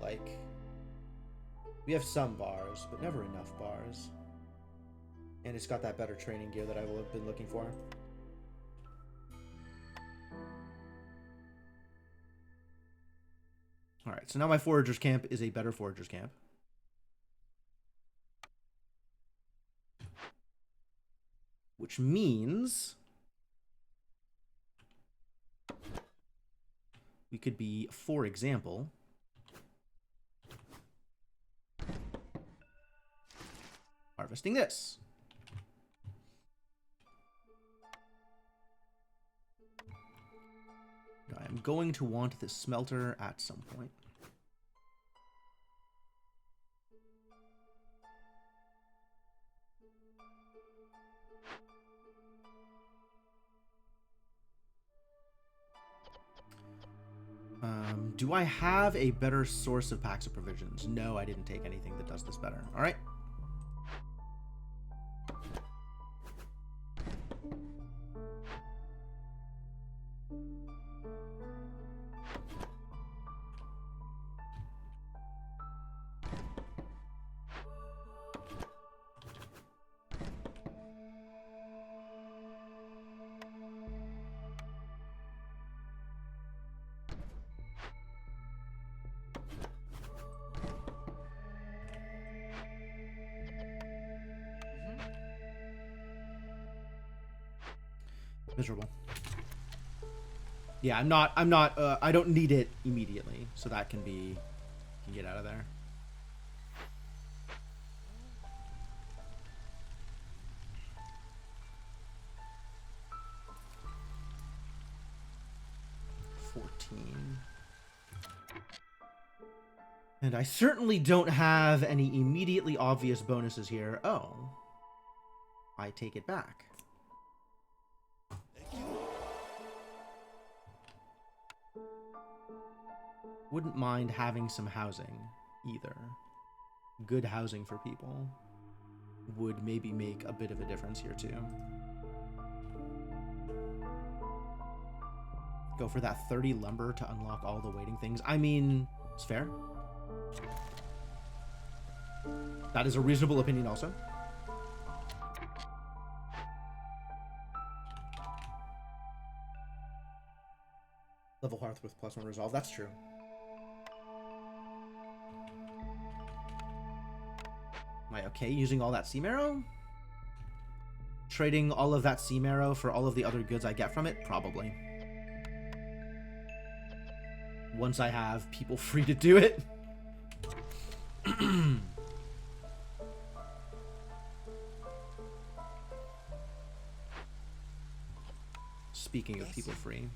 like, we have some bars, but never enough bars. And it's got that better training gear that I will have been looking for. Alright, so now my Forager's Camp is a better Forager's Camp. Which means we could be, for example, harvesting this. I'm going to want this smelter at some point. Do I have a better source of packs of provisions? No, I didn't take anything that does this better. All right. Miserable. Yeah, I don't need it immediately, so that can get out of there. 14. And I certainly don't have any immediately obvious bonuses here. Oh. I take it back. Wouldn't mind having some housing, either. Good housing for people would maybe make a bit of a difference here, too. Go for that 30 lumber to unlock all the waiting things. I mean, it's fair. That is a reasonable opinion also. Level Hearth with +1 resolve. That's true. Am I okay using all that sea marrow? Trading all of that sea marrow for all of the other goods I get from it? Probably. Once I have people free to do it. Speaking of people free.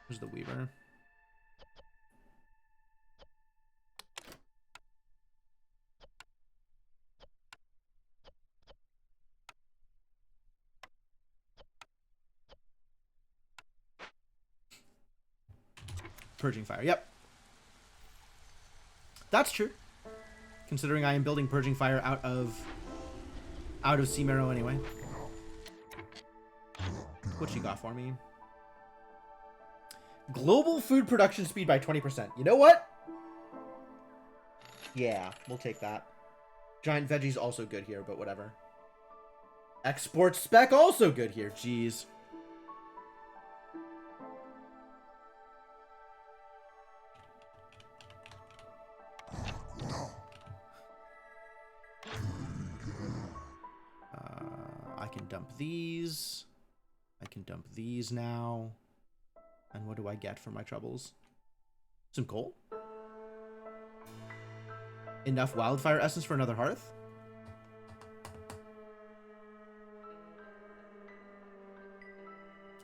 There's the Weaver. Purging Fire, yep. That's true. Considering I am building Purging Fire out of Sea Marrow anyway. What you got for me? Global food production speed by 20%. You know what? Yeah, we'll take that. Giant veggies also good here, but whatever. Export spec also good here. Jeez. I can dump these. I can dump these now. And what do I get for my troubles? Some coal? Enough wildfire essence for another hearth?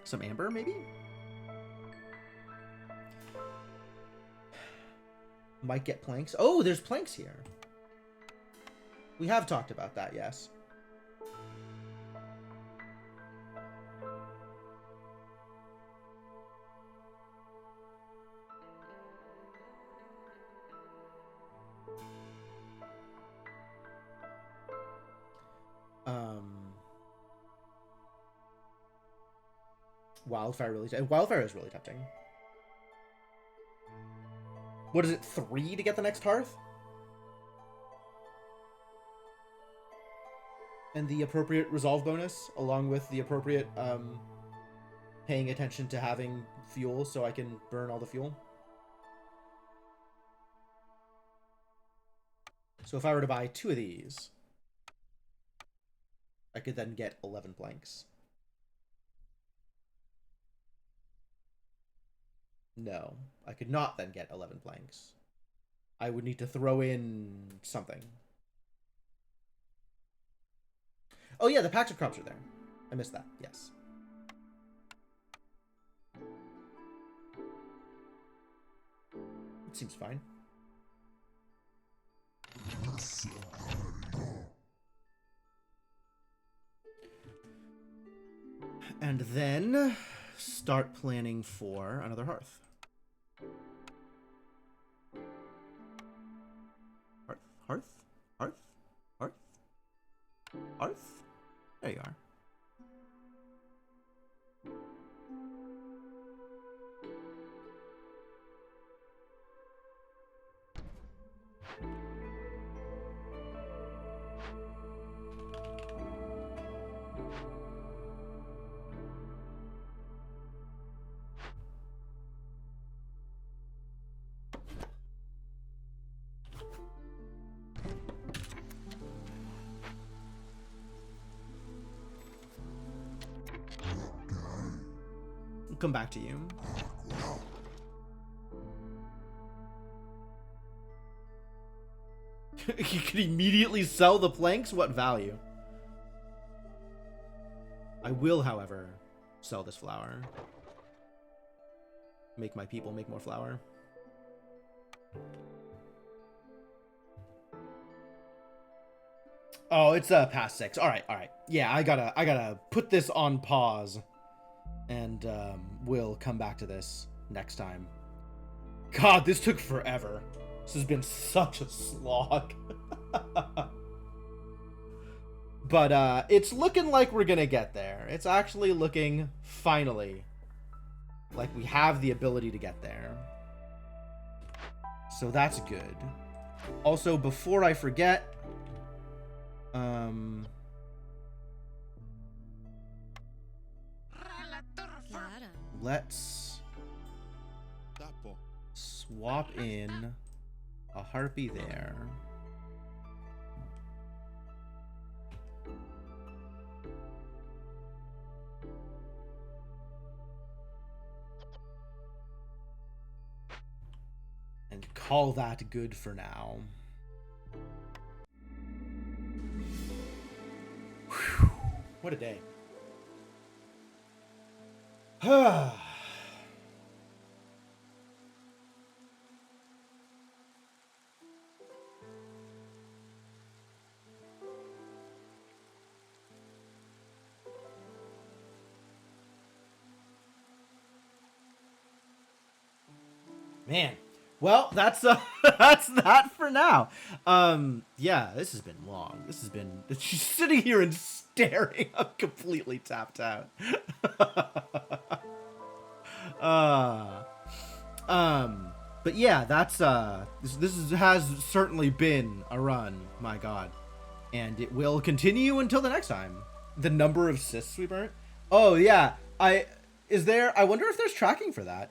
Some amber, maybe? Might get planks. Oh, there's planks here. We have talked about that, yes. Wildfire is really tempting. What is it, 3 to get the next hearth? And the appropriate resolve bonus, along with the appropriate paying attention to having fuel so I can burn all the fuel. So if I were to buy 2 of these, I could then get 11 planks. No, I could not then get 11 planks. I would need to throw in something. Oh yeah, the packs of crops are there. I missed that, yes. It seems fine. And then start planning for another hearth. Hearth? Hearth? Hearth? Hearth? There you are. Come back to you. You can immediately sell the planks? What value? I will, however, sell this flour. Make my people make more flour. Oh, it's past 6. All right. Yeah, I gotta put this on pause, and we'll come back to this next time. God, this took forever. This has been such a slog. But it's looking like we're gonna get there. It's actually looking, finally, like we have the ability to get there. So that's good. Also, before I forget, let's swap in a harpy there. And call that good for now. Whew, what a day. Man. Well, that's that's that for now. Yeah, this has been long. This has been she's sitting here and staring. I'm completely tapped out. But yeah, that's has certainly been a run, my god. And it will continue until the next time. The number of cysts we burnt? Oh yeah. I wonder if there's tracking for that.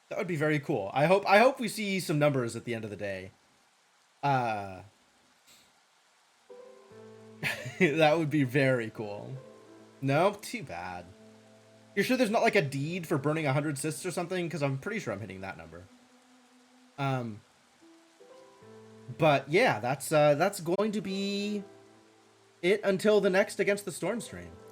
That would be very cool. I hope we see some numbers at the end of the day. That would be very cool. No, too bad. You're sure there's not like a deed for burning 100 cysts or something? Because I'm pretty sure I'm hitting that number. But yeah, that's going to be it until the next Against the Storm stream.